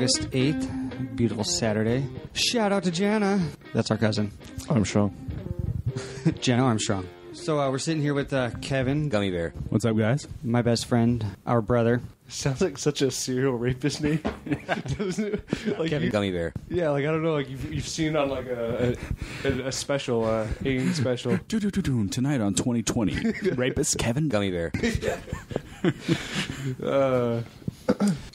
August 8th. Beautiful Saturday. Shout out to Jana. That's our cousin. Armstrong. Jana Armstrong. So we're sitting here with Kevin. Gummy Bear. What's up, guys? My best friend. Our brother. Sounds like such a serial rapist name. Doesn't it? Like Kevin Gummy Bear. Yeah, like I don't know, like you've seen it on like a special, 80s special. Tonight on 2020, rapist Kevin Gummy Bear.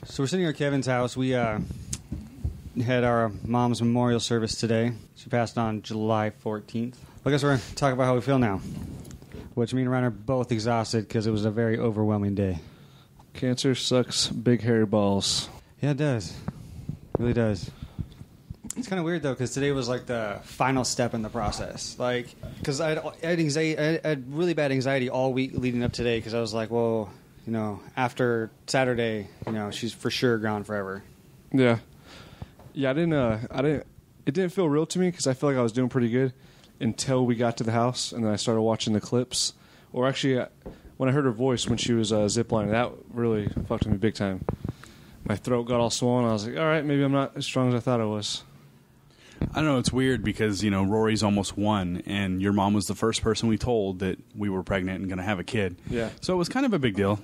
So we're sitting here at Kevin's house. We had our mom's memorial service today. She passed on July 14th. I guess we're going to talk about how we feel now. Which me and Ryan are both exhausted because it was a very overwhelming day. Cancer sucks big hairy balls. Yeah, it does. It really does. It's kind of weird, though, because today was like the final step in the process. Like, because I had anxiety, I had really bad anxiety all week leading up today because I was like, well, you know, after Saturday, you know, she's for sure gone forever. Yeah. Yeah, it didn't feel real to me because I feel like I was doing pretty good until we got to the house and then I started watching the clips. Or actually, when I heard her voice when she was ziplining, that really fucked with me big time. My throat got all swollen. I was like, all right, maybe I'm not as strong as I thought I was. I don't know, it's weird because, you know, Rory's almost 1, and your mom was the first person we told that we were pregnant and going to have a kid. Yeah. So it was kind of a big deal.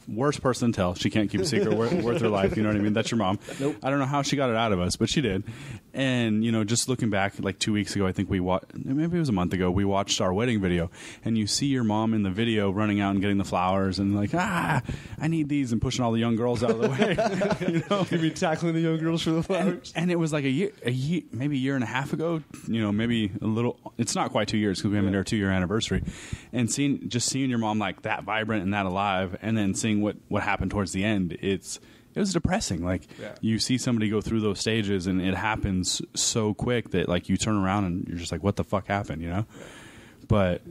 Worst person to tell. She can't keep a secret worth her life, you know what I mean? That's your mom. Nope. I don't know how she got it out of us, but she did. And, you know, just looking back, like 2 weeks ago, I think maybe it was a month ago, we watched our wedding video, and you see your mom in the video running out and getting the flowers and like, I need these, and pushing all the young girls out of the way. You know? You mean tackling the young girls for the flowers? And it was like a year, maybe a year and a half ago, you know, maybe a little, it's not quite 2 years because we haven't our 2-year anniversary, and seeing your mom like that vibrant and that alive, and then seeing what happened towards the end, it was depressing. Like, you see somebody go through those stages and it happens so quick that like you turn around and you're just like, what the fuck happened, you know? But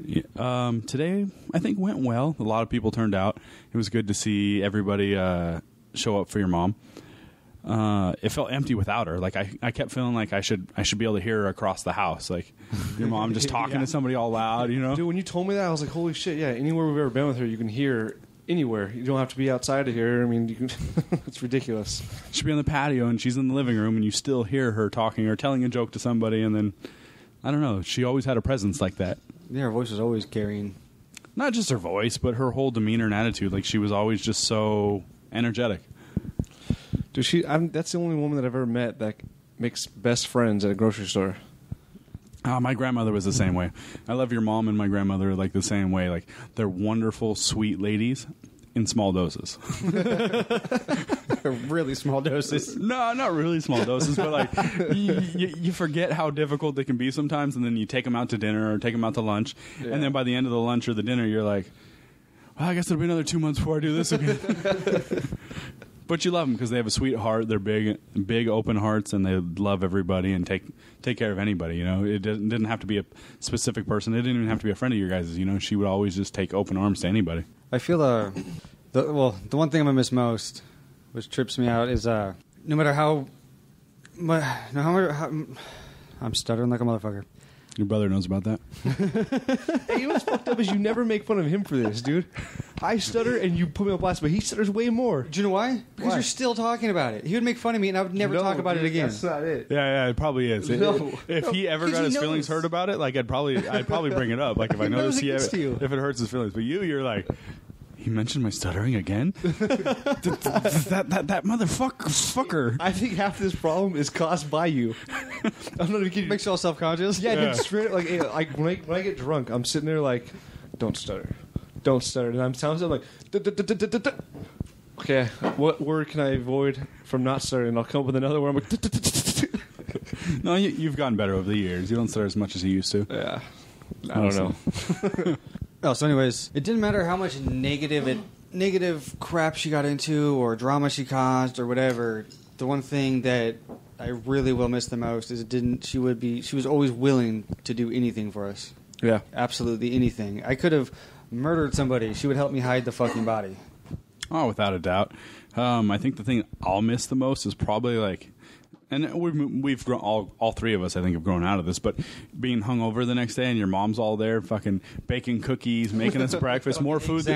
today I think went well. A lot of people turned out. It was good to see everybody show up for your mom. It felt empty without her. Like I kept feeling like I should be able to hear her across the house. Like your mom just talking to somebody all loud, you know? Dude, when you told me that, I was like, holy shit, yeah, anywhere we've ever been with her, you can hear anywhere. You don't have to be outside to hear her. I mean, you can it's ridiculous. She'll be on the patio and she's in the living room and you still hear her talking or telling a joke to somebody, and then, I don't know, she always had a presence like that. Yeah, her voice was always carrying. Not just her voice, but her whole demeanor and attitude. Like, she was always just so energetic. Dude, that's the only woman that I've ever met that makes best friends at a grocery store. My grandmother was the same way. I love your mom and my grandmother like the same way. Like, they're wonderful, sweet ladies in small doses. Really small doses. No, not really small doses, but like you forget how difficult they can be sometimes, and then you take them out to dinner or take them out to lunch, and then by the end of the lunch or the dinner, you're like, well, I guess it'll be another 2 months before I do this again. But you love them because they have a sweet heart. They're big open hearts, and they love everybody and take care of anybody. You know, it didn't have to be a specific person. It didn't even have to be a friend of your guys'. You know, she would always just take open arms to anybody. I feel the one thing I'm gonna miss most, which trips me out, is no matter how I'm stuttering like a motherfucker. Your brother knows about that. Hey, you know what's fucked up is you never make fun of him for this, dude. I stutter and you put me on blast, but he stutters way more. Do you know why? Because you're still talking about it. He would make fun of me, and I would never talk about it again. That's not it. Yeah, it probably is. No. If he ever got his feelings hurt about it, like I'd probably bring it up. Like if I notice if it hurts his feelings. But you're like, he mentioned my stuttering again? that motherfucker. I think half this problem is caused by you. I'm not even kidding. Makes you all self-conscious? Yeah, dude, straight like when I get drunk, I'm sitting there like, don't stutter. Don't stutter. And I'm telling myself like, okay, what word can I avoid from not stuttering? And I'll come up with another word. I'm like, no, you've gotten better over the years. You don't stutter as much as you used to. Yeah. I don't know. Oh, so anyways, it didn't matter how much negative crap she got into or drama she caused or whatever. The one thing that I really will miss the most is she was always willing to do anything for us. Yeah. Absolutely anything. I could have murdered somebody. She would help me hide the fucking body. Oh, without a doubt. I think the thing I'll miss the most is probably like and we've grown, all three of us, I think, have grown out of this. But being hungover the next day, and your mom's all there, fucking baking cookies, making us breakfast, more food,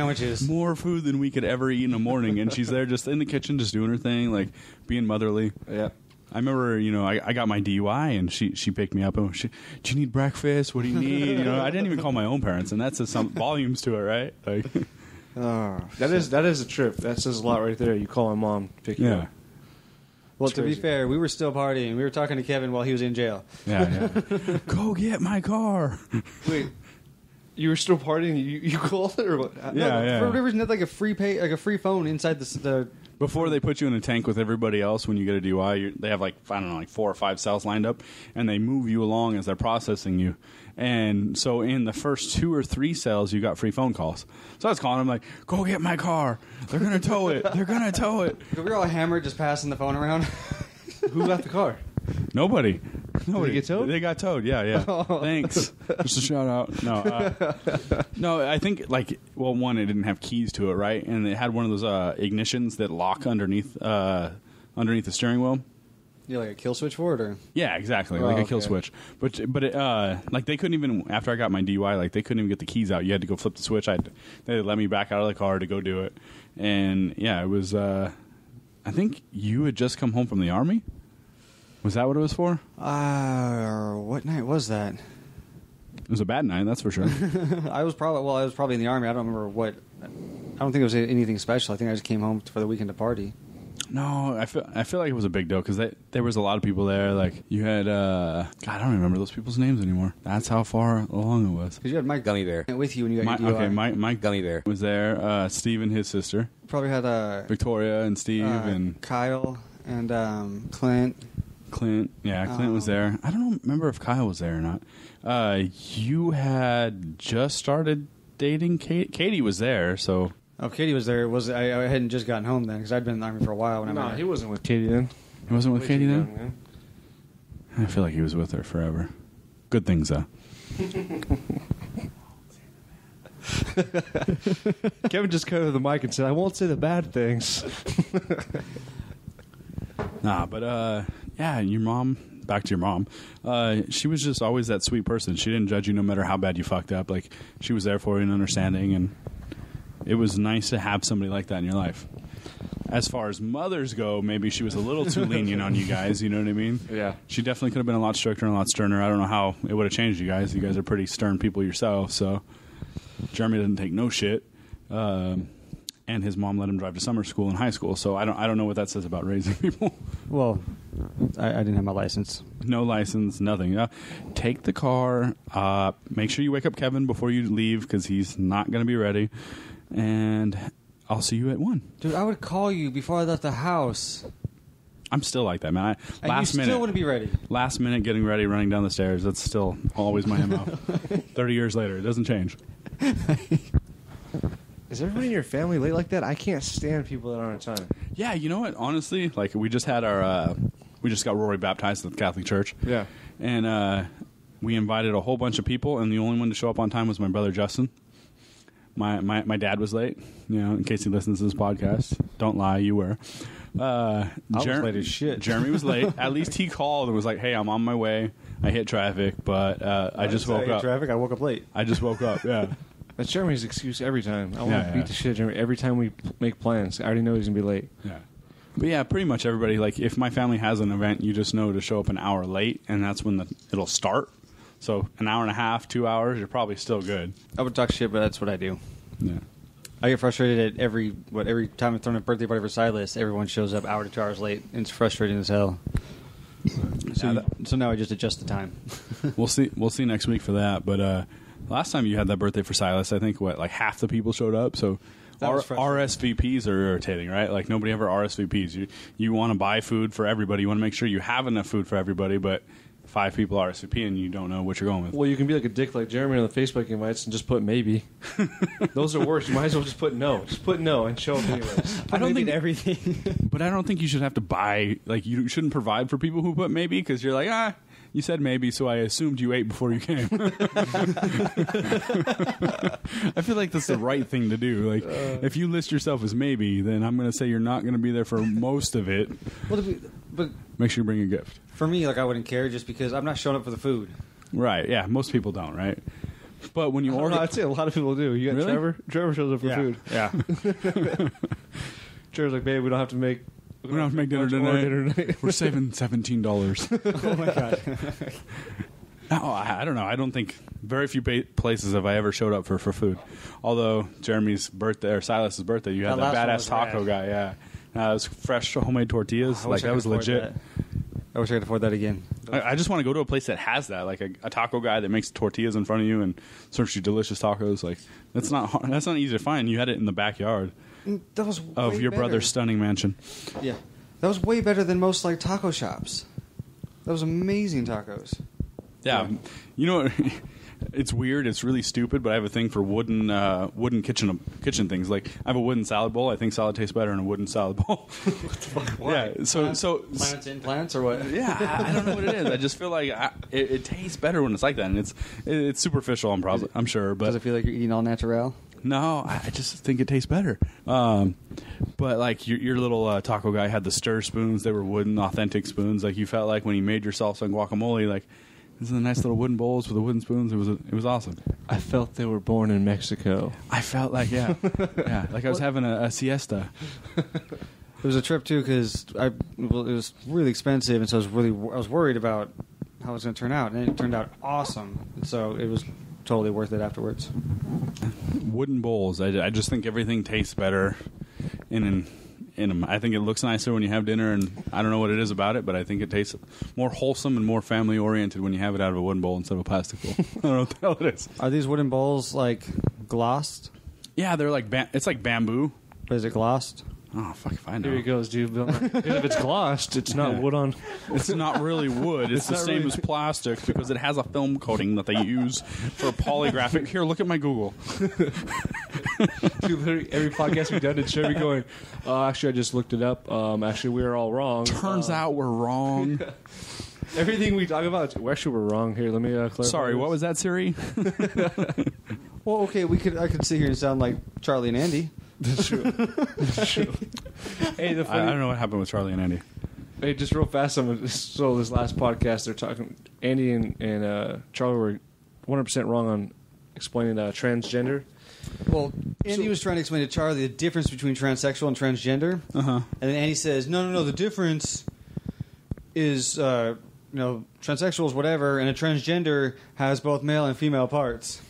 more food than we could ever eat in a morning, and she's there just in the kitchen, just doing her thing, like being motherly. Yeah. I remember, I got my DUI, and she picked me up. And do you need breakfast? What do you need? I didn't even call my own parents, and that says some volumes to it, right? Like, that is a trip. That says a lot right there. You call my mom, pick you up. Well, to be fair, we were still partying. We were talking to Kevin while he was in jail. Yeah. Go get my car. Wait. You were still partying? You called it or what? Yeah. For whatever reason, they had like a free phone inside the. Before they put you in a tank with everybody else when you get a DUI, they have like 4 or 5 cells lined up, and they move you along as they're processing you. And so in the first 2 or 3 cells, you got free phone calls. So I was calling them like, go get my car. They're going to tow it. They're going to tow it. We were all hammered just passing the phone around. Who got the car? Nobody. Did they get towed? They got towed, yeah. Oh. Thanks. Just a shout out. No, I think, one, it didn't have keys to it, right? And it had one of those ignitions that lock underneath the steering wheel. Yeah, like a kill switch for it, or? Yeah, exactly, like a kill switch. But they couldn't even, after I got my DUI, they couldn't even get the keys out. You had to go flip the switch. They let me back out of the car to go do it. And, yeah, it was, I think you had just come home from the Army? Was that what it was for? What night was that? It was a bad night, that's for sure. I was probably in the Army. I don't remember what. I don't think it was anything special. I think I just came home for the weekend to party. No, I feel like it was a big deal because there was a lot of people there. Like you had, God, I don't remember those people's names anymore. That's how far along it was. Because you had Mike Gummy Bear with you when you got your DUI. Okay, Mike Gummy Bear was there. Steve and his sister. Probably had Victoria and Steve and Kyle and Clint. Clint was there. I don't remember if Kyle was there or not. You had just started dating Katie. Katie was there, so. Oh, Katie was there. I hadn't just gotten home then because I'd been in the Army for a while. He wasn't with Katie then. He wasn't with Katie then? I feel like he was with her forever. Good things, though. Kevin just cut over the mic and said, I won't say the bad things. Nah, but, yeah, your mom, back to your mom, she was just always that sweet person. She didn't judge you no matter how bad you fucked up. Like, she was there for you and understanding, and it was nice to have somebody like that in your life. As far as mothers go, maybe she was a little too lenient on you guys, you know what I mean? Yeah. She definitely could have been a lot stricter and a lot sterner. I don't know how it would have changed you guys. You guys are pretty stern people yourself, so Jeremy doesn't take no shit. And his mom let him drive to summer school and high school, so I don't know what that says about raising people. Well, I didn't have my license. No license, nothing. Take the car. Make sure you wake up Kevin before you leave because he's not going to be ready. And I'll see you at 1. Dude, I would call you before I left the house. I'm still like that, man. You still wouldn't be ready. Last minute getting ready, running down the stairs. That's still always my MO. 30 years later, it doesn't change. Is everybody in your family late like that? I can't stand people that aren't on time. Yeah, you know what? Honestly, we just had we just got Rory baptized at the Catholic Church. Yeah. And we invited a whole bunch of people, and the only one to show up on time was my brother Justin. My dad was late, in case he listens to this podcast. Don't lie, you were. I was late as shit. Jeremy was late. At least he called and was like, hey, I'm on my way. I hit traffic, but I just woke up. Traffic? I woke up late. I just woke up, yeah. That's Jeremy's excuse every time. I want to beat the shit out of Jeremy every time we make plans. I already know he's going to be late. Yeah. But yeah, pretty much everybody, if my family has an event, you just know to show up an hour late, and that's when it'll start. So an hour and a half, 2 hours, you're probably still good. I would talk shit, but that's what I do. Yeah. I get frustrated at every time I'm throwing a birthday party for Silas, everyone shows up hour to 2 hours late, and it's frustrating as hell. So now I just adjust the time. We'll see next week for that. But last time you had that birthday for Silas, I think half the people showed up. So RSVPs are irritating, right? Nobody ever RSVPs. You want to buy food for everybody. You want to make sure you have enough food for everybody, but 5 people RSVP and you don't know what you're going with. Well, you can be like a dick like Jeremy on the Facebook invites and just put maybe. Those are worse. You might as well just put no. Just put no and show up anyways. I don't think everything. But I don't think you should have to buy. You shouldn't provide for people who put maybe because you're like, you said maybe, so I assumed you ate before you came. I feel like that's the right thing to do. If you list yourself as maybe, then I'm going to say you're not going to be there for most of it. Well, But make sure you bring a gift. for me, like I wouldn't care just because I'm not showing up for the food. Right? Yeah, most people don't, right? But when you order, I'd say a lot of people do. You got Really? Trevor. Trevor shows up for food. Yeah. Trevor's like, babe, we don't have to make dinner tonight. We're saving $17. Oh my god. No, I don't know. I don't think very few places have I ever showed up for food. Although Jeremy's birthday or Silas's birthday, you had That that last badass one was taco rad. guy. Yeah, it was fresh homemade tortillas. I Like wish I that could was afford legit. that. I wish I could afford that again. I just want to go to a place that has that, like a taco guy that makes tortillas in front of you and serves you delicious tacos. Like that's not hard. That's not easy to find. You had it in the backyard That was of way your better. brother's stunning mansion. Yeah, that was way better than most like taco shops. That was amazing tacos. Yeah, you know, it's weird. It's really stupid, but I have a thing for wooden kitchen things. Like I have a wooden salad bowl. I think salad tastes better in a wooden salad bowl. Why? Yeah. So Plants in plants or what? yeah, I don't know what it is. I just feel like it tastes better when it's like that, and it's superficial. I'm sure, Does but it feel like you're eating all natural? no, I just think it tastes better. But like your little taco guy had the stir spoons. They were wooden, authentic spoons. Like you felt like when you made yourself some guacamole, like these are the nice little wooden bowls with the wooden spoons. It was awesome. I felt they were born in Mexico. I felt like yeah, like I was having a siesta. It was a trip too because it was really expensive, and so I was worried about how it was going to turn out, and it turned out awesome. And so it was totally worth it afterwards. Wooden bowls. I just think everything tastes better in them. I think it looks nicer when you have dinner, and I don't know what it is about it, but I think it tastes more wholesome and more family oriented when you have it out of a wooden bowl instead of a plastic bowl. I don't know what the hell it is. Are these wooden bowls like glossed? Yeah, they're like it's like bamboo. But is it glossed? Oh fuck if I know. Here he goes, dude. If it's glossed, it's not wood on. It's not really wood. It's the not same really- as plastic because it has a film coating that they use for polygraphic. Here, look at my Google. Dude, literally every podcast we've done, it's Chevy going, actually, I just looked it up. Actually, we were all wrong. Turns out we're wrong. Everything we talk about, we're wrong. Here, let me clarify. Sorry, what was that, Siri? Well, okay, I could sit here and sound like Charlie and Andy. That's true. That's true. Hey, the I funny... don't know what happened with Charlie and Andy. Hey, just real fast. So this last podcast, they're talking. Andy and Charlie were 100% wrong on explaining transgender. Well, Andy was trying to explain to Charlie the difference between transsexual and transgender, and then Andy says, "No, the difference is, transsexual is whatever, and a transgender has both male and female parts,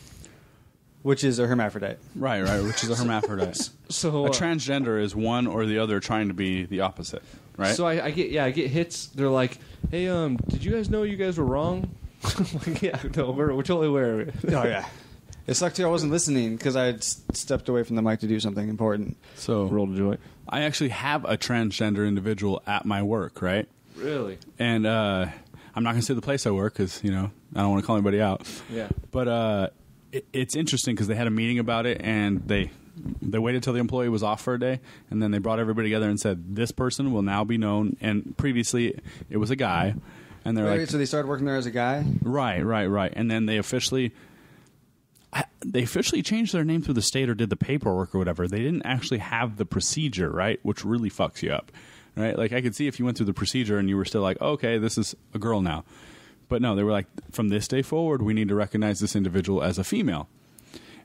which is a hermaphrodite." Right, which is a hermaphrodite. So A transgender is one or the other trying to be the opposite, right? So I get hits. They're like, "Hey, did you guys know you guys were wrong?" I'm like, yeah, no, we're totally aware of it. Oh yeah, it sucked too. I wasn't listening because I had stepped away from the mic to do something important. So Roll the joint. I actually have a transgender individual at my work, right? Really? And I'm not going to say the place I work because, I don't want to call anybody out. Yeah. But it's interesting because they had a meeting about it, and they waited till the employee was off for a day, and then they brought everybody together and said, this person will now be known. And previously it was a guy. And they're like, So they started working there as a guy? Right. And then they officially changed their name through the state or did the paperwork or whatever. They didn't actually have the procedure, right? Which really fucks you up, right? Like I could see if you went through the procedure and you were still like, oh, okay, this is a girl now. But no, they were like, from this day forward, we need to recognize this individual as a female.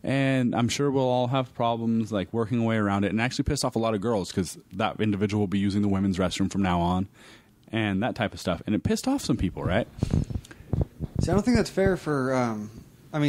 And I'm sure we'll all have problems like working away around it, and actually pissed off a lot of girls because that individual will be using the women's restroom from now on and that type of stuff. And it pissed off some people, right? See, I don't think that's fair for, I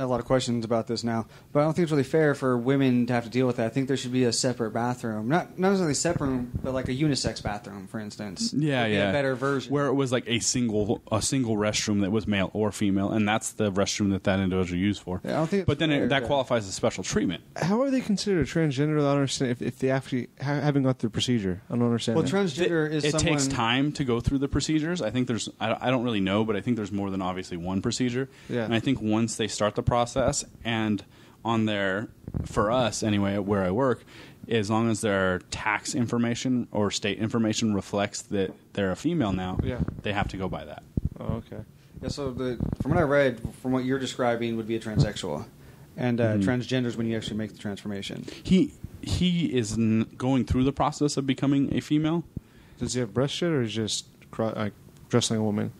have a lot of questions about this now, but I don't think it's really fair for women to have to deal with that. I think there should be a separate bathroom. Not necessarily separate, but like a unisex bathroom, for instance. Yeah. A better version. Where it was like a single restroom that was male or female, and that's the restroom that individual used for. Yeah, I don't think it's but then fair that to- qualifies as special treatment. How are they considered a transgender? I don't understand if they actually haven't got the procedure. I don't understand. Well, that. transgender is It someone... takes time to go through the procedures. I think there's, I don't really know, but I think there's more than obviously one procedure. Yeah. And I think once they start the process, and on their, for us anyway, where I work, as long as their tax information or state information reflects that they're a female now, Yeah. they have to go by that. Oh, okay. Yeah, so from what I read, from what you're describing, would be a transsexual. And transgender is when you actually make the transformation. He is going through the process of becoming a female, Does he have breast shit, or is he just dressed like a woman?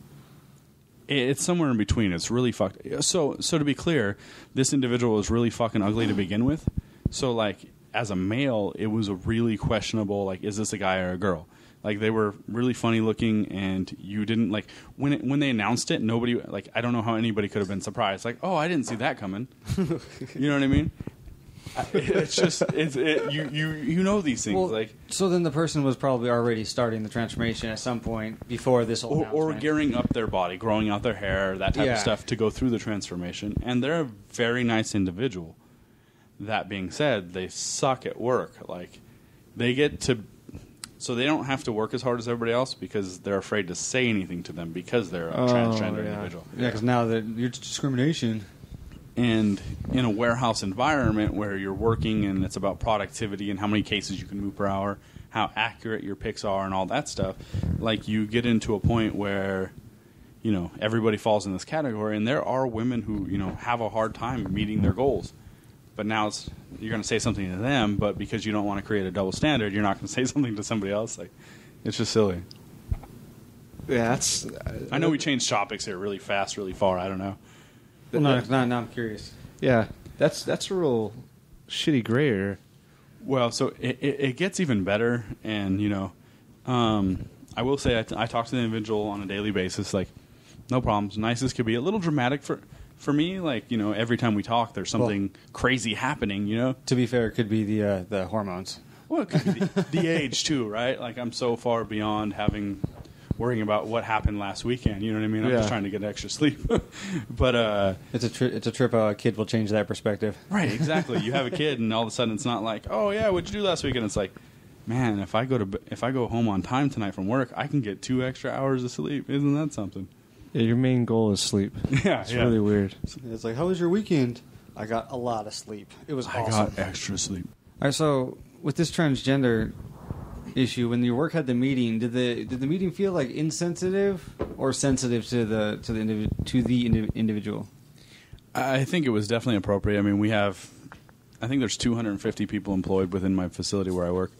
It's somewhere in between. It's really fucked. So to be clear, this individual was really fucking ugly to begin with. So, like, as a male, it was a really questionable, like, is this a guy or a girl? Like, they were really funny looking, and you didn't, like, when they announced it, nobody, like, I don't know how anybody could have been surprised. Like, oh, I didn't see that coming. You know what I mean? It's just, you know these things. Well, like, so then the person was probably already starting the transformation at some point before this whole or gearing up their body, growing out their hair, that type of Yeah. stuff to go through the transformation. And they're a very nice individual. That being said, they suck at work. Like, they get to, so they don't have to work as hard as everybody else because they're afraid to say anything to them because they're a transgender individual. Yeah, because now that you're discrimination. And in a warehouse environment where you're working and it's about productivity and how many cases you can move per hour, how accurate your picks are and all that stuff, like, you get into a point where, you know, everybody falls in this category, and there are women who, you know, have a hard time meeting their goals. But now you're going to say something to them, but because you don't want to create a double standard, you're not going to say something to somebody else. Like, it's just silly. Yeah, that's. I know we changed topics here really fast, really far. I don't know. Well, no, I'm curious. Yeah, that's a real shitty gray area. Well, so it gets even better, and, you know, I will say I talk to the individual on a daily basis. Like, no problems. Nice as could be. A little dramatic for me. Like, you know, every time we talk, there's something crazy happening. You know. To be fair, it could be the hormones. Well, it could be the age too, right? Like, I'm so far beyond worrying about what happened last weekend. You know what I mean? I'm just trying to get extra sleep. But it's a trip. A kid will change that perspective. Right, exactly. You have a kid, and all of a sudden, it's not like, oh yeah, what'd you do last weekend? It's like, man, if I go home on time tonight from work, I can get 2 extra hours of sleep. Isn't that something? Yeah, your main goal is sleep. Yeah, it's really weird. It's like, how was your weekend? I got a lot of sleep. It was awesome. I got extra sleep. All right, so with this transgender issue, when your work had the meeting, did the meeting feel like insensitive or sensitive to the individual? I think it was definitely appropriate. I mean, I think there's 250 people employed within my facility where I work,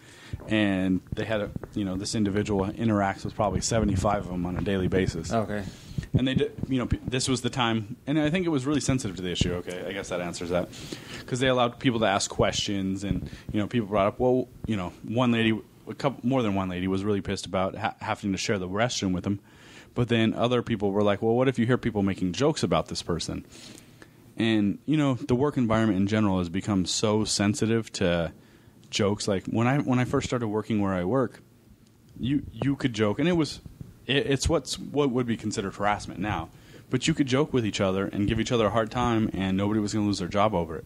and they had this individual interacts with probably 75 of them on a daily basis. Okay. And they did, this was the time, and I think it was really sensitive to the issue. Okay, I guess that answers that, because they allowed people to ask questions, and people brought up, well, one lady, more than one lady was really pissed about having to share the restroom with them, but then other people were like, well, what if you hear people making jokes about this person? And the work environment in general has become so sensitive to jokes. Like when I first started working where I work, you could joke, and it's what would be considered harassment now. But you could joke with each other and give each other a hard time, and nobody was going to lose their job over it.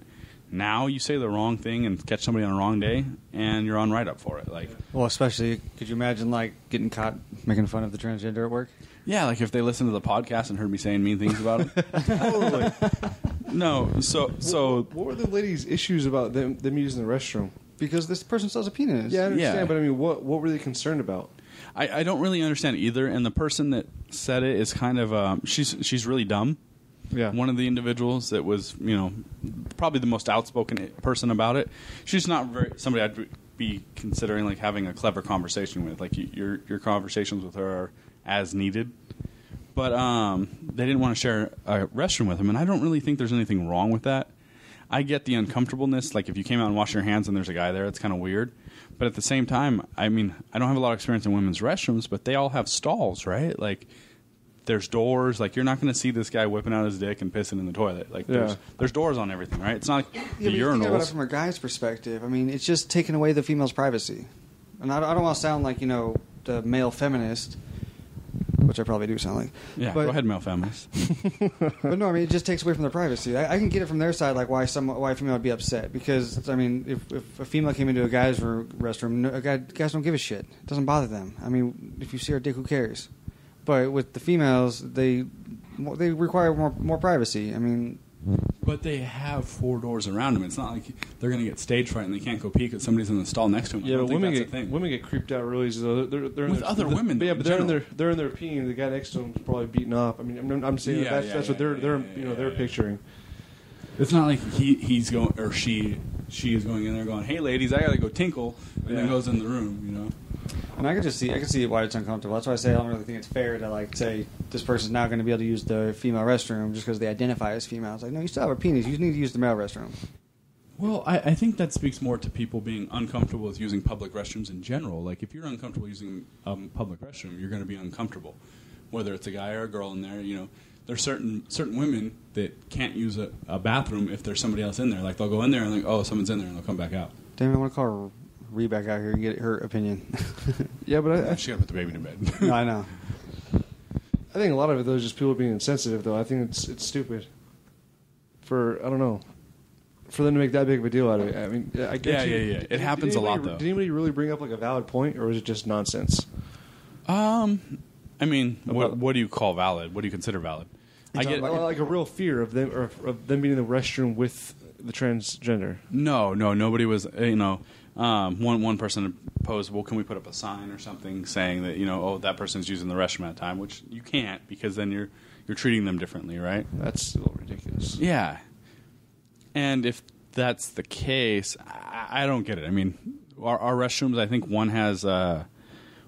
Now you say the wrong thing and catch somebody on the wrong day, and you're on write-up for it. Like, well, especially, could you imagine getting caught making fun of the transgender at work? Yeah, like if they listened to the podcast and heard me saying mean things about them. Totally. No, so what were the ladies' issues about them using the restroom? Because this person still has a penis. Yeah, I understand, but I mean, what were they concerned about? I don't really understand either, and the person that said it is kind of she's really dumb. Yeah. One of the individuals that was probably the most outspoken person about it. She's not somebody I'd be considering like having a clever conversation with. Like your conversations with her are as needed. But they didn't want to share a restroom with him, and I don't really think there's anything wrong with that. I get the uncomfortableness. Like if you came out and washed your hands and there's a guy there, it's kind of weird. But at the same time, I mean, I don't have a lot of experience in women's restrooms, but they all have stalls, right? Like there's doors. Like you're not going to see this guy whipping out his dick and pissing in the toilet. Like there's doors on everything, right? It's not like the urinals. Think about it from a guy's perspective. I mean, it's just taking away the female's privacy. And I don't want to sound like the male feminist, which I probably do sound like. Yeah, go ahead, male feminist. But no, I mean, it just takes away from their privacy. I can get it from their side, like why a female would be upset. Because, I mean, if a female came into a guy's restroom, guys don't give a shit. It doesn't bother them. I mean, if you see her dick, who cares? But with the females, they require more privacy. I mean... But they have 4 doors around them. It's not like they're going to get stage fright and they can't go peek at somebody's in the stall next to them. Yeah, but women get creeped out really easy. They're with other women. Yeah, but they're in their peeing. The guy next to them is probably beating up. I mean, I'm saying that's what they're picturing. It's not like he's going or she is going in there going, "Hey, ladies, I got to go tinkle," and then goes in the room. And I can see why it's uncomfortable. That's why I say I don't really think it's fair to like say this person's now going to be able to use the female restroom just because they identify as female. It's like, no, you still have a penis. You need to use the male restroom. Well, I think that speaks more to people being uncomfortable with using public restrooms in general. Like, if you're uncomfortable using a public restroom, you're going to be uncomfortable. Whether it's a guy or a girl in there, there's certain women that can't use a bathroom if there's somebody else in there. Like, they'll go in there and like, oh, someone's in there, and they'll come back out. Damn, I want to call Ree back out here and get her opinion. Yeah, but She got to put the baby to bed. No, I know. I think a lot of it, though, is just people being insensitive, though. I think it's stupid. I don't know. For them to make that big of a deal out of it. I mean, I guess yeah. It happens a lot, though. Did anybody really bring up like a valid point, or was it just nonsense? I mean, what do you call valid? What do you consider valid? I get like a real fear of them, or of them being in the restroom with the transgender. No, nobody was. One person posed, well, can we put up a sign or something saying that oh, that person's using the restroom at a time, which you can't, because then you're treating them differently, right? That's a little ridiculous. Yeah. And if that's the case, I don't get it. I mean, our restrooms, I think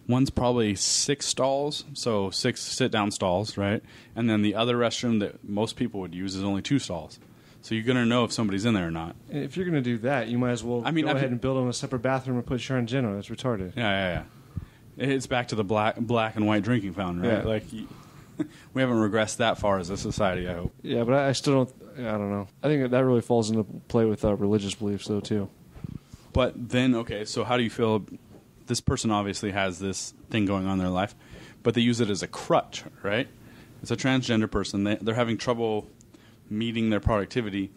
one's probably 6 stalls, so 6 sit-down stalls, right? And then the other restroom that most people would use is only 2 stalls. So you're going to know if somebody's in there or not. And if you're going to do that, you might as well go ahead and build them a separate bathroom and put transgender. That's retarded. Yeah. It's back to the black and white drinking fountain, right? Yeah. Like, we haven't regressed that far as a society, I hope. Yeah, but I still don't. I don't know. I think that really falls into play with religious beliefs, though, too. But then, okay, so how do you feel? This person obviously has this thing going on in their life, but they use it as a crutch, right? It's a transgender person. They're having trouble meeting their productivity,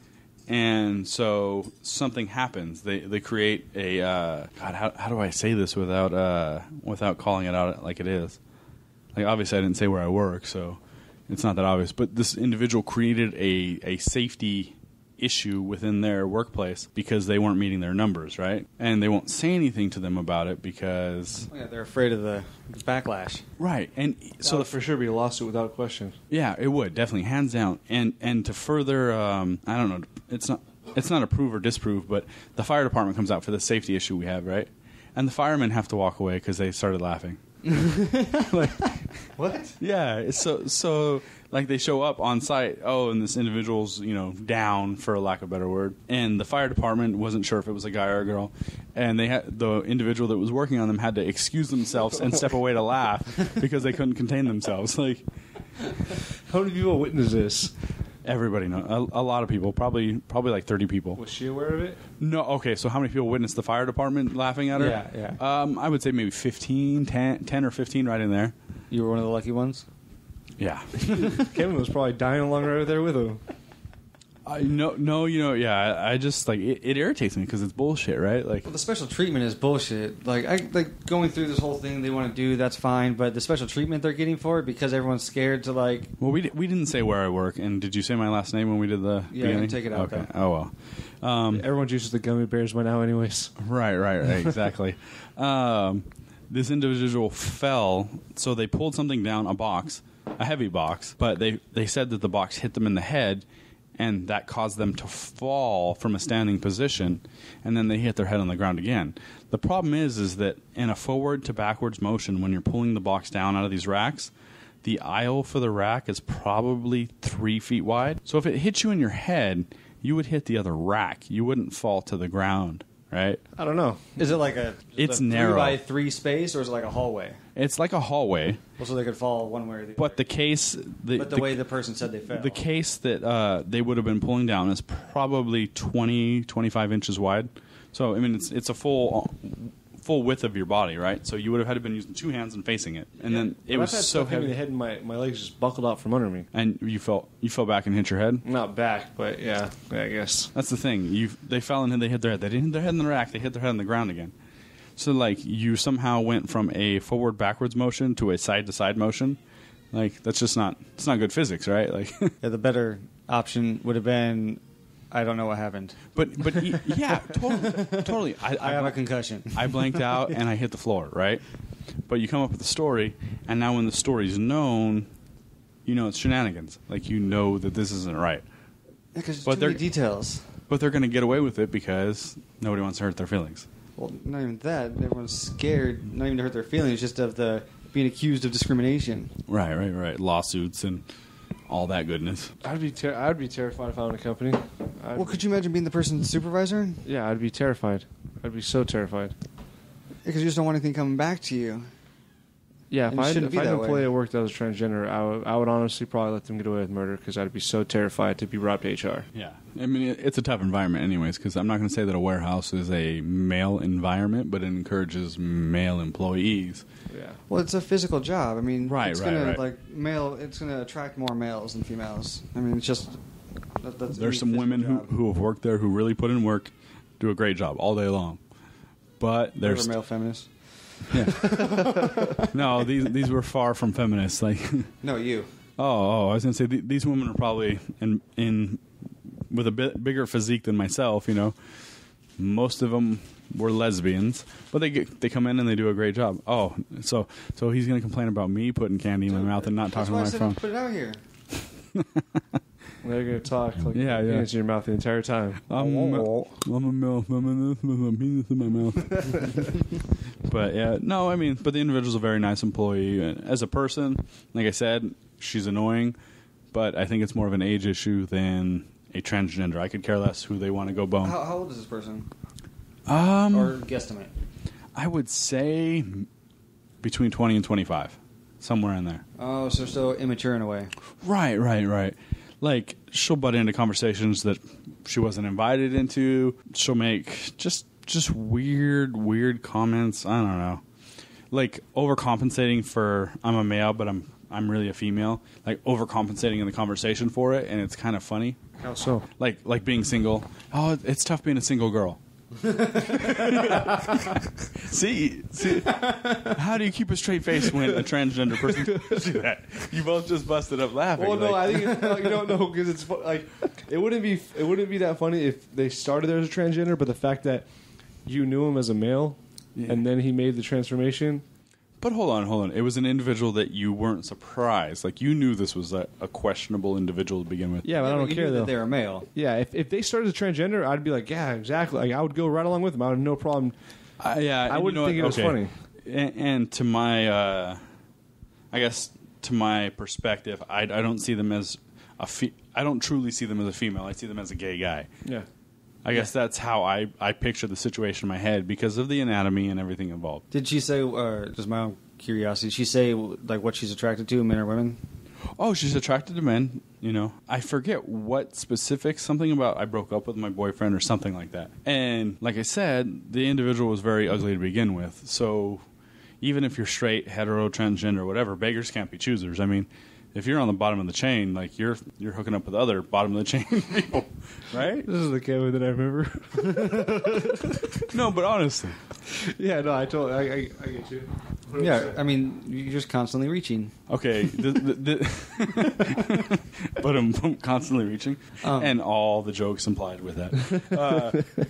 and so something happens. They create a God. How do I say this without calling it out like it is? Like, obviously, I didn't say where I work, so it's not that obvious. But this individual created a safety issue within their workplace because they weren't meeting their numbers, right? And they won't say anything to them about it because they're afraid of the backlash. Right. And so for sure be a lawsuit without question. Yeah, it would, definitely, hands down. And to further, I don't know, it's not approve or disprove, but the fire department comes out for the safety issue we have, right? And the firemen have to walk away because they started laughing. Like, what? Yeah, so like, they show up on site, and this individual's down, for a lack of a better word, and the fire department wasn't sure if it was a guy or a girl, and the individual that was working on them had to excuse themselves and step away to laugh because they couldn't contain themselves. Like, how many people witnessed this? Everybody knows. A lot of people, probably like 30 people. Was she aware of it? No. Okay, so how many people witnessed the fire department laughing at her? Yeah. I would say maybe 10 or 15, right in there. You were one of the lucky ones? Yeah. Kevin was probably dying along right there with him. I just, like, it irritates me because it's bullshit, right? Like, well, the special treatment is bullshit. Like going through this whole thing they want to do, that's fine, but the special treatment they're getting for it because everyone's scared to, like... Well, we didn't say where I work, and did you say my last name when we did the beginning? Yeah, take it out. Okay. Oh, well. Everyone juices the gummy bears by now anyways. Right, exactly. This individual fell, so they pulled something down, a heavy box, but they said that the box hit them in the head, and that caused them to fall from a standing position, and then they hit their head on the ground again. The problem is that in a forward to backwards motion, when you're pulling the box down out of these racks, the aisle for the rack is probably 3 feet wide. So if it hit you in your head, you would hit the other rack. You wouldn't fall to the ground, right? I don't know. Is it like it's narrow 3x3 space, or is it like a hallway? It's like a hallway. Well, so they could fall one way or the other. But the way the person said they fell. The case that they would have been pulling down is probably 25 inches wide. So, I mean, it's a full width of your body, right? So you would have had to been using 2 hands and facing it. And then it was so heavy. The head and my legs just buckled out from under me. And you fell back and hit your head? Not back, but yeah, I guess. That's the thing. They fell and they hit their head. They didn't hit their head in the rack. They hit their head on the ground again. So, like, you somehow went from a forward-backwards motion to a side-to-side motion. Like, that's just not good physics, right? Like, yeah, the better option would have been, I don't know what happened. But yeah, totally. I have a concussion. I blanked out and I hit the floor, right? But you come up with a story, and now when the story's known, it's shenanigans. Like, you know that this isn't right. Because too many details. But they're going to get away with it because nobody wants to hurt their feelings. Well, not even that. Everyone's scared, not even to hurt their feelings, just of the being accused of discrimination. Right. Lawsuits and all that goodness. I'd be terrified if I owned a company. Well, could you imagine being the person's supervisor? Yeah, I'd be terrified. I'd be so terrified. Because you just don't want anything coming back to you. Yeah, if I had an way. employee at work that was transgender, I would honestly probably let them get away with murder because I'd be so terrified to be brought to HR. Yeah. I mean, it's a tough environment anyways, because I'm not going to say that a warehouse is a male environment, but it encourages male employees. Yeah. Well, it's a physical job. I mean, it's gonna right. attract more males than females. I mean, it's just There's some women who have worked there who really put in work, do a great job all day long. But there's male feminists. Yeah. No, these were far from feminists. Like, no, you. Oh, I was gonna say these women are probably in with a bit bigger physique than myself. You know, most of them were lesbians, but they come in and they do a great job. Oh, so he's gonna complain about me putting candy in my mouth and not talking on my phone. Put it out here. They're going to talk like penis in your mouth the entire time. I'm a mouth. I'm a penis in my mouth. But yeah, no, I mean, but the individual's a very nice employee. As a person, like I said, she's annoying, but I think it's more of an age issue than a transgender. I could care less who they want to go bone. How old is this person? Or guesstimate. I would say between 20 and 25. Somewhere in there. Oh, so still immature in a way. Right. Like, she'll butt into conversations that she wasn't invited into. She'll make just weird comments. I don't know. Like, overcompensating for, I'm a male, but I'm really a female. Like, overcompensating in the conversation for it, and it's kind of funny. How so? Like being single. Oh, it's tough being a single girl. see, how do you keep a straight face when a transgender person does that? You both just busted up laughing. Well, no, I think you don't know because it's like it wouldn't be that funny if they started there as a transgender, but the fact that you knew him as a male and then he made the transformation. But hold on. It was an individual that you weren't surprised. Like, you knew this was a questionable individual to begin with. Yeah, but I don't care, though. That they're a male. Yeah, if they started as a transgender, I'd be like, yeah, exactly. Like, I would go right along with them. I would have no problem. I wouldn't think it was funny. And to my, I guess, to my perspective, I don't see them as I don't truly see them as a female. I see them as a gay guy. Yeah. I guess that's how I picture the situation in my head because of the anatomy and everything involved. Did she say, just my own curiosity, did she say like what she's attracted to, men or women? Oh, she's attracted to men, you know. I forget what specifics, something about I broke up with my boyfriend or something like that. And like I said, the individual was very ugly to begin with. So even if you're straight, hetero, transgender, whatever, beggars can't be choosers. I mean, if you're on the bottom of the chain, like you're hooking up with other bottom of the chain people, right? This is the Kevin that I remember. No, but honestly, yeah, no, I get you. 100%. Yeah, I mean, you're just constantly reaching. Okay, but I'm constantly reaching, and all the jokes implied with that.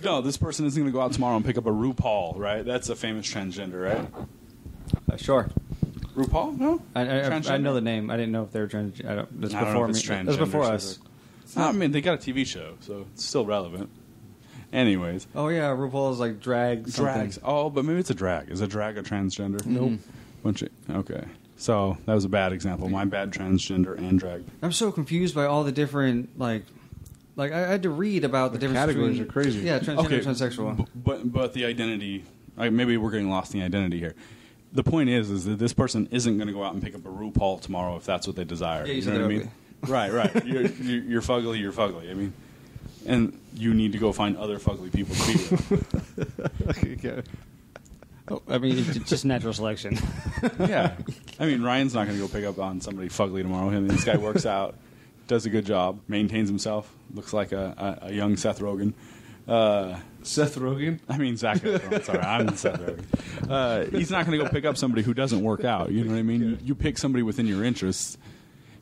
No, this person isn't going to go out tomorrow and pick up a RuPaul, right? That's a famous transgender, right? Sure. RuPaul? No, I know the name. I didn't know if they were transgender. That's before me. That's before us. I mean, they got a TV show, so it's still relevant. Anyways. Oh yeah, RuPaul is like drag. Drags. Oh, but maybe it's a drag. Is a drag a transgender? Nope. Okay. So that was a bad example. My bad, transgender and drag. I'm so confused by all the different like I had to read about the different categories are crazy. Yeah, transgender, transsexual. But the identity. Maybe we're getting lost in the identity here. The point is that this person isn't going to go out and pick up a RuPaul tomorrow if that's what they desire. Yeah, you know what I mean? Right. You're fugly. You're fugly. I mean, and you need to go find other fugly people to be with. Okay. Oh, I mean, it's just natural selection. Yeah. I mean, Ryan's not going to go pick up on somebody fugly tomorrow. I mean, this guy works out, does a good job, maintains himself, looks like a young Seth Rogen. Seth Rogen? I mean, Zach Efron. Sorry, I'm Seth Rogen. He's not going to go pick up somebody who doesn't work out. You know what I mean? You pick somebody within your interests.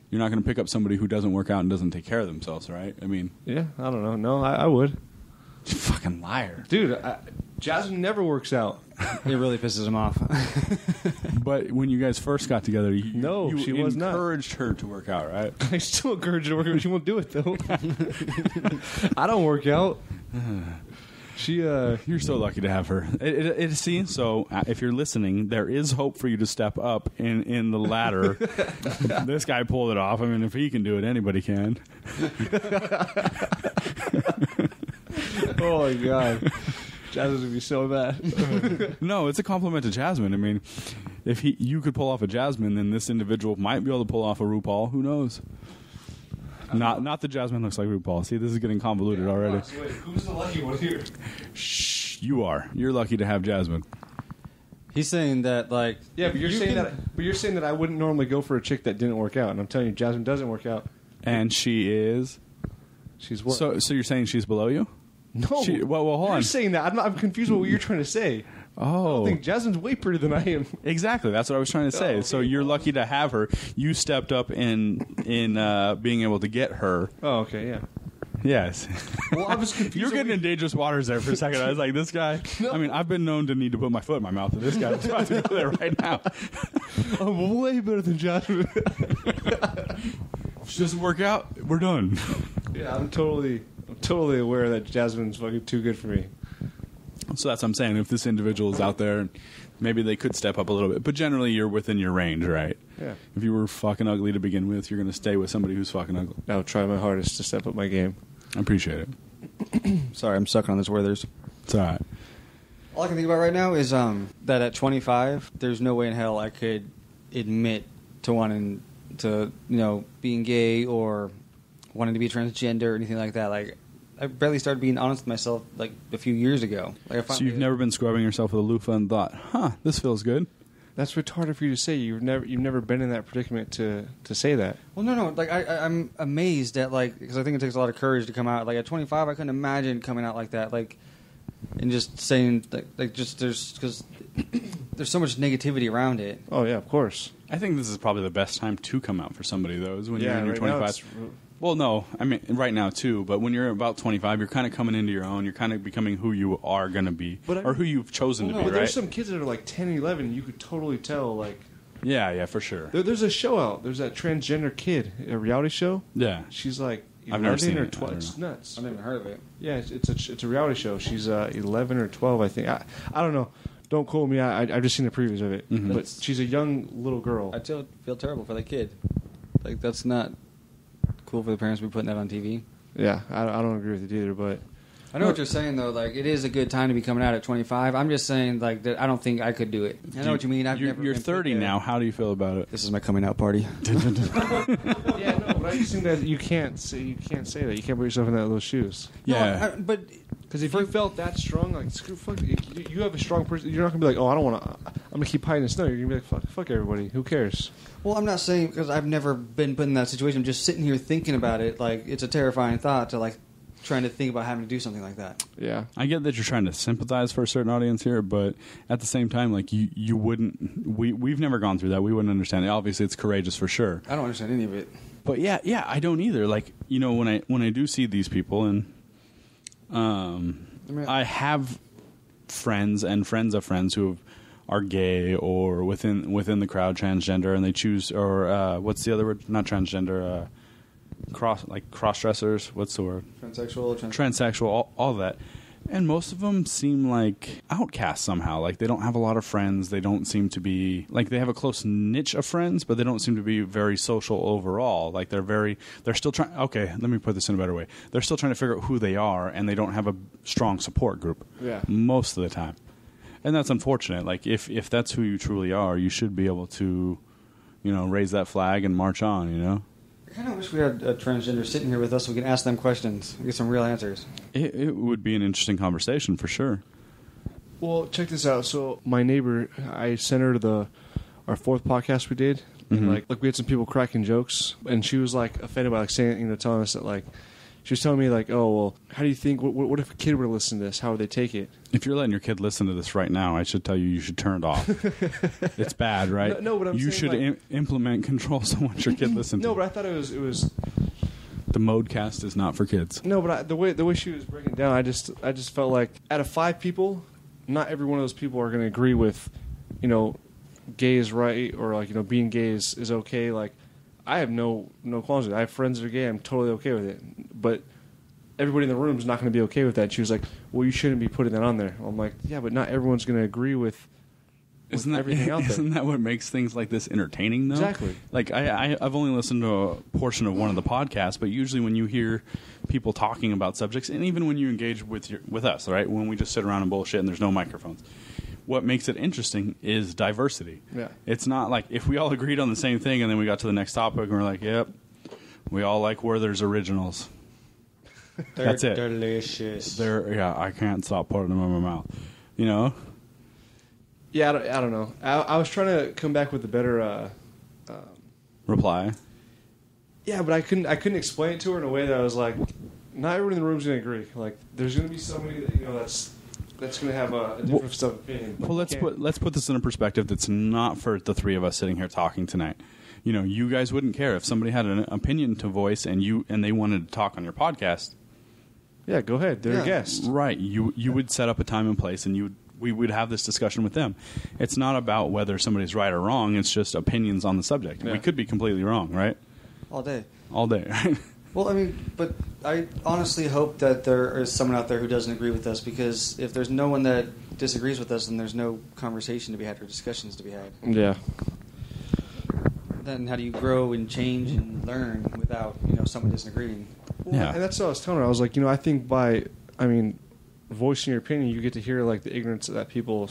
You're not going to pick up somebody who doesn't work out and doesn't take care of themselves, right? I mean... Yeah, I don't know. No, I would. You fucking liar. Dude, Jasmine never works out. It really pisses him off. But when you guys first got together, she was not. encouraged her to work out, right? I still encourage her to work out, but she won't do it, though. I don't work out. You're so lucky to have her. See, so if you're listening, there is hope for you to step up in the ladder. This guy pulled it off. I mean, if he can do it, anybody can. Oh my god, Jasmine's gonna be so bad. No, it's a compliment to Jasmine. I mean, if you could pull off a Jasmine, then this individual might be able to pull off a RuPaul. Who knows? Not that Jasmine looks like RuPaul. See, this is getting convoluted already. Wait, who's the lucky one here? Shh, you are. You're lucky to have Jasmine. He's saying that, like, Yeah, but you're saying can- that. But you're saying that I wouldn't normally go for a chick that didn't work out, and I'm telling you, Jasmine doesn't work out. And she is. She's what? So you're saying she's below you? no. Well, hold You're on. saying that. I'm confused with what you're trying to say. Oh, I think Jasmine's way prettier than I am. exactly. That's what I was trying to say. Oh, okay. So you're lucky to have her. You stepped up in being able to get her. Oh, okay, yeah. Yes. Well, I was confused. You're getting in dangerous waters there for a second. I was like, this guy. No. I mean, I've been known to need to put my foot in my mouth, and this guy's about to go there right now. I'm way better than Jasmine. If it doesn't work out, we're done. Yeah, I'm totally aware that Jasmine's fucking too good for me. So that's what I'm saying. If this individual is out there, maybe they could step up a little bit. But generally, you're within your range, right? Yeah. If you were fucking ugly to begin with, you're going to stay with somebody who's fucking ugly. I'll try my hardest to step up my game. I appreciate it. sorry, I'm sucking on this Werther's. It's all right. All I can think about right now is that at 25, there's no way in hell I could admit to wanting to, being gay or wanting to be transgender or anything like that. Like, I barely started being honest with myself like a few years ago. Like, So you've never been scrubbing yourself with a loofah and thought, this feels good? That's retarded for you to say. You've never been in that predicament to say that. Well, no. Like, I'm amazed at, like, because I think it takes a lot of courage to come out. Like, at 25, I couldn't imagine coming out like that. Like, and just saying, because there's so much negativity around it. Oh yeah, of course. I think this is probably the best time to come out for somebody, though, is when you're in your right now 25. it's- Well, no, I mean, right now, too, but when you're about 25, you're kind of coming into your own. You're kind of becoming who you are going to be, But or who you've chosen to But be, right? there's some kids that are like 10 and 11. You could totally tell. Like, Yeah, for sure. there's a show out. There's that transgender kid, a reality show. Yeah. She's like 11 I've never seen or it. I 12. don't It's know. nuts. I've never heard of it. Yeah, it's a reality show. She's 11 or 12, I think. I don't know. Don't quote me. I've just seen the previews of it. Mhm. But she's a young little girl. I feel terrible for that kid. Like, that's not cool for the parents to be putting that on TV. Yeah, I don't agree with it either. But I know what you're saying, though. Like, it is a good time to be coming out at 25. I'm just saying, like, that I don't think I could do it. I know what you mean. You're been 30 put there. now. How do you feel about it? This is my coming out party. yeah, no. But I just think that you can't say that. You can't put yourself in those shoes. Yeah. No, but Because if you felt that strong, like screw fuck, you have a strong person. You're not gonna be like, oh, I don't want to. I'm gonna keep hiding the snow. You're gonna be like, fuck everybody. Who cares? well, I'm not saying because I've never been put in that situation. I'm just sitting here thinking about it. Like, it's a terrifying thought to, like, trying to think about having to do something like that. Yeah. I get that you're trying to sympathize for a certain audience here, but at the same time, like, you wouldn't. We've never gone through that. We wouldn't understand it. Obviously, it's courageous for sure. I don't understand any of it. But yeah, I don't either. Like, when I do see these people, and I have friends and friends of friends who are gay or within the crowd transgender, and they choose, or what's the other word? Not transgender, cross dressers. What's the word? Transsexual. All that. And most of them seem like outcasts somehow. Like, they don't have a lot of friends. They don't seem to be... Like, they have a close niche of friends, but they don't seem to be very social overall. Like, they're still trying... Okay, let me put this in a better way. They're still trying to figure out who they are, and they don't have a strong support group. Yeah. Most of the time. And that's unfortunate. Like, if that's who you truly are, you should be able to, raise that flag and march on, I kind of wish we had a transgender sitting here with us so we can ask them questions and get some real answers. It would be an interesting conversation, for sure. Well, check this out. So my neighbor, I sent her our fourth podcast we did. Mhm. And like we had some people cracking jokes, and she was like offended by like saying, telling us that like she was telling me like, oh well, how do you think? What if a kid were to listen to this? How would they take it? If you're letting your kid listen to this right now, I should tell you should turn it off. It's bad, right? No, but I'm you saying, should like- implement controls on what your kid listens to. No, but I thought it was. The ModeCast is not for kids. No, but the way she was breaking it down, I just felt like out of 5 people, not every one of those people are going to agree with, gay is right or like being gay is okay. Like I have no qualms with it. I have friends that are gay. I'm totally okay with it. But everybody in the room is not going to be okay with that. And she was like, well, you shouldn't be putting that on there. I'm like, yeah, but not everyone's going to agree with everything out there. Isn't that what makes things like this entertaining, though? Exactly. Like, I've only listened to a portion of one of the podcasts, but usually when you hear people talking about subjects, and even when you engage with us, right, when we just sit around and bullshit and there's no microphones, what makes it interesting is diversity. Yeah. It's not like if we all agreed on the same thing and then we got to the next topic and we're like, yep, we all like Werther's Originals. That's it. Delicious. I can't stop putting them in my mouth. You know? Yeah, I don't know. I was trying to come back with a better reply. Yeah, but I couldn't explain it to her in a way that I was like, not everyone in the room's going to agree. Like, there's going to be somebody that that's going to have a different opinion. Well, let's put this in a perspective that's not for the three of us sitting here talking tonight. You know, you guys wouldn't care if somebody had an opinion to voice and they wanted to talk on your podcast. Yeah, go ahead. They're a guest. Right. You would set up a time and place, and we would have this discussion with them. It's not about whether somebody's right or wrong. It's just opinions on the subject. Yeah. We could be completely wrong, right? All day. All day, right? Well, I mean, but I honestly hope that there is someone out there who doesn't agree with us, because if there's no one that disagrees with us, then there's no conversation to be had or discussions to be had. Yeah. Then how do you grow and change and learn without, someone disagreeing? Well, yeah. And that's what I was telling her. I was like, I think voicing your opinion, you get to hear like the ignorance that people,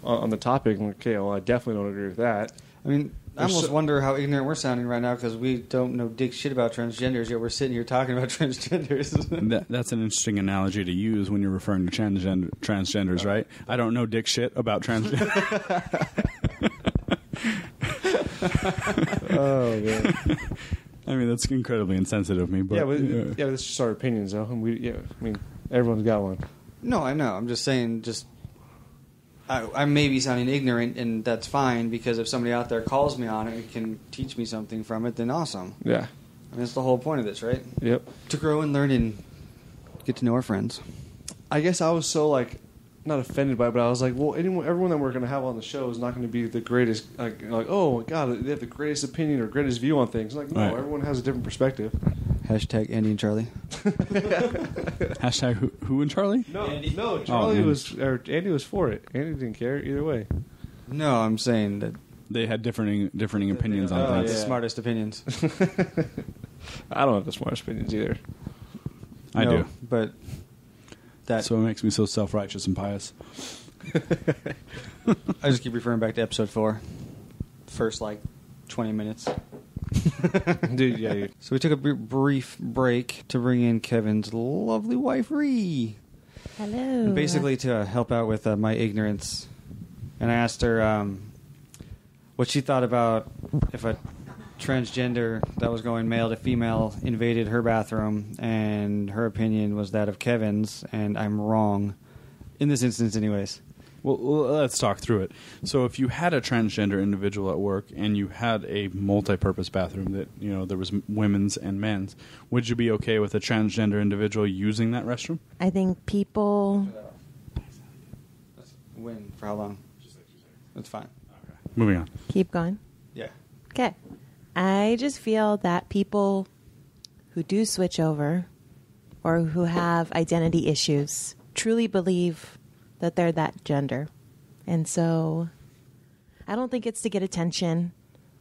on the topic. And okay, well, I definitely don't agree with that. I mean, I almost wonder how ignorant we're sounding right now, because we don't know dick shit about transgenders, yet we're sitting here talking about transgenders. That's an interesting analogy to use when you're referring to transgenders, right? I don't know dick shit about transgenders. Oh, man. I mean, that's incredibly insensitive of me. But, that's just our opinions, though. And everyone's got one. No, I know. I'm just saying, I may be sounding ignorant, and that's fine, because if somebody out there calls me on it and can teach me something from it, then awesome. Yeah. I mean, that's the whole point of this, right? Yep. To grow and learn and get to know our friends. I guess I was so, not offended by it, but I was like, well, everyone that we're going to have on the show is not going to be the greatest, oh, my God, they have the greatest opinion or greatest view on things. Like, no, right. Everyone has a different perspective. Hashtag Andy and Charlie. Hashtag who and Charlie? No, Charlie Andy was for it. Andy didn't care either way. No, I'm saying that they had differing opinions on things. The smartest opinions. I don't have the smartest opinions either. I do. But so it makes me so self-righteous and pious. I just keep referring back to episode 4. First, 20 minutes. Dude, yeah. So we took a brief break to bring in Kevin's lovely wife, Rhi. Hello. And basically to help out with my ignorance. And I asked her what she thought about if a transgender that was going male to female invaded her bathroom, and her opinion was that of Kevin's, and I'm wrong. In this instance, anyways. Well, let's talk through it. So if you had a transgender individual at work and you had a multi-purpose bathroom that, there was women's and men's, would you be okay with a transgender individual using that restroom? I think people... When? For how long? That's fine. Okay. Moving on. Keep going? Yeah. Okay. I just feel that people who do switch over or who have identity issues truly believe that they're that gender. And so I don't think it's to get attention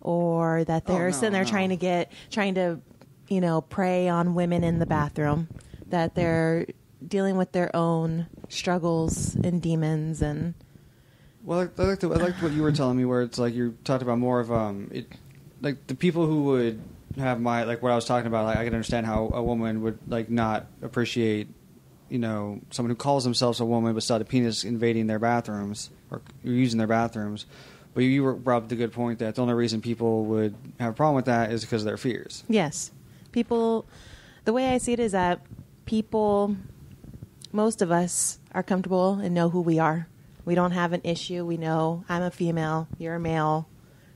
or that they're sitting there trying to prey on women in the bathroom, that they're dealing with their own struggles and demons. And well, I liked what you were telling me, where it's like you talked about more of the people who would have what I was talking about. I can understand how a woman would not appreciate someone who calls themselves a woman but still had a penis invading their bathrooms or using their bathrooms. But you brought up the good point that the only reason people would have a problem with that is because of their fears. Yes. People, the way I see it is that most of us are comfortable and know who we are. We don't have an issue. We know I'm a female, you're a male.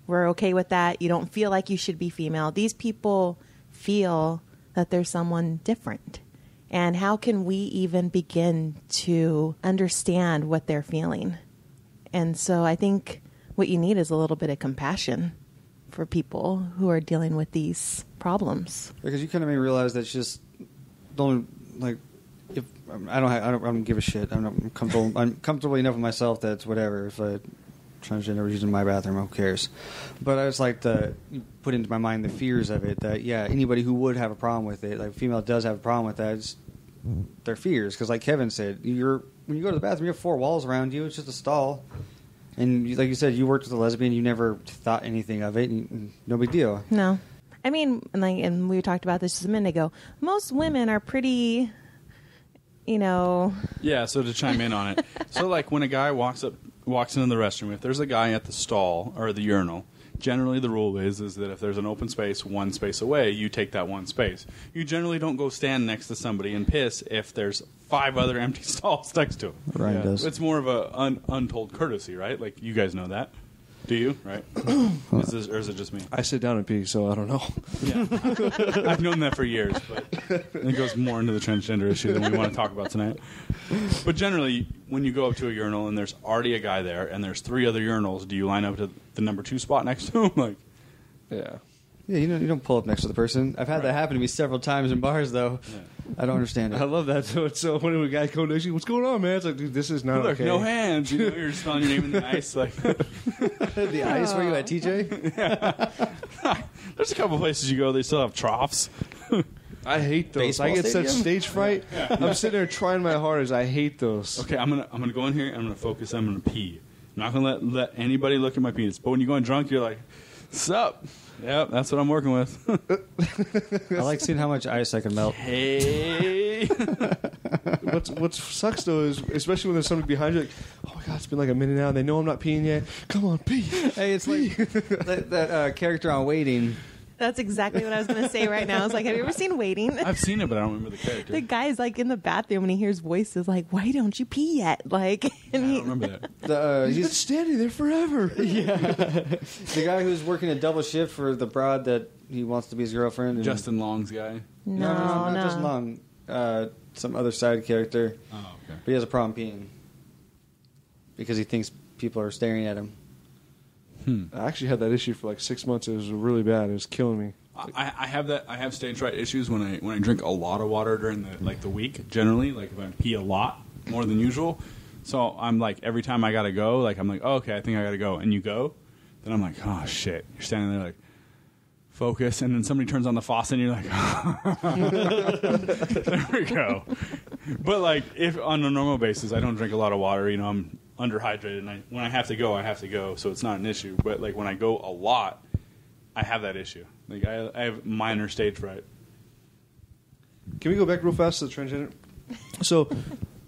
We're okay with that. You don't feel like you should be female. These people feel that there's someone different. And how can we even begin to understand what they're feeling? And so I think what you need is a little bit of compassion for people who are dealing with these problems. Because you kind of may realize that it's just don't like if I don't give a shit. I'm comfortable enough with myself that's whatever. If a transgender was using my bathroom, who cares? But I just like to put into my mind the fears of it. That anybody who would have a problem with it, like female does have a problem with that. It's their fears, because like Kevin said, when you go to the bathroom, you have 4 walls around you. It's just a stall, and like you said, you worked with a lesbian. You never thought anything of it. And no big deal. No, I mean, and we talked about this just a minute ago. Most women are pretty, Yeah, so to chime in on it. So, like, when a guy walks into the restroom, if there's a guy at the stall or the urinal, generally the rule is that if there's an open space 1 space away, you take that 1 space. You generally don't go stand next to somebody and piss if there's 5 other empty stalls next to him. Ryan does. It's more of a untold courtesy, right? Like, you guys know that. Do you? Right? Or is it just me? I sit down and pee, so I don't know. Yeah. I've known that for years, but it goes more into the transgender issue than we want to talk about tonight. But generally, when you go up to a urinal and there's already a guy there and there's 3 other urinals, do you line up to the number 2 spot next to him? Like, Yeah. Yeah, you don't pull up next to the person. I've had that happen to me several times in bars, though. Yeah. I don't understand it. I love that. So when a guy comes next to you, what's going on, man? It's like, dude, this is not look, okay. no hands. You're spelling your name in the ice. Like the ice? Where you at, TJ? Yeah. There's a couple places you go, they still have troughs. I hate those. Baseball I get stadium? such stage fright. Yeah. I'm sitting there trying my hardest. I hate those. Okay, I'm gonna go in here and I'm gonna focus. I'm gonna pee. I'm not gonna let anybody look at my penis. But when you go in drunk, you're like, "Sup? Yep, that's what I'm working with." I like seeing how much ice I can melt. Hey. What sucks though is, especially when there's somebody behind you, like, oh my god, it's been like a minute now. And they know I'm not peeing yet. Come on, pee. Hey, it's like that character on Waiting. That's exactly what I was going to say right now. I was like, have you ever seen Waiting? I've seen it, but I don't remember the character. The guy's like in the bathroom and he hears voices like, why don't you pee yet? Like, and I don't remember that. He's been standing there forever. Yeah. The guy who's working a double shift for the broad that he wants to be his girlfriend. And Justin Long's guy. No, not Justin Long. Some other side character. Oh, okay. But he has a problem peeing because he thinks people are staring at him. I actually had that issue for like 6 months. It was really bad. It was killing me. I have that. I have stage fright issues when I drink a lot of water during the week. Generally, like if I pee a lot more than usual. So I'm like, every time I gotta go, like I'm like, oh, okay, I think I gotta go, and you go, then I'm like, oh shit, you're standing there like, focus, and then somebody turns on the faucet, and you're like, there we go. But like, if on a normal basis, I don't drink a lot of water. I'm underhydrated, and when I have to go, I have to go, so it's not an issue. But like when I go a lot, I have that issue. Like I have minor stage fright. Can we go back real fast to the transgender? So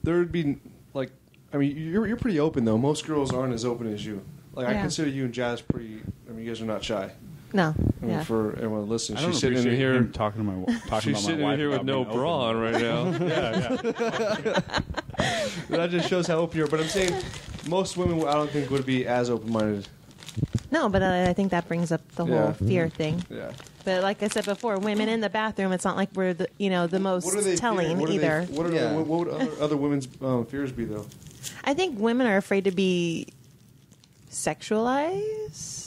there would be like, I mean, you're pretty open though. Most girls aren't as open as you. Like I consider you and Jazz pretty. I mean, you guys are not shy. No. I mean, for everyone listening, I don't she's sitting in here talking about my wife. She's sitting in here with no bra on right now. Yeah. That just shows how open you are. But I'm saying most women, I don't think, would be as open-minded. No, but I think that brings up the whole fear thing. Yeah. But like I said before, women in the bathroom, it's not like we're the most telling either. What would other women's fears be, though? I think women are afraid to be sexualized.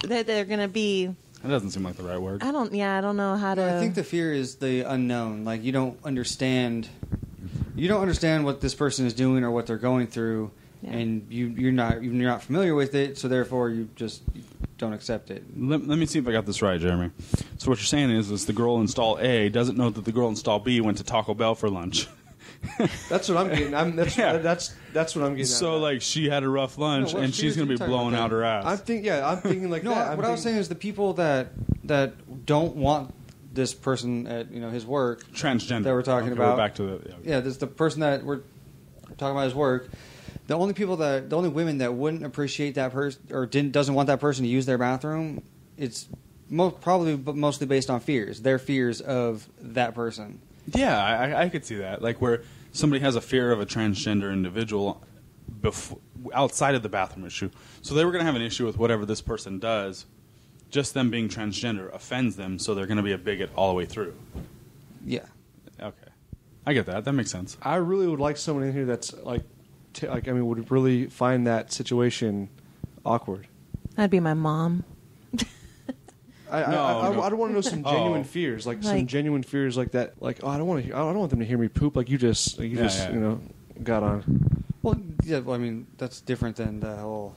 That they're going to be. That doesn't seem like the right word. I don't know how to. I think the fear is the unknown. Like you don't understand what this person is doing or what they're going through, and you're not familiar with it. So therefore, you just don't accept it. Let me see if I got this right, Jeremy. So what you're saying is the girl in stall A doesn't know that the girl in stall B went to Taco Bell for lunch. That's what I'm getting. That's what I'm getting. So like she had a rough lunch and she's going to be blowing out her ass. I'm thinking like that. What I was saying is the people that don't want this person at his work, transgender that we're talking about. We're back to there's the person that we're talking about his work. The only women that wouldn't appreciate that person or doesn't want that person to use their bathroom, it's probably mostly based on fears. Their fears of that person. Yeah, I could see that. Like where somebody has a fear of a transgender individual outside of the bathroom issue. So they were going to have an issue with whatever this person does. Just them being transgender offends them, so they're going to be a bigot all the way through. Yeah. Okay. I get that. That makes sense. I really would like someone in here that's would really find that situation awkward. That'd be my mom. I don't want to know some genuine fears, like some genuine fears like that. Like, I don't want them to hear me poop. Like you just got on. Well, yeah. Well, I mean, that's different than the whole,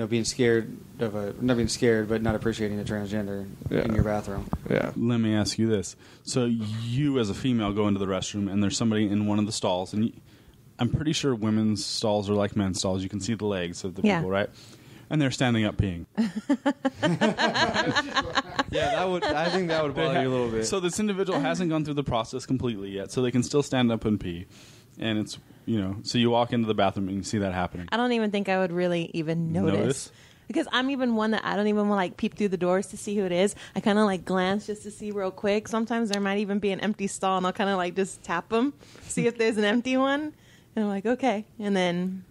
being scared of not being scared, but not appreciating a transgender in your bathroom. Yeah. Let me ask you this: so you, as a female, go into the restroom, and there's somebody in one of the stalls, and I'm pretty sure women's stalls are like men's stalls. You can see the legs of the people, right? And they're standing up peeing. I think that would bother you a little bit. So this individual hasn't gone through the process completely yet, so they can still stand up and pee. And it's, so you walk into the bathroom and you see that happening. I don't even think I would really even notice. Because I'm even one that I don't even want to peep through the doors to see who it is. I kind of glance just to see real quick. Sometimes there might even be an empty stall, and I'll kind of just tap them, see if there's an empty one. And I'm like, okay. And then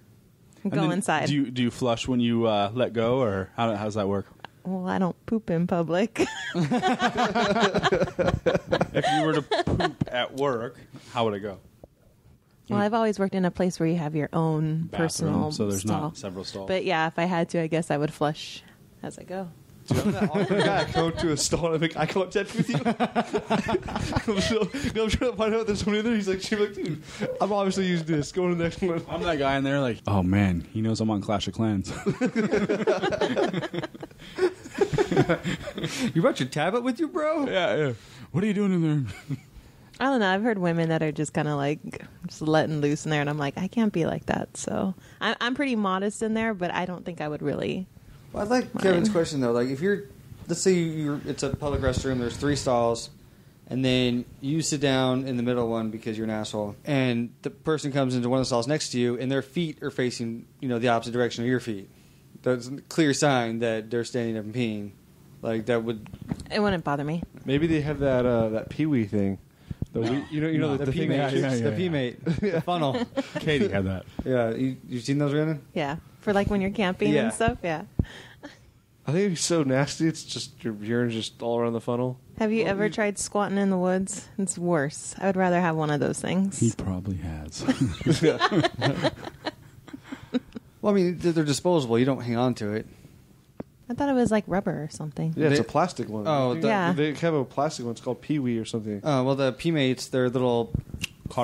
go inside. Do you flush when you let go, or how's that work? Well, I don't poop in public. If you were to poop at work, how would it go? Well, I've always worked in a place where you have your own personal so there's stall. not several stalls. But yeah, if I had to, I guess I would flush as I go. Dude, I'm that awkward guy. I come to a stall and I make eye contact with you. I'm trying to find out if there's somebody there. She's like, dude, I'm obviously using this. Go to the next one. I'm that guy in there oh man, he knows I'm on Clash of Clans. You brought your tablet with you, bro? Yeah. What are you doing in there? I don't know. I've heard women that are just kind of just letting loose in there, and I'm like, I can't be like that. So I'm pretty modest in there, but I don't think I would really. Well, I like Kevin's question though. If let's say it's a public restroom, there's 3 stalls, and then you sit down in the middle one because you're an asshole, and the person comes into one of the stalls next to you, and their feet are facing the opposite direction of your feet. That's a clear sign that they're standing up and peeing. That would. It wouldn't bother me. Maybe they have that Pee-wee thing. The P-mate, the P-mate, the funnel. Katie had that. Yeah, you've seen those, Rhiannon? Yeah, for when you're camping and stuff. Yeah. I think it's so nasty. It's just your urine's just all around the funnel. Have you ever tried squatting in the woods? It's worse. I would rather have one of those things. He probably has. Well, I mean, they're disposable. You don't hang on to it. I thought it was rubber or something. Yeah, it's a plastic one. Oh, yeah. They have a plastic one. It's called Pee-wee or something. Oh, well, the P-mates, they're little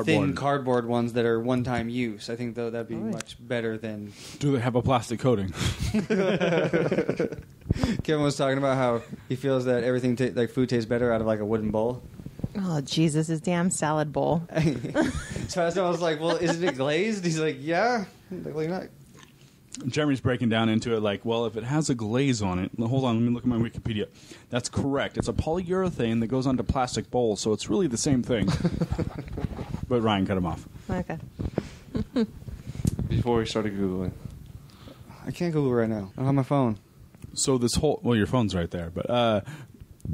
thin cardboard ones that are one-time use. I think, though, that'd be much better than... Do they have a plastic coating? Kevin was talking about how he feels that everything, food tastes better out of, a wooden bowl. Oh, Jesus, his damn salad bowl. So I was like, well, isn't it glazed? He's like, yeah. Like, not... Jeremy's breaking down into it if it has a glaze on it, hold on, let me look at my Wikipedia. That's correct. It's a polyurethane that goes onto plastic bowls, so it's really the same thing. But Ryan cut him off. Okay. Before we started Googling. I can't Google right now. I don't have my phone. So this whole... Well, your phone's right there, but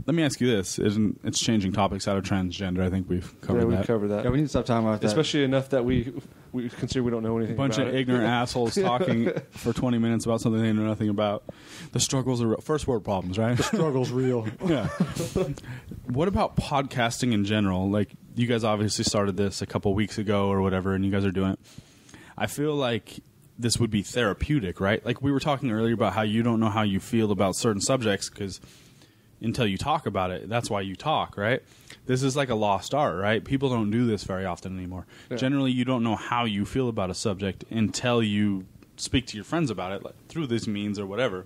let me ask you this. It's changing topics out of transgender. I think we've covered that. Yeah, we've covered that. Yeah, we need to stop talking about that. Especially enough that we consider we don't know anything bunch about of it. ignorant assholes talking for 20 minutes about something they know nothing about. The struggles are real. First world problems, right? The struggle's real. Yeah. What about podcasting in general? You guys obviously started this a couple weeks ago or whatever, and you guys are doing it. I feel like this would be therapeutic, right? We were talking earlier about how you don't know how you feel about certain subjects because until you talk about it, that's why you talk, right? This is like a lost art, right? People don't do this very often anymore. Yeah. Generally, you don't know how you feel about a subject until you speak to your friends about it through this means or whatever.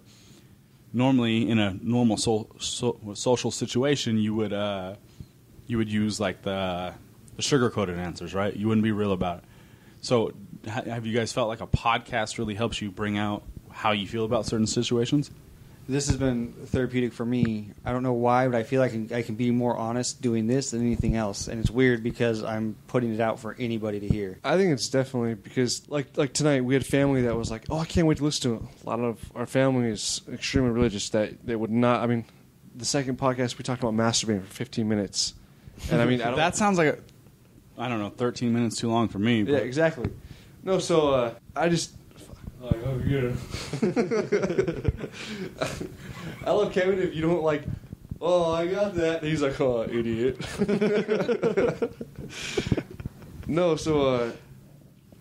Normally, in a normal social situation, you would use the sugar-coated answers, right? You wouldn't be real about it. So have you guys felt like a podcast really helps you bring out how you feel about certain situations? This has been therapeutic for me. I don't know why, but I feel like I can be more honest doing this than anything else. And it's weird because I'm putting it out for anybody to hear. I think it's definitely because, like tonight, we had family that was like, oh, I can't wait to listen to it. A lot of our family is extremely religious that they would not. I mean, the second podcast, we talked about masturbating for 15 minutes. And I mean, that sounds like, 13 minutes too long for me. But. Yeah, exactly. No, so I just... Oh, yeah. I love Kevin if you don't oh, I got that. He's like, oh, idiot. No, so,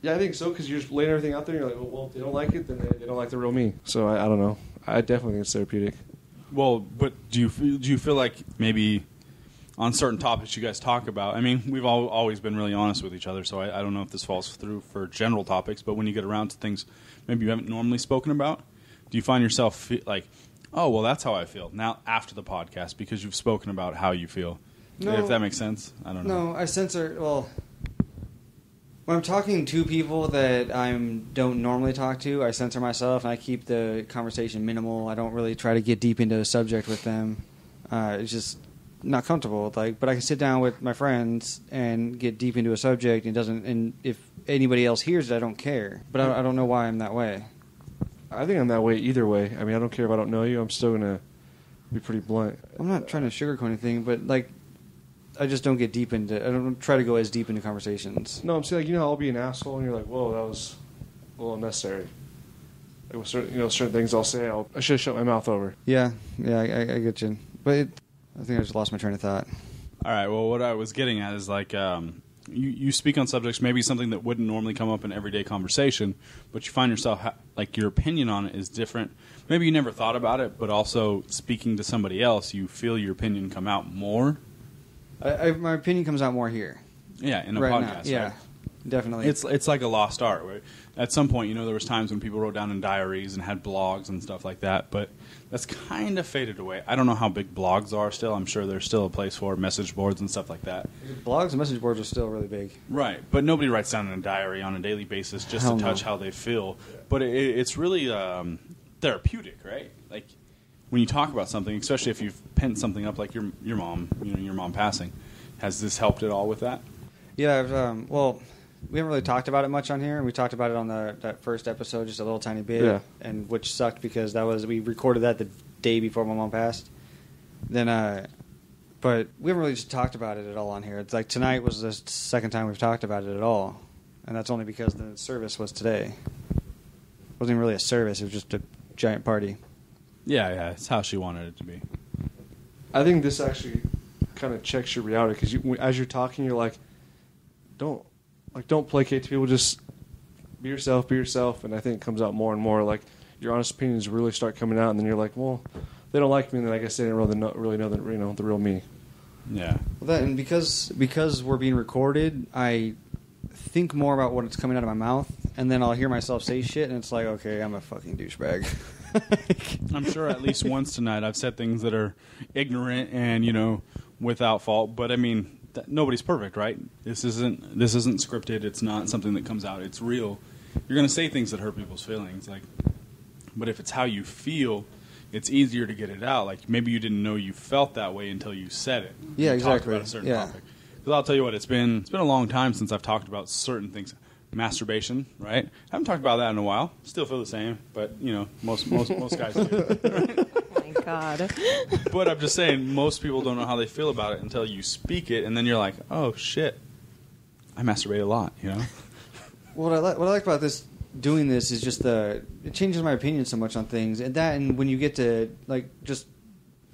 yeah, I think so, because you're just laying everything out there, and you're like, well, if they don't like it, then they don't like the real me. So, I don't know. I definitely think it's therapeutic. Well, but do you feel like maybe on certain topics you guys talk about? I mean, we've always been really honest with each other, so I don't know if this falls through for general topics. But when you get around to things maybe you haven't normally spoken about, do you find yourself like, oh, well, that's how I feel now after the podcast because you've spoken about how you feel? No, if that makes sense, I don't know. No, I censor. Well, when I'm talking to people that I don't normally talk to, I censor myself and I keep the conversation minimal. I don't really try to get deep into a subject with them. It's just not comfortable. Like, but I can sit down with my friends and get deep into a subject. And if anybody else hears it, I don't care. But I don't know why I'm that way. I think I'm that way either way. I mean, I don't care if I don't know you. I'm still gonna be pretty blunt. I'm not trying to sugarcoat anything, but like, I just don't get deep into. I don't try to go as deep into conversations. No, I'm saying, like, you know, I'll be an asshole, and you're like, "Whoa, that was a little unnecessary." Like, with certain things I'll say, I should have shut my mouth over. Yeah, I get you. But I think I just lost my train of thought. All right. Well, what I was getting at is like you speak on subjects, maybe something that wouldn't normally come up in everyday conversation, but you find yourself like your opinion on it is different. Maybe you never thought about it, but also speaking to somebody else, you feel your opinion come out more. My opinion comes out more here. Yeah, in a right podcast. Now. Yeah, right? definitely. It's like a lost art. Right? At some point, you know, there was times when people wrote down in diaries and had blogs and stuff like that, but that's kind of faded away. I don't know how big blogs are still. I'm sure there's still a place for message boards and stuff like that. Blogs and message boards are still really big. Right, but nobody writes down in a diary on a daily basis just to touch how they feel. But it's really therapeutic, right? Like when you talk about something, especially if you've penned something up, like your mom, you know, your mom passing. Has this helped at all with that? Yeah, well, we haven't really talked about it much on here. We talked about it on that first episode just a little tiny bit, yeah. And which sucked because we recorded that the day before my mom passed. Then, but we haven't really just talked about it at all on here. It's like tonight was the second time we've talked about it at all, and that's only because the service was today. It wasn't even really a service; it was just a giant party. Yeah, it's how she wanted it to be. I think this actually kind of checks your reality because as you're talking, you're like, don't placate to people. Just be yourself. And I think it comes out more and more. Like your honest opinions really start coming out, and then you're like, well, they don't like me, and then I guess they didn't really know the real me. Yeah. Well, and because we're being recorded, I think more about what's coming out of my mouth, and then I'll hear myself say shit, and it's like, okay, I'm a fucking douchebag. I'm sure at least once tonight I've said things that are ignorant and, you know, without fault. But I mean, nobody's perfect, right? This isn't scripted. It's not something that comes out. It's real. You're going to say things that hurt people's feelings, like. But if it's how you feel, it's easier to get it out. Like maybe you didn't know you felt that way until you said it. Yeah, you exactly. Talked about a certain topic. Because I'll tell you what, it's been a long time since I've talked about certain things. Masturbation, right? I haven't talked about that in a while. Still feel the same, but you know, most guys do. Right? Oh my God. But I'm just saying, most people don't know how they feel about it until you speak it, and then you're like, oh shit, I masturbate a lot, you know. What I like about doing this is just it changes my opinion so much on things, and when you get to like just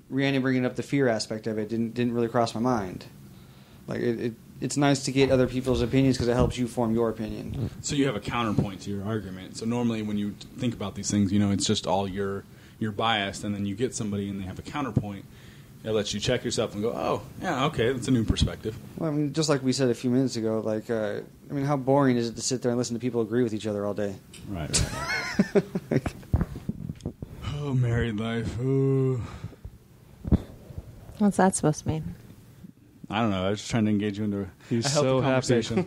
Rhiannon bringing up the fear aspect of it didn't really cross my mind. Like it's nice to get other people's opinions because it helps you form your opinion. So you have a counterpoint to your argument. So normally when you think about these things, you know, it's just all your bias, and then you get somebody and they have a counterpoint. It lets you check yourself and go, oh, yeah, okay, that's a new perspective. Well, I mean, just like we said a few minutes ago, like, I mean, how boring is it to sit there and listen to people agree with each other all day? Right. Oh, married life. Oh. What's that supposed to mean? I don't know. I was just trying to engage you into He's a healthy so conversation.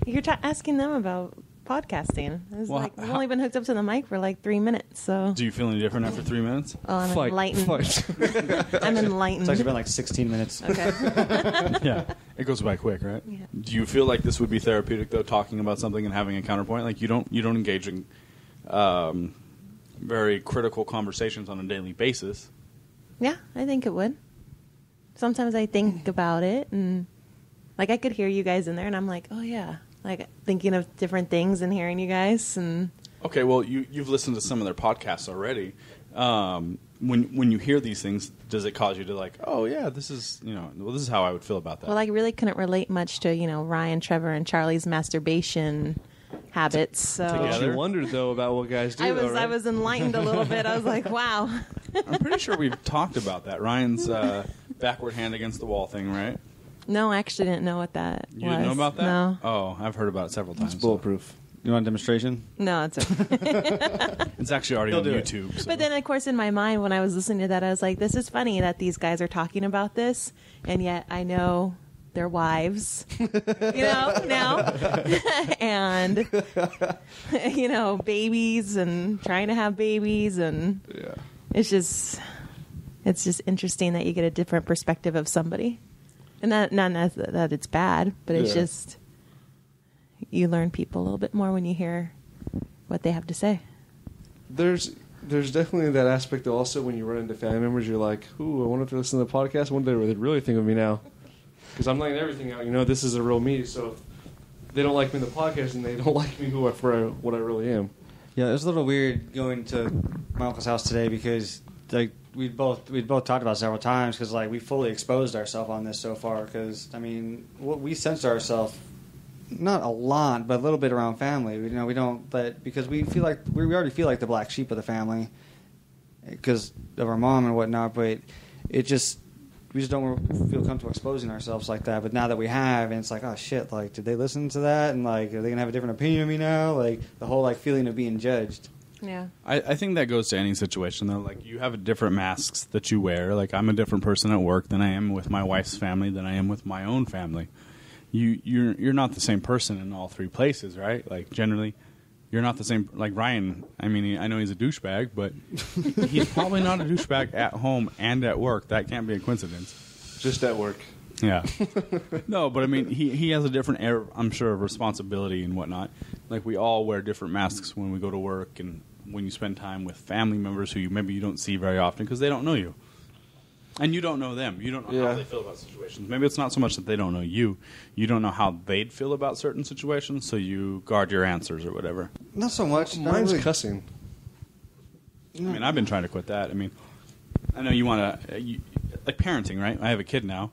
You're asking them about podcasting. It's Well, like we've only been hooked up to the mic for like 3 minutes, so. Do you feel any different after 3 minutes? Oh, I'm enlightened. Fight. I'm enlightened. It's actually been like 16 minutes. Okay. Yeah. It goes by quick, right? Yeah. Do you feel like this would be therapeutic, though, talking about something and having a counterpoint? Like you don't engage in very critical conversations on a daily basis. Yeah, I think it would. Sometimes I think about it, and like I could hear you guys in there, and I'm like, oh yeah, like thinking of different things and hearing you guys. And Okay, well, you've listened to some of their podcasts already. When you hear these things, does it cause you to like, oh yeah, this is this is how I would feel about that? well, I really couldn't relate much to Ryan, Trevor, and Charlie's masturbation habits. So Together? You wondered though about what guys do. I though, right? was enlightened a little bit. I was like, wow. I'm pretty sure we've talked about that. Ryan's backward hand against the wall thing, right? No, I actually didn't know what that was. You didn't know about that? No. Oh, I've heard about it several times. It's bulletproof. You want a demonstration? No, it's okay. It's actually already on YouTube. So. But then, of course, in my mind, when I was listening to that, I was like, this is funny that these guys are talking about this, and yet I know their wives, now. And, babies and trying to have babies. And it's just interesting that you get a different perspective of somebody. And not that it's bad, but it's just... You learn people a little bit more when you hear what they have to say. There's definitely that aspect also when you run into family members, you're like, ooh, I wonder if they listen to the podcast. I wonder what they really think of me now. Because I'm laying everything out. This is a real me, so if they don't like me in the podcast, and they don't like me for what I really am. Yeah, it was a little weird going to my uncle's house today because we'd both talked about it several times because we fully exposed ourselves on this so far because we censor ourselves. Not a lot, but a little bit around family. We don't, but because we feel like we already feel like the black sheep of the family because of our mom and whatnot. But we just don't feel comfortable exposing ourselves like that. But now that we have, and it's like, oh shit, did they listen to that? And are they gonna have a different opinion of me now? The whole feeling of being judged. Yeah, I think that goes to any situation though. You have different masks that you wear. I'm a different person at work than I am with my wife's family than I am with my own family. You're not the same person in all three places, right? Generally, you're not the same. Ryan, I mean, I know he's a douchebag, but he's probably not a douchebag at home and at work. That can't be a coincidence. Just at work. Yeah. No, but I mean, he has a different air, I'm sure, of responsibility and whatnot. We all wear different masks when we go to work and when you spend time with family members who maybe you don't see very often because they don't know you. And you don't know them. You don't know how they feel about situations. Maybe it's not so much that they don't know you. You don't know how they'd feel about certain situations, so you guard your answers or whatever. Not so much. Mine's cussing. I mean, I've been trying to quit that. I mean, I know you want to... parenting, right? I have a kid now.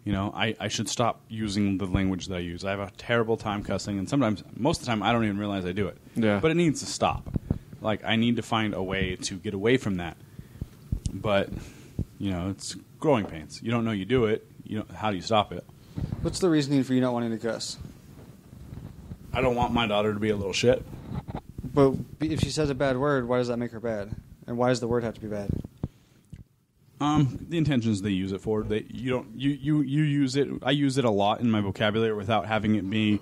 I should stop using the language that I use. I have a terrible time cussing, and sometimes, most of the time, I don't even realize I do it. Yeah. But it needs to stop. I need to find a way to get away from that. But... it's growing pains. You don't know you do it. How do you stop it? What's the reasoning for you not wanting to cuss? I don't want my daughter to be a little shit. But if she says a bad word, why does that make her bad? And why does the word have to be bad? The intentions they use it for. You use it. I use it a lot in my vocabulary without having it be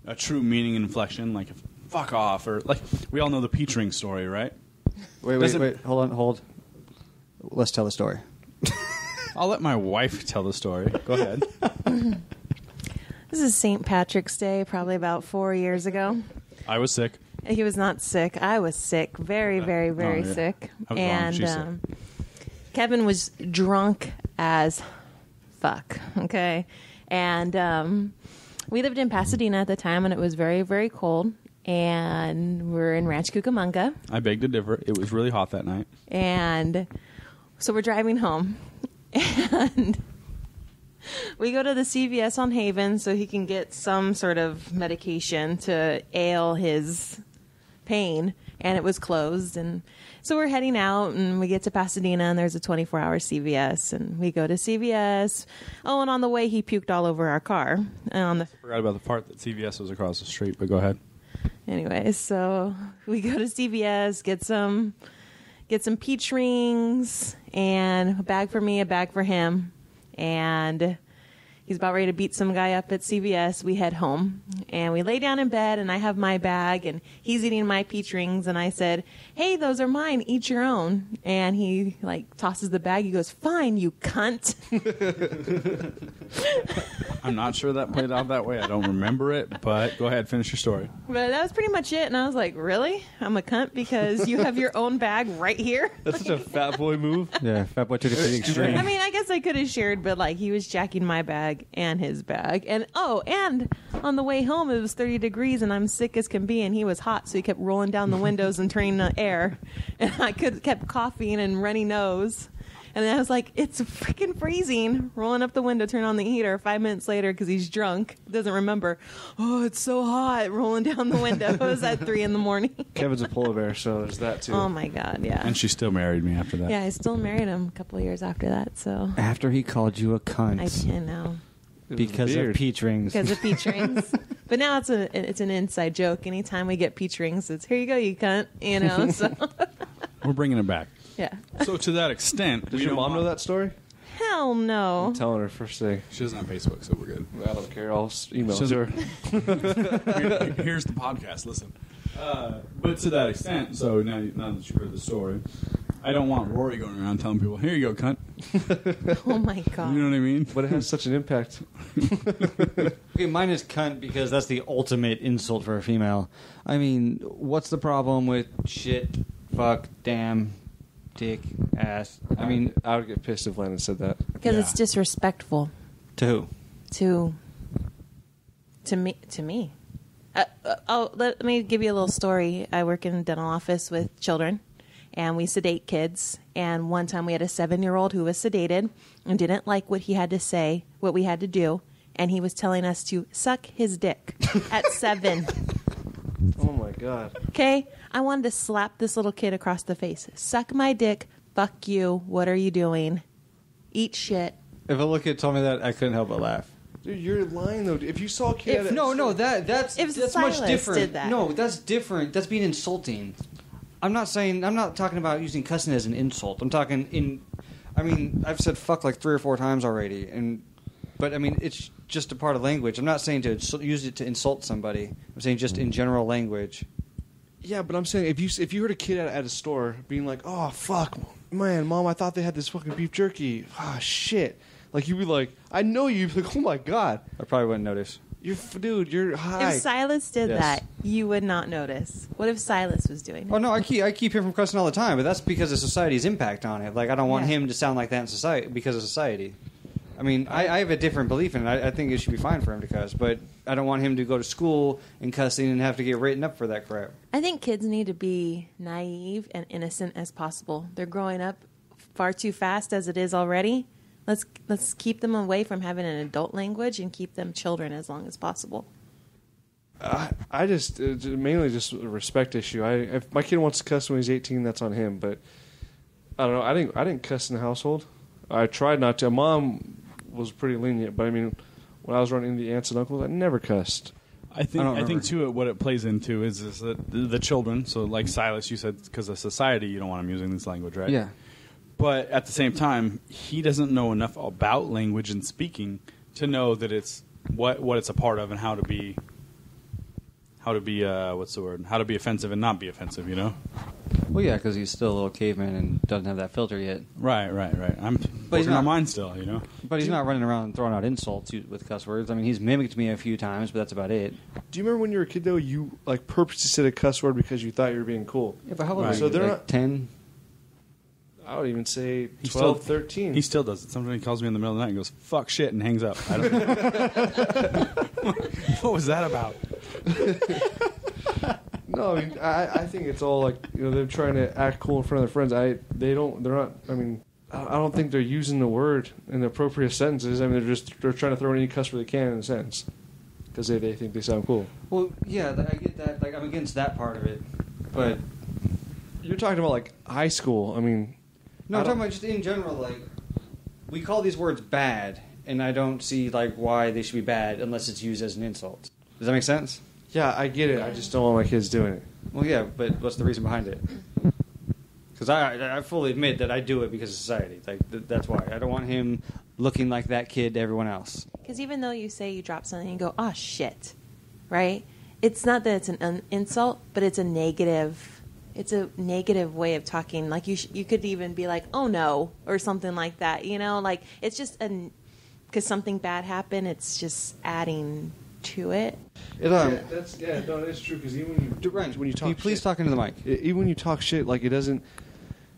a true meaning and inflection. Fuck off, or we all know the peach ring story, right? Wait. Hold. Let's tell the story. I'll let my wife tell the story. Go ahead. This is St. Patrick's Day, probably about 4 years ago. I was sick. He was not sick. I was sick. Very, very, very sick. I was wrong. She's sick. Kevin was drunk as fuck. Okay. And we lived in Pasadena at the time, and it was very, very cold. And we're in Ranch Cucamonga. I beg to differ. It was really hot that night. And so we're driving home. And we go to the CVS on Haven so he can get some sort of medication to ail his pain. And it was closed. And so we're heading out, and we get to Pasadena, and there's a 24-hour CVS. And we go to CVS. Oh, and on the way, he puked all over our car. I forgot about the part that CVS was across the street, but go ahead. Anyway, so we go to CVS, get some peach rings, and a bag for me, a bag for him. And he's about ready to beat some guy up at CVS. We head home, and we lay down in bed, and I have my bag, and he's eating my peach rings. And I said, hey, those are mine. Eat your own. And he tosses the bag. He goes, fine, you cunt. I'm not sure that played out that way. I don't remember it, but go ahead, finish your story. But that was pretty much it. And I was like, really? I'm a cunt because you have your own bag right here? That's such a fat boy move. Yeah, fat boy took it to the extreme. I mean, I guess I could have shared, but he was jacking my bag and his bag. And on the way home, it was 30 degrees, and I'm sick as can be, and he was hot, so he kept rolling down the windows and turning the air. And I kept coughing and runny nose. And then I was like, it's freaking freezing. Rolling up the window, turn on the heater. 5 minutes later, because he's drunk, doesn't remember. Oh, it's so hot. Rolling down the window. It was at 3 a.m. Kevin's a polar bear, so there's that too. Oh my God, yeah. And she still married me after that. Yeah, I still married him a couple of years after that. So After he called you a cunt. I can't know. Because of peach rings. Because of peach rings. But now it's an inside joke. Anytime we get peach rings, it's here you go, you cunt. You know. So We're bringing it back. yeah. So to that extent, Does your mom know that story? Hell no. I'm telling her first thing. She doesn't have Facebook, so we're good. I don't care. I'll email So- to her. Here's the podcast. Listen. But to that extent, so now that you've heard the story, I don't want Rory going around telling people, here you go, cunt. Oh my God. You know what I mean? But it has such an impact. Okay, mine is cunt because that's the ultimate insult for a female. I mean, what's the problem with shit, fuck, damn, dick, ass? I mean, I would get pissed if Landon said that. Because Yeah. it's disrespectful to who? to me. Let me give you a little story. I work in a dental office with children, and we sedate kids. And one time we had a 7-year-old who was sedated and didn't like what he had to say, what we had to do, and he was telling us to suck his dick at 7. Oh my God. Okay? I wanted to slap this little kid across the face. Suck my dick. Fuck you. What are you doing? Eat shit. If a little kid told me that, I couldn't help but laugh. Dude, you're lying though. If you saw a kid at That's If much Silas different. did that. No, that's different. That's being insulting. I'm not talking about using cussing as an insult. I'm talking I've said fuck like 3 or 4 times already, but I mean, it's just a part of language. I'm not saying to use it to insult somebody. I'm saying just in general language. Yeah, but I'm saying if you heard a kid at a store being like, "Oh fuck, man, mom, I thought they had this fucking beef jerky. Ah, shit." Like you'd be like, "I know you." You'd be like, "Oh my God." I probably wouldn't notice. You're high. If Silas did Yes. that, you would not notice. What if Silas was doing it? Oh no, I keep him from cussing all the time, but that's because of society's impact on it. Like I don't want Yeah. him to sound like that in society because of society. I mean, I have a different belief in it. I think it should be fine for him to cuss, but I don't want him to go to school and cussing and have to get written up for that crap. I think kids need to be naive and innocent as possible. They're growing up far too fast as it is already. Let's keep them away from having an adult language and keep them children as long as possible. I just it's mainly just a respect issue. If my kid wants to cuss when he's 18, that's on him. But I don't know. I didn't cuss in the household. I tried not to. Mom was pretty lenient, but I mean, when I was running into the aunts and uncles, I never cussed. I think too what it plays into is that the children. So like Silas, you said because of society, you don't want him using this language, right? Yeah. But at the same time, he doesn't know enough about language and speaking to know that it's what it's a part of and how to be what's the word? How to be offensive and not be offensive. You know? Well, yeah, because he's still a little caveman and doesn't have that filter yet. Right. I'm But he's working on not- mine still. You know? But he's not running around throwing out insults with cuss words. I mean, he's mimicked me a few times, but that's about it. Do you remember when you were a kid though? You like purposely said a cuss word because you thought you were being cool. Yeah, but how old Right. are you? So they're like not- 10? I would even say He 12, still- 13. He still does it. Sometimes he calls me in the middle of the night and goes, "Fuck shit," and hangs up. I don't know. What was that about? No, I mean, I think it's all like, you know, they're trying to act cool in front of their friends. They're not, I mean, I don't think they're using the word in the appropriate sentences. I mean, they're trying to throw in any cuss word they can in a sentence because they think they sound cool. Well, yeah, I get that. Like, I'm against that part of it. But You're talking about like high school. I mean, no, I'm talking about just in general. Like, we call these words bad, and I don't see like why they should be bad unless it's used as an insult. Does that make sense? yeah, I get it. I just don't want my kids doing it. Well, yeah, but what's the reason behind it? Because I fully admit that I do it because of society. Like that's why I don't want him looking like that kid to everyone else. Because even though you say you drop something and you go, "Oh shit," right? It's not that it's an insult, but it's a negative. It's a negative way of talking. Like you could even be like, "Oh no," or something like that. You know, like it's just because something bad happened. It's just adding to it. That's true. Because even when you talk, Can you please shit, talk into the mic? even when you talk shit, like it doesn't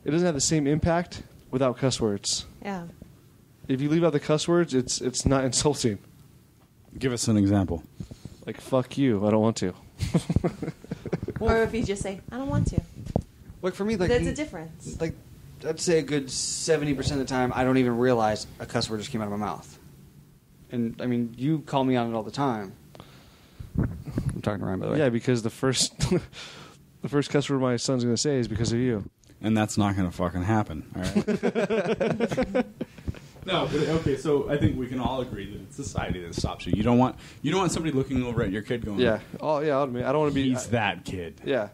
have the same impact without cuss words. Yeah. If you leave out the cuss words, it's not insulting. Give us an example. Like fuck you, I don't want to. Or if you just say, "I don't want to," Like for me, like there's a difference. like I'd say a good 70% of the time, I don't even realize a cuss word just came out of my mouth. And I mean, you call me on it all the time. I'm talking to Ryan, by the way. Yeah, because the first the first cuss word my son's going to say is because of you. And that's not going to fucking happen. All right. No, but okay. So I think we can all agree that it's society that stops you. You don't want somebody looking over at your kid going, Yeah. Oh, yeah. I'll admit, I don't want to be. he's that kid. Yeah.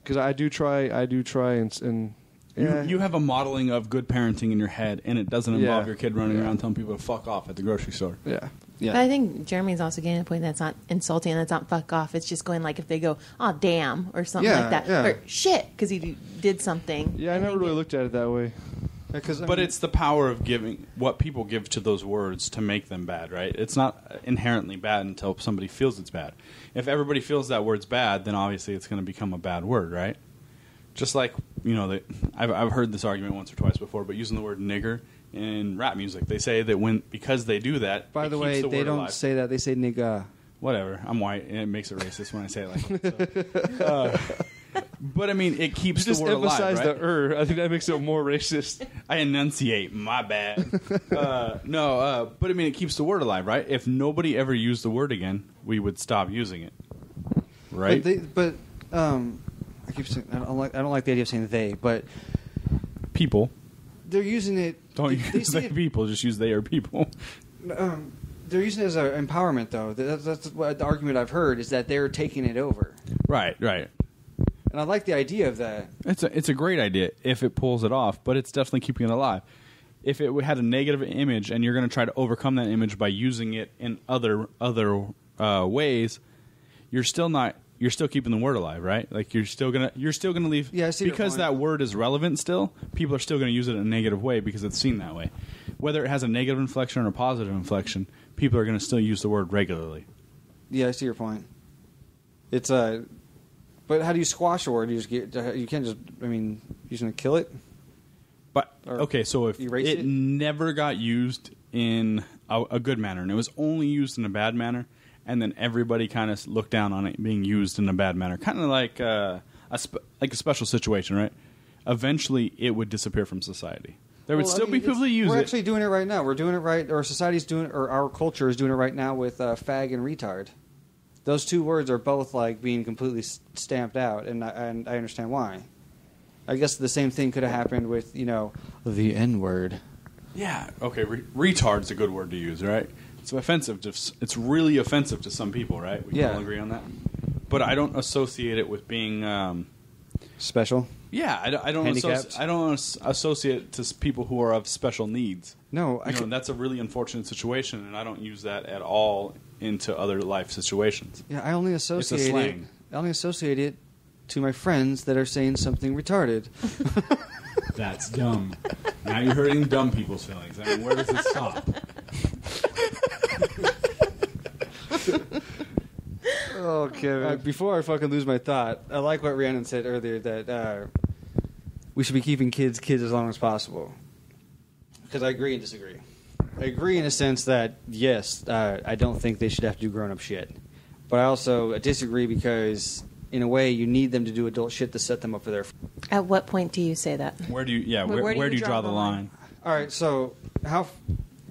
Because I do try, and yeah. You have a modeling of good parenting in your head, and it doesn't involve Yeah. your kid running Yeah. around telling people to fuck off at the grocery store. Yeah. Yeah. But I think Jeremy's also getting to the point that's not insulting and that's not fuck off. It's just going like if they go, oh, damn, or something Yeah, like that. yeah. Or shit, because he did something. Yeah, I never really looked at it that way. But it's the power of giving what people give to those words to make them bad, right? It's not inherently bad until somebody feels it's bad. If everybody feels that word's bad, then obviously it's going to become a bad word, right? Just like, I've heard this argument once or twice before, but using the word nigger in rap music, they say that because they do that, By it the keeps way, the they word don't alive. say that. They say nigga. Whatever. I'm white, and it makes it racist when I say it like that. So, but I mean, it keeps Just the word emphasize alive, right? the I think that makes it more racist. I enunciate. My bad. But I mean, it keeps the word alive, right? If nobody ever used the word again, we would stop using it, right? I keep saying I don't like the idea of saying they, but People they're using it. don't they use say they it- people. Just use they or people. They're using it as an empowerment, though. That's what the argument I've heard is that they're taking it over, Right. and I like the idea of that. It's a great idea if it pulls it off, but it's definitely keeping it alive. If it had a negative image and you're going to try to overcome that image by using it in other ways, you're still keeping the word alive, right? Like you're still gonna leave. Yeah, I see your because point. that word is relevant still. People are still going to use it in a negative way because it's seen that way. Whether it has a negative inflection or a positive inflection, people are going to still use the word regularly. Yeah, I see your point. It's but how do you squash a word? You can't just. I mean, you're just gonna kill it. But Or okay, so if erase it it? never got used in a good manner and it was only used in a bad manner, and then everybody kind of looked down on it being used in a bad manner, kind of like a special situation, right? Eventually, it would disappear from society. There would still be people that use We're it. actually doing it right now. We're doing it right. Our society's doing, or our culture is doing it right now with fag and retard. Those two words are both like being completely stamped out, and I understand why. I guess the same thing could have happened with the N word. Yeah. Okay. Retard's a good word to use, right? It's offensive. It's really offensive to some people, right? We can all agree on that. But I don't associate it with being Special. Yeah, I don't. Handicapped? I don't associate it to people who are of special needs. No, That's a really unfortunate situation, and I don't use that at all into other life situations. Yeah, I only associate it. slang. I only associate it to my friends that are saying something retarded. That's dumb. Now you're hurting dumb people's feelings. I mean, where does it stop? Oh, Kevin. Before I fucking lose my thought, I like what Rhiannon said earlier that we should be keeping kids as long as possible. Because I agree and disagree. I agree in a sense that, yes, I don't think they should have to do grown-up shit. But I also disagree because, in a way, you need them to do adult shit to set them up for their... At what point do you say that? Where do you draw the line? All right, so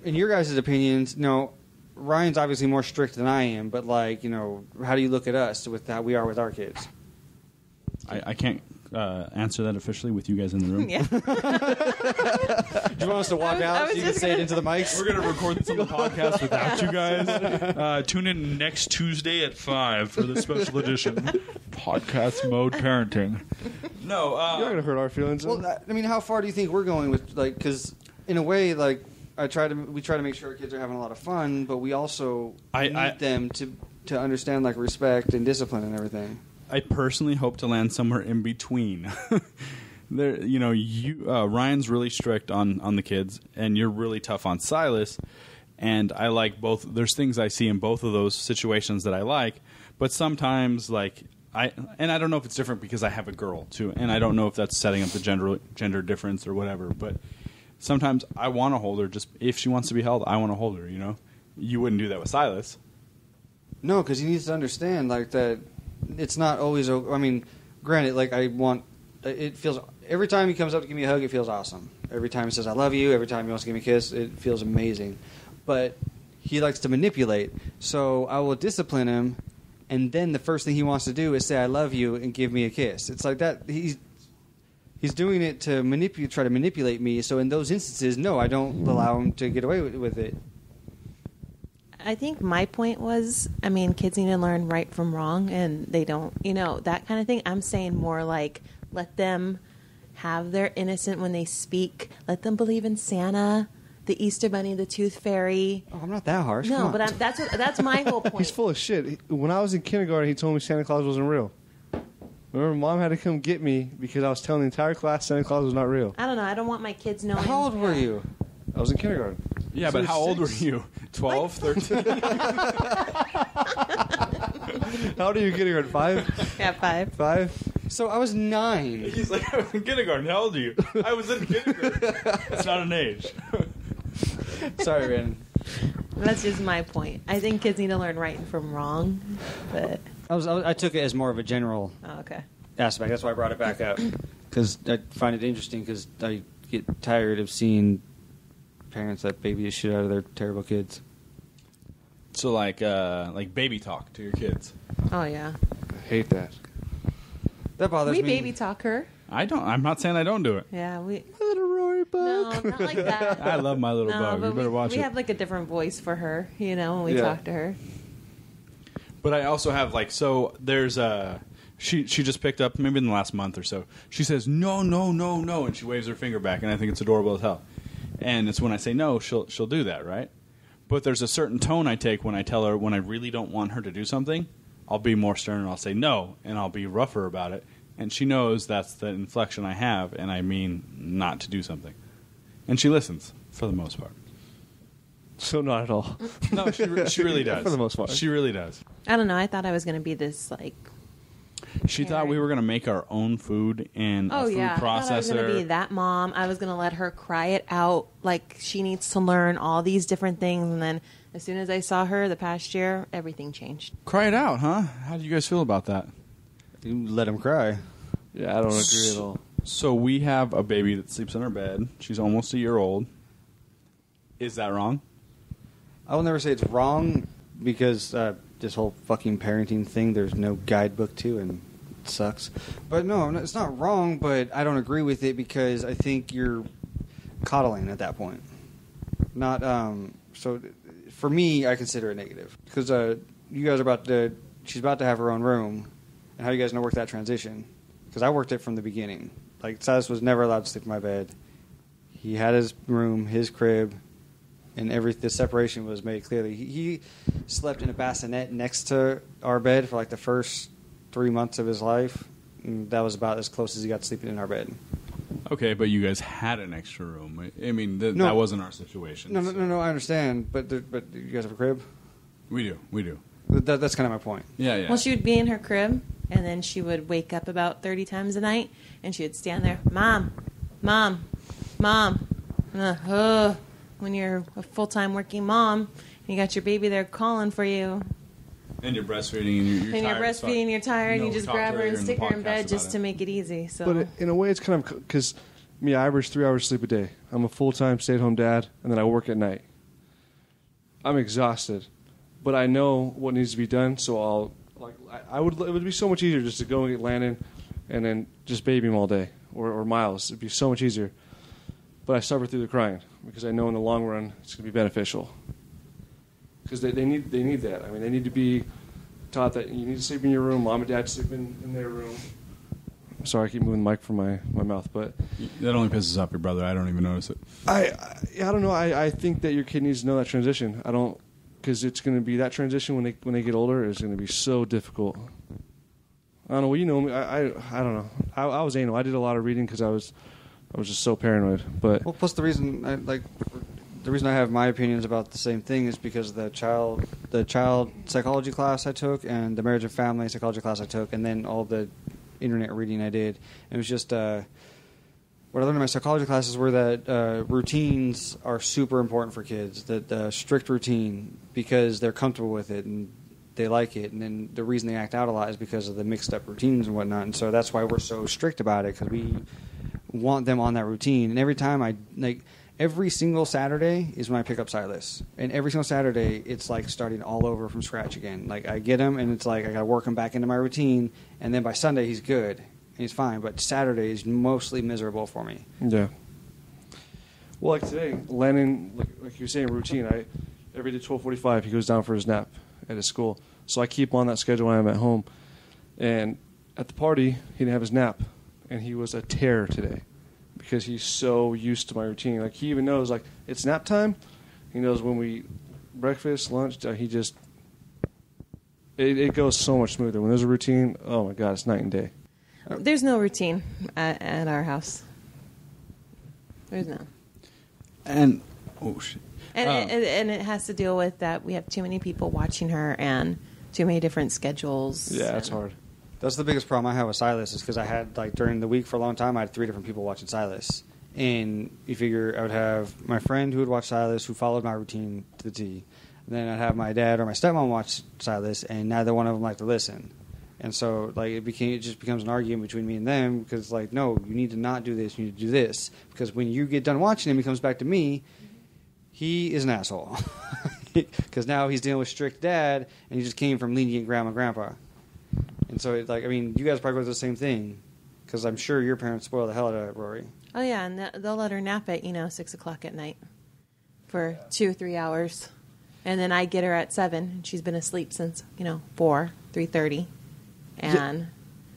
in your guys' opinions, Ryan's obviously more strict than I am, but how do you look at us with how we are with our kids? I can't answer that officially with you guys in the room. Yeah. Do you want us to walk out so you can say it into the mics? We're going to record this on the podcast without you guys. Tune in next Tuesday at 5 for the special edition podcast mode parenting. No, You're not gonna hurt our feelings. Well, I mean, how far do you think we're going with because in a way, we try to make sure our kids are having a lot of fun, but we also need them to understand respect and discipline and everything. I personally hope to land somewhere in between. Ryan's really strict on the kids, and you're really tough on Silas. And I like both. There's things I see in both of those situations that I like, but sometimes I don't know if it's different because I have a girl too, and I don't know if that's setting up the gender difference or whatever. But sometimes I want to hold her. Just if she wants to be held, I want to hold her. You wouldn't do that with Silas. No, because he needs to understand that it's not always. I mean, granted, I want it feels every time he comes up to give me a hug, it feels awesome. Every time he says I love you, every time he wants to give me a kiss, it feels amazing. But he likes to manipulate, so I will discipline him, and then the first thing he wants to do is say I love you and give me a kiss. It's like that. He's doing it to try to manipulate me. So in those instances, no, I don't allow him to get away with it. I think my point was, I mean, kids need to learn right from wrong, and they don't, that kind of thing. I'm saying more like let them have their innocent when they speak. Let them believe in Santa, the Easter Bunny, the Tooth Fairy. Oh, I'm not that harsh. No, but that's my whole point. He's full of shit. When I was in kindergarten, he told me Santa Claus wasn't real. Remember, Mom had to come get me because I was telling the entire class Santa Claus was not real. I don't know. I don't want my kids knowing. How old were you? I was in kindergarten. Yeah, but how old were you? 12, 13? How old are you in kindergarten? 5? Yeah, 5. 5? So I was 9. He's like, I was in kindergarten. How old are you? I was in kindergarten. It's not an age. Sorry, Rhiannon. That's just my point. I think kids need to learn right from wrong, but I took it as more of a general okay. aspect. That's why I brought it back up, because I find it interesting. Because I get tired of seeing parents that baby the shit out of their terrible kids. So like baby talk to your kids. Oh yeah. I hate that. That bothers We me. baby talk her. I don't. I'm not saying I don't do it. Yeah, we. Little Rory Bug. No, not like that. I love my little No, bug. but You better watch we it. have like a different voice for her, when we Yeah. talk to her. But I also have there's she just picked up maybe in the last month or so. She says no, no, no, no, and she waves her finger back, and I think it's adorable as hell. And it's when I say no, she'll do that, right? But there's a certain tone I take when I tell her when I really don't want her to do something. I'll be more stern and I'll say no, and I'll be rougher about it. And she knows that's the inflection I have, and I mean not to do something. And she listens for the most part. So not at all. No, she really does. For the most part. She really does. I don't know. I thought I was going to be this She thought we were going to make our own food in a food I thought I was going to be processor. that mom. I was going to let her cry it out like she needs to learn all these different things. And then as soon as I saw her the past year, everything changed. Cry it out, huh? How do you guys feel about that? You let him cry. Yeah, I don't agree at all. So we have a baby that sleeps in our bed. She's almost a year old. Is that wrong? I will never say it's wrong, because this whole fucking parenting thing, there's no guidebook to, and it sucks. But no, it's not wrong, but I don't agree with it, because I think you're coddling at that point. Not so for me, I consider it negative, because you guys she's about to have her own room, and how you guys gonna work that transition? Because I worked it from the beginning. Like, Silas was never allowed to sleep in my bed. He had his room, his crib, and the separation was made clearly. He slept in a bassinet next to our bed for like the first 3 months of his life. And that was about as close as he got sleeping in our bed. Okay, but you guys had an extra room. I mean, No. that wasn't our situation. No, I understand. But you guys have a crib? We do. That's kind of my point. Yeah. Well, she would be in her crib, and then she would wake up about 30 times a night, and she would stand there, Mom. When you're a full-time working mom, and you got your baby there calling for you, And you're breastfeeding, and you're and you're tired as fuck. breastfeeding, you're tired, and No, you just talk to grab her her and in the stick her in podcast bed about just it. to make it easy. So, But in a way, it's kind of because me, I average 3 hours sleep a day. I'm a full-time stay-at-home dad, and then I work at night. I'm exhausted, but I know what needs to be done. So it would be so much easier just to go and get Landon, and then just baby him all day, or Miles. It'd be so much easier. But I suffer through the crying because I know in the long run it's going to be beneficial. Because they need that. I mean, they need to be taught that you need to sleep in your room. Mom and dad sleep in their room. Sorry, I keep moving the mic from my mouth, but That only pisses off your brother. I don't even notice it. I don't know. I think that your kid needs to know that transition. I don't, because it's going to be that transition when they get older is going to be so difficult. I don't know. Well, you know me. I don't know. I was anal. I did a lot of reading because I was just so paranoid. But Well, plus the reason I have my opinions about the same thing is because the child psychology class I took and the marriage and family psychology class I took, and then all the internet reading I did. It was just what I learned in my psychology classes were that routines are super important for kids. That strict routine, because they're comfortable with it and they like it, and then the reason they act out a lot is because of the mixed up routines and whatnot. And so that's why we're so strict about it, because we want them on that routine. And every single Saturday is when I pick up Silas, and every single Saturday it's like starting all over from scratch again. Like I get him, and it's like I got to work him back into my routine, and then by Sunday he's good and he's fine. But Saturday is mostly miserable for me. Yeah. Well, like today, Lennon, like you were saying, routine. Every day 12:45 he goes down for his nap at his school, so I keep on that schedule when I'm at home. And at the party, he didn't have his nap, and he was a terror today because he's so used to my routine. Like he even knows like it's nap time. He knows when we breakfast, lunch. He just it goes so much smoother when there's a routine. Oh my God, it's night and day. There's no routine at our house. There's no. And oh shit. And it has to deal with that we have too many people watching her and too many different schedules. Yeah, it's hard. That's the biggest problem I have with Silas, is because I had, like, during the week for a long time, I had 3 different people watching Silas. And you figure I would have my friend who would watch Silas, who followed my routine to the T. And then I'd have my dad or my stepmom watch Silas, and neither one of them liked to listen. And so, like, it just becomes an argument between me and them, because, like, no, you need to not do this, you need to do this. Because when you get done watching him, he comes back to me, he is an asshole. Because now he's dealing with strict dad, and he just came from lenient grandma and grandpa. And so, you guys probably go through the same thing, because I'm sure your parents spoil the hell out of Rory. Oh, yeah, and they'll let her nap at, 6 o'clock at night for 2 or 3 hours. And then I get her at 7, and she's been asleep since, 3:30. And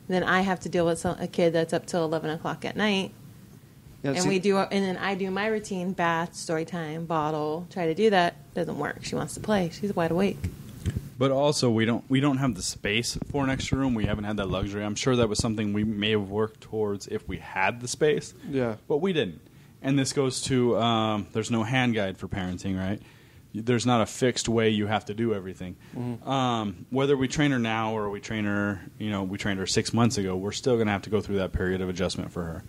then I have to deal with a kid that's up till 11 o'clock at night. Yeah, and then I do my routine, bath, story time, bottle, try to do that. Doesn't work. She wants to play. She's wide awake. But also, we don't have the space for an extra room. We haven't had that luxury. I'm sure that was something we may have worked towards if we had the space. Yeah. But we didn't. And this goes to there's no hand guide for parenting, right? There's not a fixed way you have to do everything. Mm-hmm. Whether we train her now or we train her, we trained her 6 months ago, we're still going to have to go through that period of adjustment for her.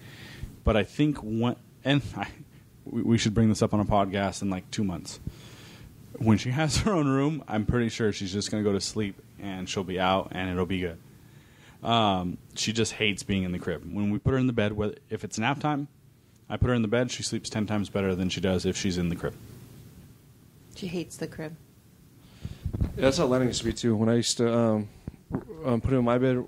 But I think we should bring this up on a podcast in like 2 months. When she has her own room, I'm pretty sure she's just going to go to sleep and she'll be out and it'll be good. She just hates being in the crib. When we put her in the bed, if it's nap time, I put her in the bed, she sleeps 10 times better than she does if she's in the crib. She hates the crib. Yeah, that's how Lennon used to be too. When I used to put him in my bed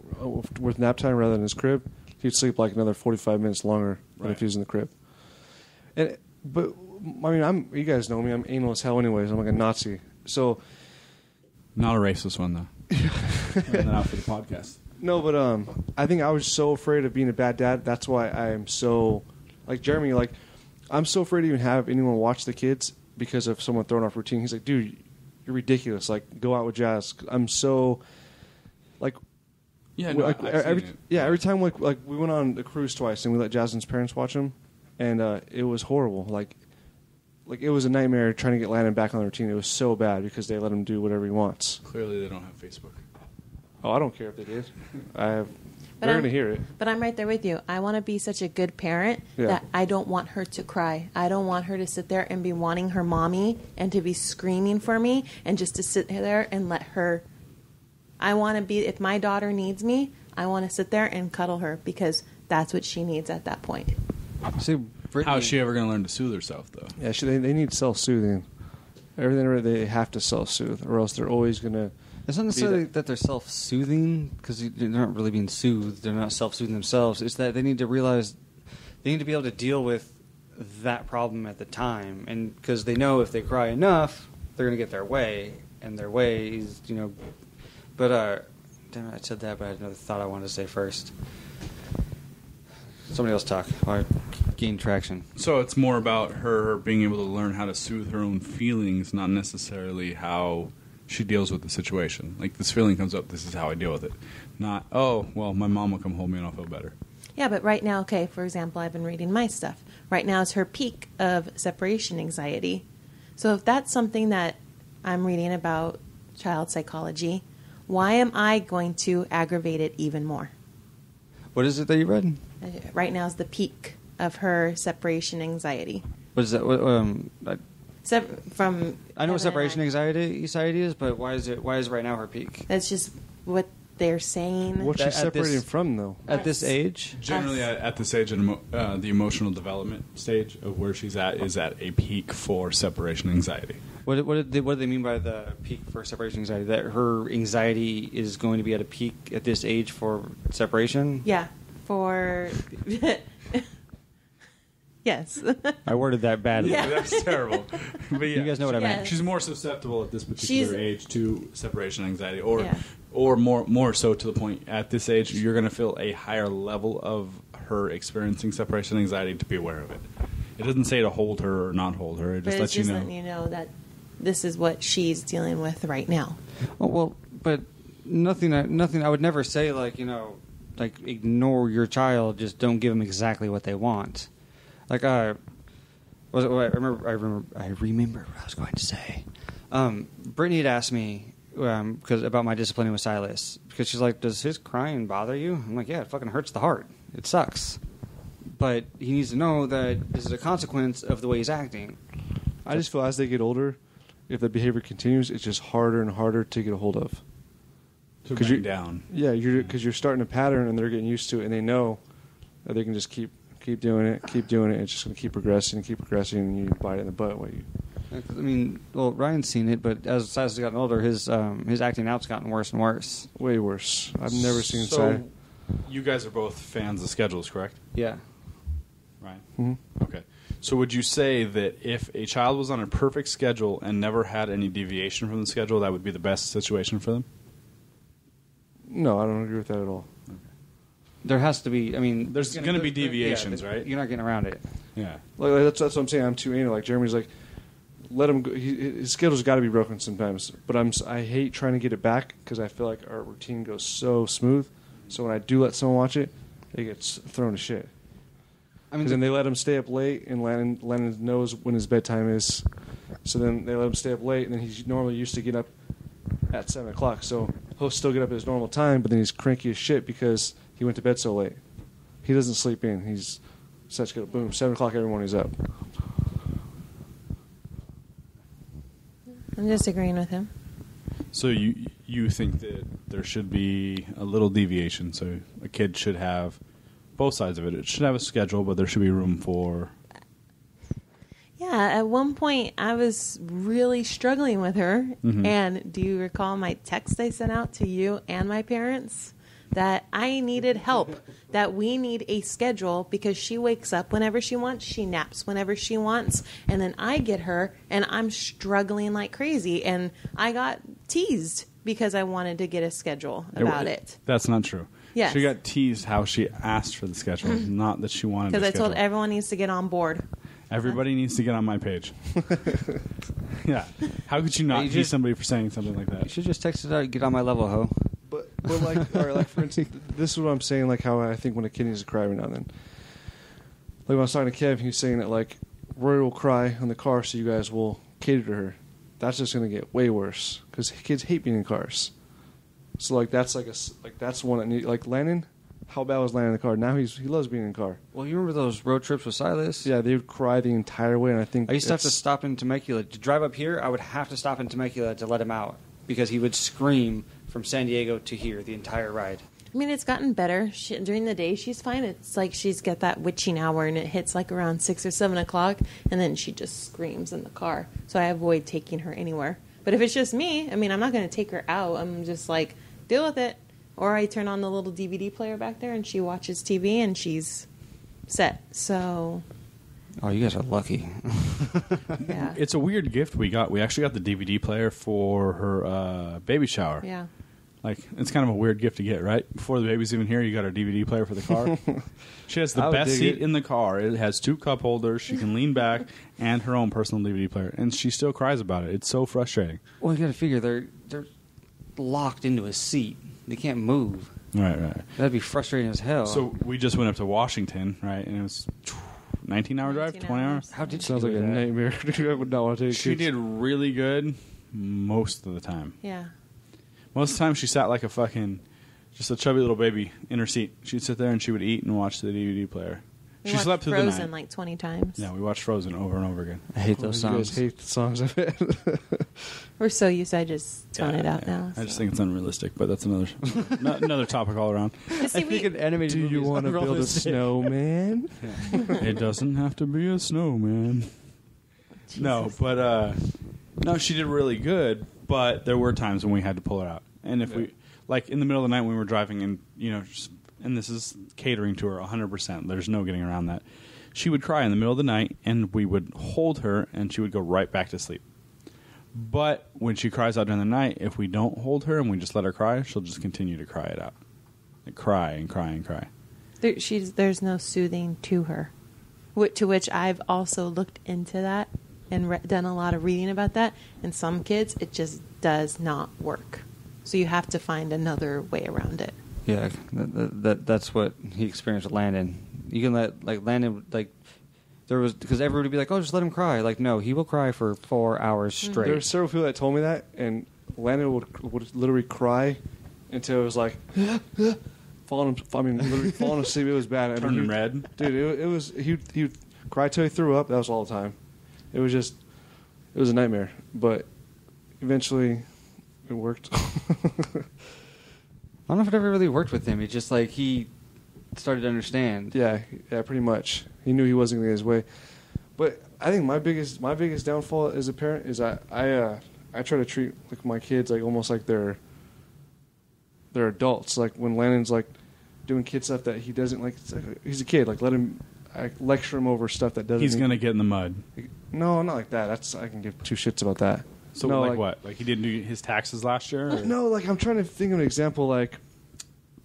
with nap time rather than his crib, he'd sleep like another 45 minutes longer than if he was in the crib. But I mean, you guys know me. I'm anal as hell, anyways. I'm like a Nazi. So, not a racist one though. That out for the podcast. No, but I think I was so afraid of being a bad dad. That's why I am so like Jeremy. Like, I'm so afraid to even have anyone watch the kids because of someone throwing off routine. He's like, dude, you're ridiculous. Like, go out with Jazz. I'm so like. Yeah, no, every time like we went on the cruise twice and we let Jasmine's parents watch them, and it was horrible. Like it was a nightmare trying to get Landon back on the routine. It was so bad because they let him do whatever he wants. Clearly, they don't have Facebook. Oh, I don't care if they did. They're going to hear it. But I'm right there with you. I want to be such a good parent that I don't want her to cry. I don't want her to sit there and be wanting her mommy and to be screaming for me and just to sit there and let her. I want to be, if my daughter needs me, I want to sit there and cuddle her because that's what she needs at that point. See, Brittany, how is she ever going to learn to soothe herself, though? Yeah, they need self-soothing. Everything they have to self-soothe, or else they're always going to. It's not necessarily that they're self-soothing, because they're not really being soothed. They're not self-soothing themselves. It's that they need to realize they need to be able to deal with that problem at the time, and because they know if they cry enough, they're going to get their way, and their way is, But, damn it, I said that, but I had another thought I wanted to say first. Somebody else talk while I gain traction. So it's more about her being able to learn how to soothe her own feelings, not necessarily how she deals with the situation. Like, this feeling comes up, this is how I deal with it. Not, oh, well, my mom will come hold me and I'll feel better. Yeah, but right now, okay, for example, I've been reading my stuff. Right now is her peak of separation anxiety. So if that's something that I'm reading about child psychology, why am I going to aggravate it even more? What is it that you read? Right now is the peak of her separation anxiety. What is that? from I know what Evan and separation I. anxiety is, but why is it right now her peak? That's just what they're saying. What's That- she at this- separating from, though? At this age? Generally, at the stage, the emotional development stage of where she's at is at a peak for separation anxiety. What do they mean by the peak for separation anxiety? That her anxiety is going to be at a peak at this age for separation? Yeah, for yes. I worded that badly. Yeah. That's terrible. But yeah, You guys know what I meant. Yes. she's more susceptible at this particular She's- age to separation anxiety, or Yeah. more so to the point at this age you're going to feel a higher level of her experiencing separation anxiety to be aware of it. It doesn't say to hold her or not hold her. It But just it's lets you just know. letting you know that this is what she's dealing with right now. Oh, well, but nothing. I would never say like ignore your child. Just don't give them exactly what they want. Like I remember what I was going to say. Brittany had asked me because about my disciplining with Silas, because she's like, "Does his crying bother you?" I'm like, "Yeah, it fucking hurts the heart. It sucks." But he needs to know that this is a consequence of the way he's acting. I just feel as they get older, if the behavior continues, it's just harder and harder to get a hold of. to 'Cause bring you- down. Yeah, because you're starting a pattern and they're getting used to it, and they know that they can just keep doing it. It's just going to keep progressing, and you bite it in the butt. I mean, well, Ryan's seen it, but as Silas has gotten older, his acting out's gotten worse and worse. Way worse. I've never seen So, Silas. you guys are both fans of schedules, correct? Yeah. Right. Mm-hmm. Okay. So would you say that if a child was on a perfect schedule and never had any deviation from the schedule, that would be the best situation for them? No, I don't agree with that at all. There has to be. I mean, There's gonna be deviations, right? You're not getting around it. Yeah. Like that's what I'm saying. I'm too anal. Like Jeremy's like, let him go. His schedule's got to be broken sometimes. But I hate trying to get it back because I feel like our routine goes so smooth. So when I do let someone watch it, it gets thrown to shit. I mean, Because then they let him stay up late, and Lennon knows when his bedtime is. So then they let him stay up late, and then he's normally used to get up at 7 o'clock. So he'll still get up at his normal time, but then he's cranky as shit because he went to bed so late. He doesn't sleep in. He's such good. Boom, 7 o'clock every morning he's up. I'm just agreeing with him. So you think that there should be a little deviation? So a kid should have both sides of it. It should have a schedule, but there should be room for. Yeah, at one point I was really struggling with her. Mhm. And do you recall my text I sent out to you and my parents? That I needed help, that we need a schedule because she wakes up whenever she wants, she naps whenever she wants, and then I get her and I'm struggling like crazy. And I got teased because I wanted to get a schedule about it. That's not true. Yes. She got teased how she asked for the schedule, not that she wanted the Because I schedule. told everyone needs to get on board. Everybody needs to get on my page. Yeah. How could you not You tease just- somebody for saying something like you that? should just text it out. Get on my level, ho. But like, all right, like for instance, this is what I'm saying. Like how I think when a kid needs to cry every now and then. Like when I was talking to Kev, he was saying that like Rory will cry in the car, so you guys will cater to her. That's just going to get way worse because kids hate being in cars. So like that's that's one that need like Lennon. How bad was Lennon in the car? Now he loves being in the car. Well, you remember those road trips with Silas? Yeah, they would cry the entire way, and I think I used to have to it's- stop in Temecula. To drive up here, I would have to stop in Temecula to let him out because he would scream from San Diego to here the entire ride. I mean, it's gotten better. During the day, she's fine. It's like she's got that witching hour, and it hits like around 6 or 7 o'clock, and then she just screams in the car. So I avoid taking her anywhere. But if it's just me, I mean, I'm not going to take her out. I'm just like, deal with it. Or I turn on the little DVD player back there, and she watches TV, and she's set. So, Oh, you guys are lucky. yeah. It's a weird gift we got. We actually got the DVD player for her baby shower. Yeah. Like, it's kind of a weird gift to get, right? Before the baby's even here, you got her DVD player for the car. She has the I would best dig seat it. in the car. It has 2 cup holders. She can lean back and her own personal DVD player. And she still cries about it. It's so frustrating. Well, you got to figure they're locked into a seat. They can't move. Right. That'd be frustrating as hell. So we just went up to Washington, right? And it was 19-hour drive, 19 20 hours. how did she sounds do like a that? nightmare. I would not want to take She kids. did really good most of the time. Yeah. Most of the time, she sat like a fucking, just a chubby little baby in her seat. She'd sit there and she would eat and watch the DVD player. We She watched slept through the Frozen night. like 20 times. Yeah, we watched Frozen over and over again. I hate Oh, those you guys songs. hate the songs I've had. We're so used to I just tone it out now. I just so. think it's unrealistic, but that's another topic all around. But see, I think an animated Do you movie is want to build a unrealistic. snowman? It doesn't have to be a snowman. No, but no, she did really good. But there were times when we had to pull her out, and if we like in the middle of the night when we were driving, and and this is catering to her 100%. There's no getting around that. She would cry in the middle of the night, and we would hold her, and she would go right back to sleep. But when she cries out during the night, if we don't hold her and we just let her cry, she'll just continue to cry it out, like cry and cry and cry. There's no soothing to her. To which I've also looked into that and done a lot of reading about that. And some kids, it just does not work. So you have to find another way around it. Yeah, that's what he experienced with Landon. You can let Landon there was because everybody would be like, oh, just let him cry. Like, no, he will cry for 4 hours straight. There were several people that told me that, and Landon would literally cry until it was like literally falling asleep. It was bad. I mean, Turning red. Dude, it was he'd cry till he threw up. That was all the time. It was a nightmare. But eventually, it worked. I don't know if it ever really worked with him. It's just like he started to understand. Yeah, pretty much. He knew he wasn't going to get his way. But I think my biggest downfall as a parent is I try to treat like my kids like almost like they're adults. Like when Landon's like doing kid stuff that he doesn't like, he's a kid. Like I lecture him over stuff that doesn't. He's gonna get in the mud. No, not like that. I can give two shits about that. So no, like what? Like he didn't do his taxes last year? Or? No, like I'm trying to think of an example. Like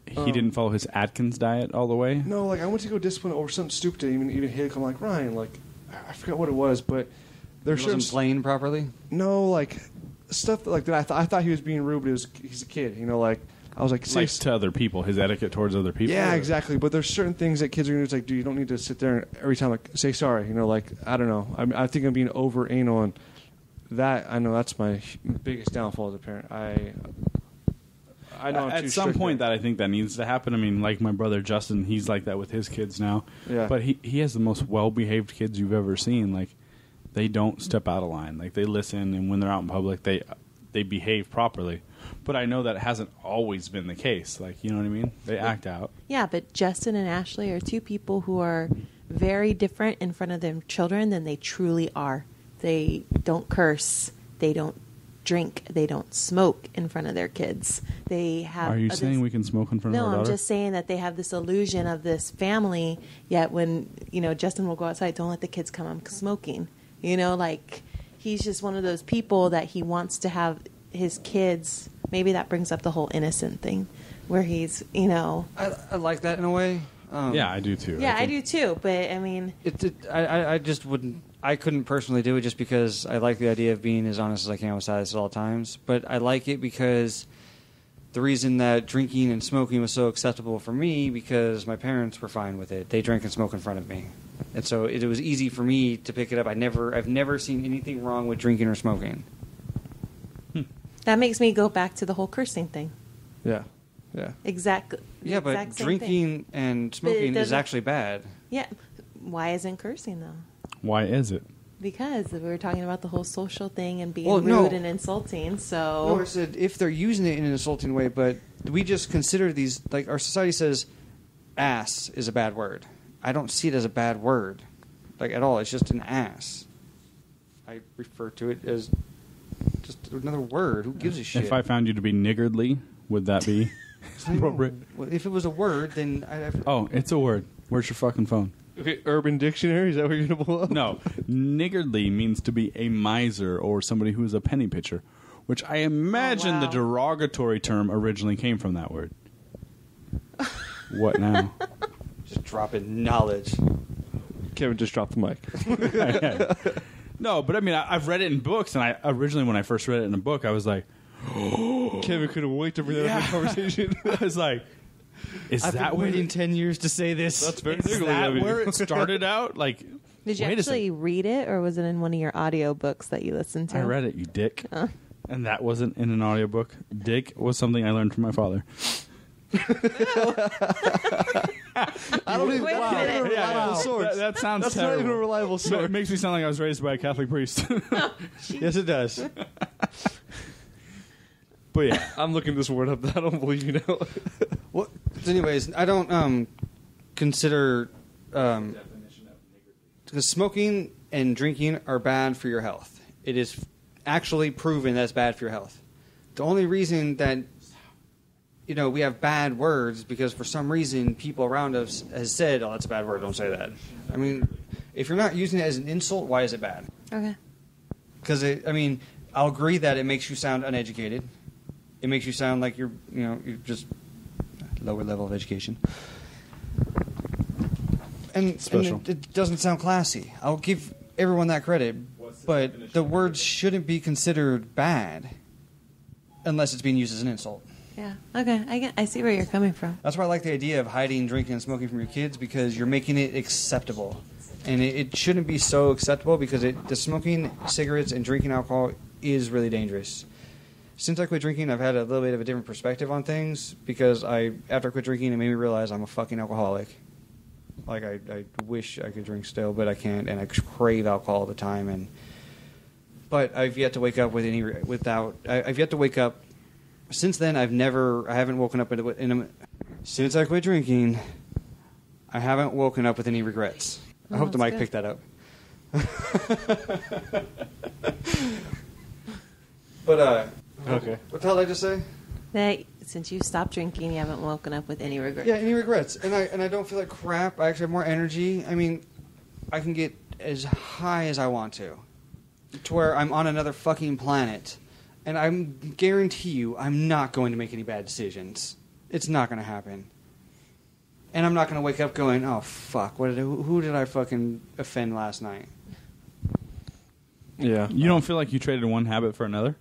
He didn't follow his Atkins diet all the way? no, like I went to go discipline over something stupid to even hit. I'm like, Ryan, like I forgot what it was, but there's He wasn't certain playing properly. no like stuff like that. I thought he was being rude, but he's a kid. Like I was like, Like to other people, his etiquette towards other people? yeah, or- exactly. But there's certain things that kids are gonna do. It's like, dude, you don't need to sit there and every time like say sorry. Like I don't know. I think I'm being over anal on that. I know that's my biggest downfall as a parent. I know I'm at too some strict point there. that I think that needs to happen. I mean, like my brother Justin, he's like that with his kids now. Yeah. But he has the most well-behaved kids you've ever seen. Like they don't step out of line. Like they listen, and when they're out in public, they behave properly. But I know that hasn't always been the case. Like, you know what I mean? They act out. Yeah, but Justin and Ashley are two people who are very different in front of their children than they truly are. They don't curse. They don't drink. They don't smoke in front of their kids. They have. Are you this- saying we can smoke in front No, of our I'm daughter? just saying that they have this illusion of this family. Yet when Justin will go outside, don't let the kids come. I'm smoking. Like he's just one of those people that he wants to have his kids. Maybe that brings up the whole innocent thing, where he's I like that in a way. Yeah, I do too. Yeah, I think- do too. But I mean, I just wouldn't. I couldn't personally do it just because I like the idea of being as honest as I can with Silas at all times. But I like it because the reason that drinking and smoking was so acceptable for me because my parents were fine with it. They drank and smoked in front of me, and so it was easy for me to pick it up. I've never seen anything wrong with drinking or smoking. that makes me go back to the whole cursing thing. Yeah. Exactly. Yeah, the but exact same drinking thing. and smoking is doesn't- actually bad. Yeah. Why isn't cursing though? Why is it? Because we were talking about the whole social thing and being Well, rude no. and insulting. No, So I said if they're using it in an insulting way, but we just consider these like our society says, ass is a bad word. I don't see it as a bad word, like at all. It's just an ass. I refer to it as just another word. Who gives a shit? If I found you to be niggardly, would that be appropriate? Well, if it was a word, then Oh, it's a word. Where's your fucking phone? Okay, Urban Dictionary. Is that what you're gonna pull up? No, niggardly means to be a miser or somebody who is a penny pitcher, which I imagine the wow. derogatory term originally came from that word. What now? just dropping knowledge. Kevin just dropped the mic. No, but I mean, I've read it in books, and I originally, when I first read it in a book, I was like, Kevin couldn't wait to bring that up in the conversation. I was like, is I've that been where waiting 10 years to say this. That's very is niggardly that of you. where it started out? Like, did you wait a actually second. read it, or was it in one of your audio books that you listened to? I read it, you dick. And that wasn't in an audiobook. Dick was something I learned from my father. I don't even. Wait a That's not minute. even a reliable source. That sounds That's terrible. not even a reliable source. It makes me sound like I was raised by a Catholic priest. Yes, it does. But yeah, I'm looking this word up. I don't believe you know. Well, so anyways, I don't consider because smoking and drinking are bad for your health. It is actually proven that's bad for your health. The only reason that we have bad words because for some reason people around us has said, "Oh, that's a bad word. Don't say that." I mean, if you're not using it as an insult, why is it bad? Okay. Because I'll agree that it makes you sound uneducated. It makes you sound like you're just lower level of education. And it doesn't sound classy. I'll give everyone that credit, but the words shouldn't be considered bad unless it's being used as an insult. Yeah. Okay. I see where you're coming from. That's why I like the idea of hiding drinking and smoking from your kids because you're making it acceptable. And it shouldn't be so acceptable because the smoking cigarettes and drinking alcohol is really dangerous. Since I quit drinking, I've had a little bit of a different perspective on things because after I quit drinking, it made me realize I'm a fucking alcoholic. Like, I wish I could drink still, but I can't, and I crave alcohol all the time. But I've yet to wake up I've yet to wake up. Since then, I haven't woken up since I quit drinking, I haven't woken up with any regrets. I hope the mic picked that up. But, Okay. what the hell did I just say? That since you stopped drinking, you haven't woken up with any regrets. Yeah, any regrets. And I don't feel like crap. I actually have more energy. I mean, I can get as high as I want to where I'm on another fucking planet. And I guarantee you I'm not going to make any bad decisions. It's not going to happen. And I'm not going to wake up going, oh, fuck, who did I fucking offend last night? Yeah. you don't feel like you traded one habit for another?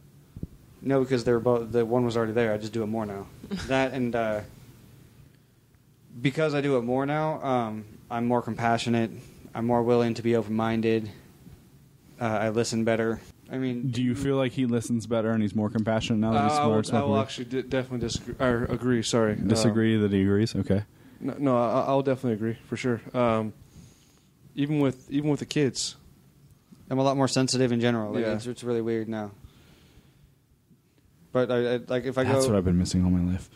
No, because the one was already there. I just do it more now. That and because I do it more now, I'm more compassionate. I'm more willing to be open-minded. I listen better. I mean, Do you feel like he listens better and he's more compassionate now that he's I will smoking weed? actually definitely disagree. Or agree. Sorry. Disagree that he agrees? Okay. No, I'll definitely agree for sure. Even with the kids. I'm a lot more sensitive in general. Like, Yeah. it's really weird now. But I like if I That's go, what I've been missing all my life.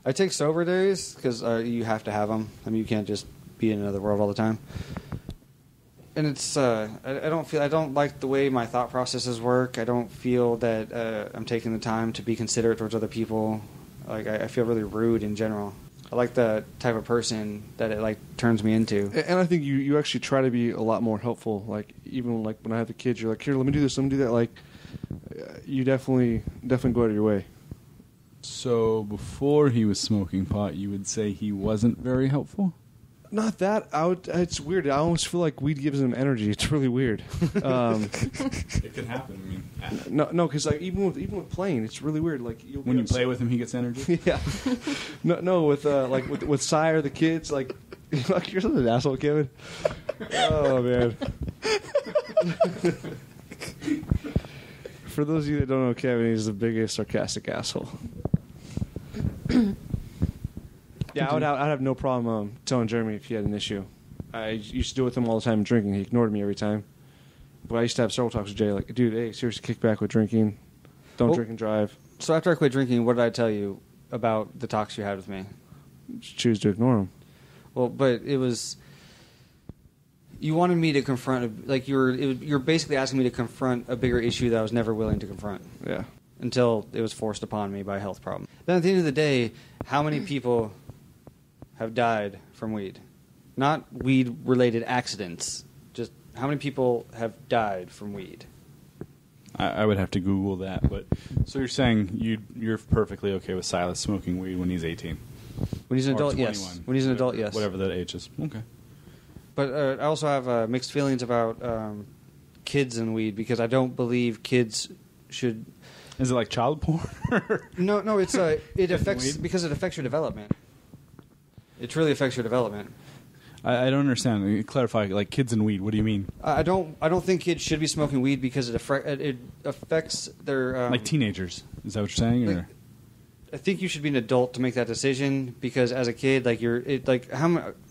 I take sober days because you have to have them. I mean, you can't just be in another world all the time. And it's I don't like the way my thought processes work. I don't feel that I'm taking the time to be considerate towards other people. Like I feel really rude in general. I like the type of person that it like turns me into. And I think you actually try to be a lot more helpful. Like even like when I have the kids, you're like, here, let me do this, let me do that. Like you definitely go out of your way. So before he was smoking pot, you would say he wasn't very helpful? Not that. It's weird. I almost feel like weed gives him energy. It's really weird. It can happen. I mean, No, because like even with playing, it's really weird. Like when you play with him, he gets energy. yeah. No, with like with Cy or the kids, like you're such an asshole, Kevin. Oh man. For those of you that don't know Kevin, he's the biggest sarcastic asshole. Yeah, I'd have no problem telling Jeremy if he had an issue. I used to do it with him all the time drinking. He ignored me every time. But I used to have several talks with Jay, like, dude, hey, seriously, kick back with drinking. Don't drink and drive. So after I quit drinking, what did I tell you about the talks you had with me? Just choose to ignore him. Well, but it was you wanted me to confront like you're basically asking me to confront a bigger issue that I was never willing to confront. Yeah. Until it was forced upon me by a health problem. Then at the end of the day, how many people have died from weed? Not weed-related accidents. Just how many people have died from weed? I would have to Google that. But so you're saying you're perfectly okay with Silas smoking weed when he's 18? When he's an Or adult, 21. yes. When he's an adult, yes. Whatever that age is. Okay. But I also have mixed feelings about kids and weed because I don't believe kids should. Is it like child porn? No. It's it affects weed? because it affects your development. It truly affects your development. I don't understand. Clarify. Like kids and weed. What do you mean? I don't think kids should be smoking weed because it affects their like teenagers. Is that what you're saying? Or? think you should be an adult to make that decision because as a kid, like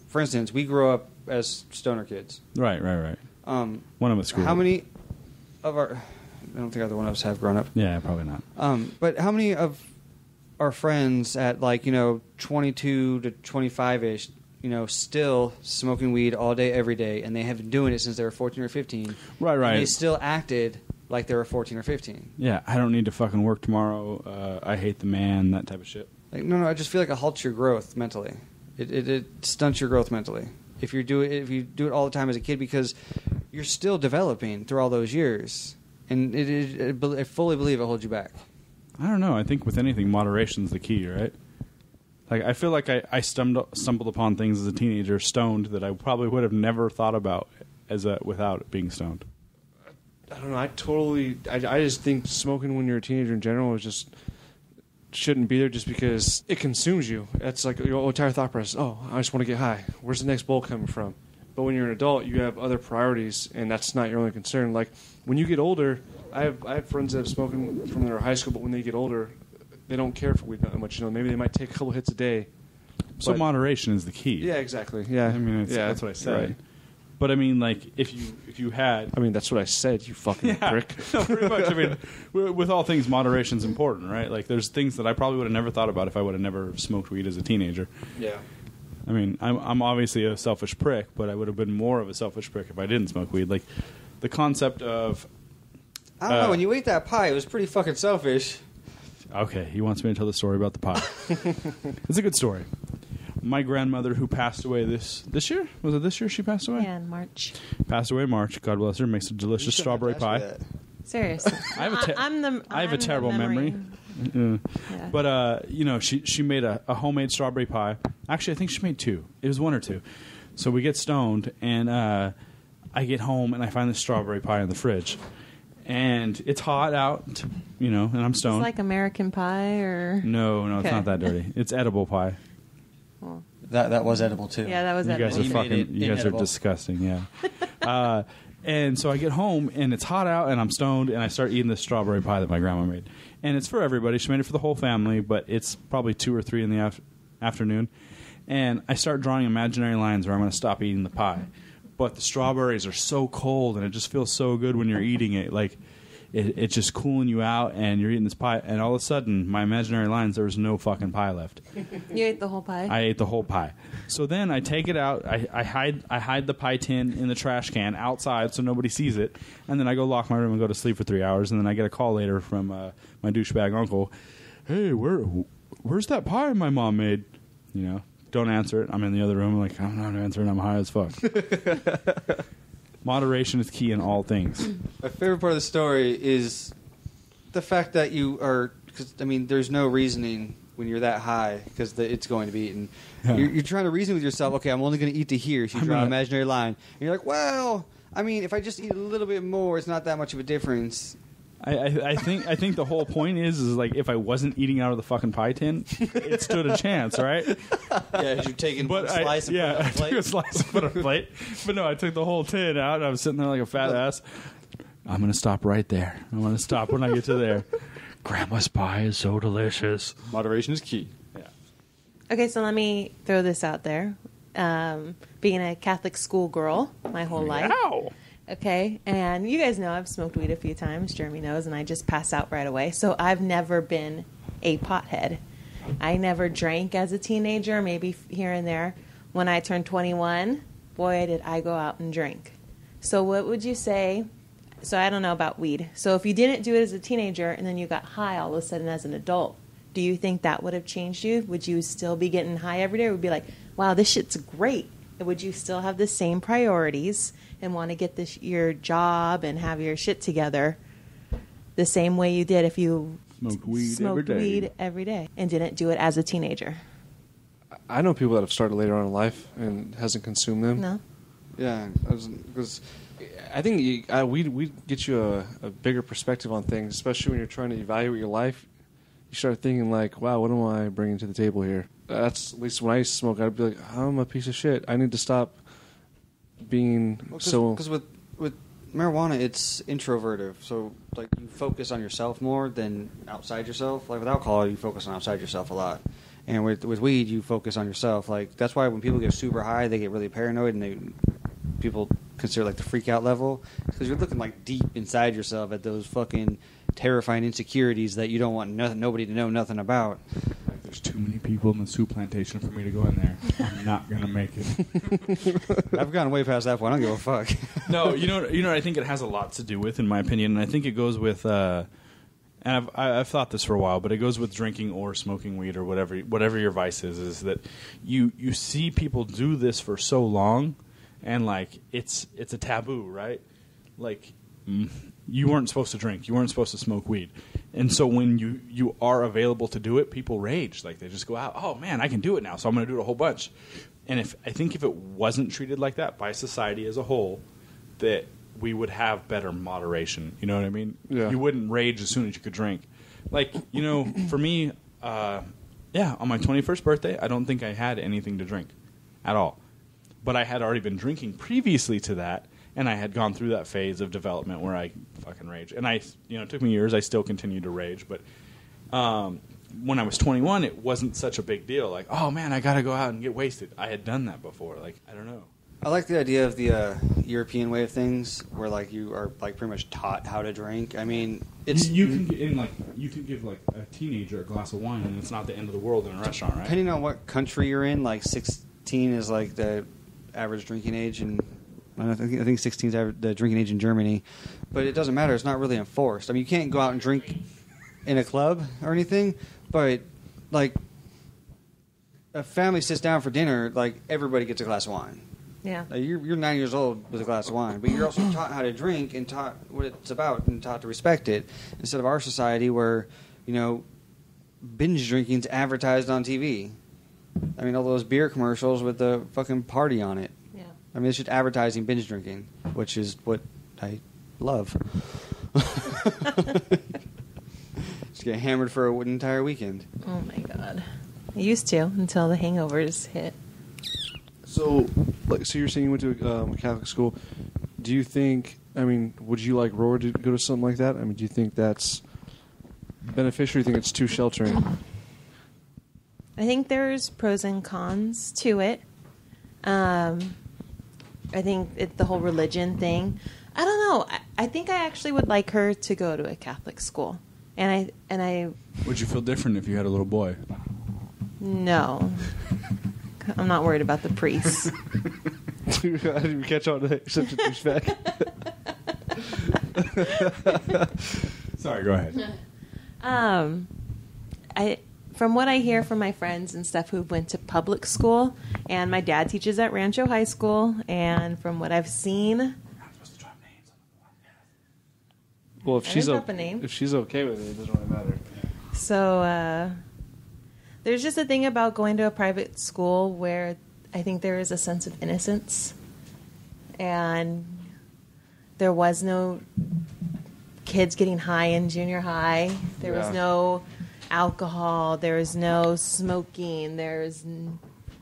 for instance, we grow up as stoner kids. Right. One of us grew up. How many of our? I don't think either one of us have grown up. Yeah, probably not. But how many of our friends at 22 to 25-ish, still smoking weed all day, every day, and they have been doing it since they were 14 or 15. Right. And they still acted like they were 14 or 15. Yeah, I don't need to fucking work tomorrow. I hate the man, that type of shit. No, I just feel like it halts your growth mentally. It stunts your growth mentally if you do it all the time as a kid because you're still developing through all those years, and I fully believe it holds you back. I don't know. I think with anything, moderation's the key, right? Like I feel like I stumbled upon things as a teenager, stoned, that I probably would have never thought about without being stoned. I don't know. I just think smoking when you're a teenager in general is just shouldn't be there just because it consumes you. That's like your entire thought process. Oh, I just want to get high. Where's the next bowl coming from? But when you're an adult, you have other priorities, and that's not your only concern. Like when you get older, I have friends that have spoken from their high school, but when they get older, they don't care for weed that much. Maybe they might take a couple hits a day. So moderation is the key. Yeah, exactly. Yeah, I mean, that's what I said. Right. But I mean, like, if you had, I mean, that's what I said. You fucking prick. No, pretty much. I mean, with all things, moderation's important, right? Like, there's things that I probably would have never thought about if I would have never smoked weed as a teenager. Yeah. I mean, I'm obviously a selfish prick, but I would have been more of a selfish prick if I didn't smoke weed. Like, the concept of I don't know. When you ate that pie, it was pretty fucking selfish. Okay, he wants me to tell the story about the pie. It's a good story. My grandmother, who passed away this year, was it this year she passed away? Yeah, in March. Passed away in March. God bless her. Makes a delicious strawberry pie. Seriously, I have a terrible memory. Yeah. But she made a homemade strawberry pie. Actually, I think she made two. It was one or two. So we get stoned, and I get home and I find the strawberry pie in the fridge, and it's hot out, and I'm stoned. It's like American Pie, or no, okay. It's not that dirty. It's edible pie. Well, that was edible too. Yeah, that was you edible. You guys are disgusting. Yeah. And so I get home and it's hot out and I'm stoned and I start eating this strawberry pie that my grandma made. And it's for everybody. She made it for the whole family, but it's probably 2 or 3 in the afternoon. And I start drawing imaginary lines where I'm going to stop eating the pie. But the strawberries are so cold and it just feels so good when you're eating it. Like it's just cooling you out and you're eating this pie. And all of a sudden, my imaginary lines, there was no fucking pie left. You ate the whole pie? I ate the whole pie. So then I take it out. I hide the pie tin in the trash can outside so nobody sees it. And then I go lock my room and go to sleep for 3 hours. And then I get a call later from my douchebag uncle. Hey, where's that pie my mom made? Don't answer it. I'm in the other room. I'm like, I'm not answering. I'm high as fuck. Moderation is key in all things. My favorite part of the story is the fact that you are, because there's no reasoning when you're that high because it's going to be eaten. Yeah. You're trying to reason with yourself. Okay, I'm only going to eat to here. So you draw an imaginary line, and you're like, well, if I just eat a little bit more, it's not that much of a difference. I think the whole point is like if I wasn't eating out of the fucking pie tin, it stood a chance, right? Yeah, you're taking one slice and put it on a plate. I took a slice and put it on a plate. But no, I took the whole tin out and I was sitting there like a fat ass. I'm going to stop right there. I'm going to stop when I get to there. Grandma's pie is so delicious. Moderation is key. Yeah. Okay, so let me throw this out there. Being a Catholic schoolgirl my whole life. Ow! Okay, and you guys know I've smoked weed a few times. Jeremy knows, and I just pass out right away. So I've never been a pothead. I never drank as a teenager, maybe here and there. When I turned 21, boy, did I go out and drink. So what would you say? So I don't know about weed. So if you didn't do it as a teenager and then you got high all of a sudden as an adult, do you think that would have changed you? Would you still be getting high every day? Or would you be like, wow, this shit's great? Would you still have the same priorities and want to get your job and have your shit together the same way you did if you smoked weed every day and didn't do it as a teenager? I know people that have started later on in life and hasn't consumed them. No. Yeah, because I think we'd get you a bigger perspective on things, especially when you're trying to evaluate your life. You start thinking like, wow, what am I bringing to the table here? That's at least when I used to smoke, I'd be like, I'm a piece of shit. I need to stop being so. Because with marijuana, it's introvertive. So, like, you focus on yourself more than outside yourself. Like, with alcohol, you focus on outside yourself a lot. And with weed, you focus on yourself. Like, that's why when people get super high, they get really paranoid, and people consider, like, the freak out level. Because you're looking, like, deep inside yourself at those fucking terrifying insecurities that you don't want nobody to know nothing about. There's too many people in the soup plantation for me to go in there. I'm not gonna make it. I've gone way past that point. I don't give a fuck. No, you know what I think it has a lot to do with, in my opinion, and I think it goes with, and I've thought this for a while, but it goes with drinking or smoking weed or whatever your vice is that you see people do this for so long, and like it's a taboo, right? Like you weren't supposed to drink, you weren't supposed to smoke weed. And so when you are available to do it, people rage. Like, they just go out, oh, man, I can do it now, so I'm going to do it a whole bunch. And I think if it wasn't treated like that by society as a whole, that we would have better moderation. You know what I mean? Yeah. You wouldn't rage as soon as you could drink. Like, you know, for me, on my 21st birthday, I don't think I had anything to drink at all. But I had already been drinking previously to that. And I had gone through that phase of development where I fucking rage. And it took me years. I still continue to rage. But when I was 21, it wasn't such a big deal. Like, oh, man, I got to go out and get wasted. I had done that before. Like, I don't know. I like the idea of the European way of things, where like you are like pretty much taught how to drink. I mean, it's you can give like a teenager a glass of wine, and it's not the end of the world in a restaurant, right? Depending on what country you're in, like 16 is like the average drinking age, and I think 16 is the drinking age in Germany. But it doesn't matter; it's not really enforced. I mean, you can't go out and drink in a club or anything, but like a family sits down for dinner, like everybody gets a glass of wine. Yeah. You're 9 years old with a glass of wine, but you're also taught how to drink and taught what it's about and taught to respect it. Instead of our society where, binge drinking's advertised on TV. I mean, all those beer commercials with the fucking party on it. Yeah. I mean, it's just advertising binge drinking, which is what I love. Just get hammered for an entire weekend. Oh my God. I used to until the hangovers hit. So you're saying you went to a Catholic school. Do you think, would you like Roar to go to something like that? Do you think that's beneficial, or do you think it's too sheltering? I think there's pros and cons to it. I think it's the whole religion thing. I don't know. I think I actually would like her to go to a Catholic school. And I Would you feel different if you had a little boy? No. I'm not worried about the priests. I didn't even catch on to that. Such a douchebag. Sorry, go ahead. From what I hear from my friends and stuff who went to public school, and my dad teaches at Rancho High School, and from what I've seen, Well, if I she's didn't drop a name. if she's okay with it, it doesn't really matter. so there's just a thing about going to a private school where I think there is a sense of innocence, and there was no kids getting high in junior high. There was no alcohol. There was no smoking. There's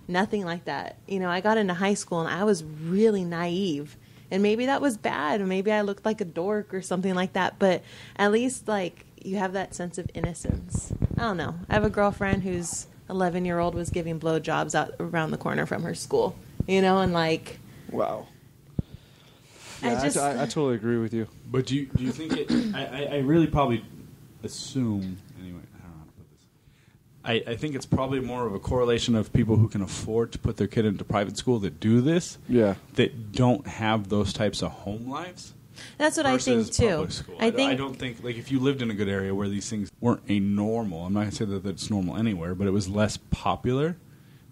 nothing like that. I got into high school and I was really naive. And maybe that was bad. Maybe I looked like a dork or something like that. But at least, you have that sense of innocence. I don't know. I have a girlfriend whose 11-year-old was giving blowjobs out around the corner from her school. And Wow. I Yeah, just... I totally agree with you. But do you think it? I really probably assume. Anyway, I don't know how to put this. I think it's probably more of a correlation of people who can afford to put their kid into private school that do this. Yeah. That don't have those types of home lives. That's what I think, too. Public school. I don't think, if you lived in a good area where these things weren't a normal, I'm not going to say that it's normal anywhere, but it was less popular,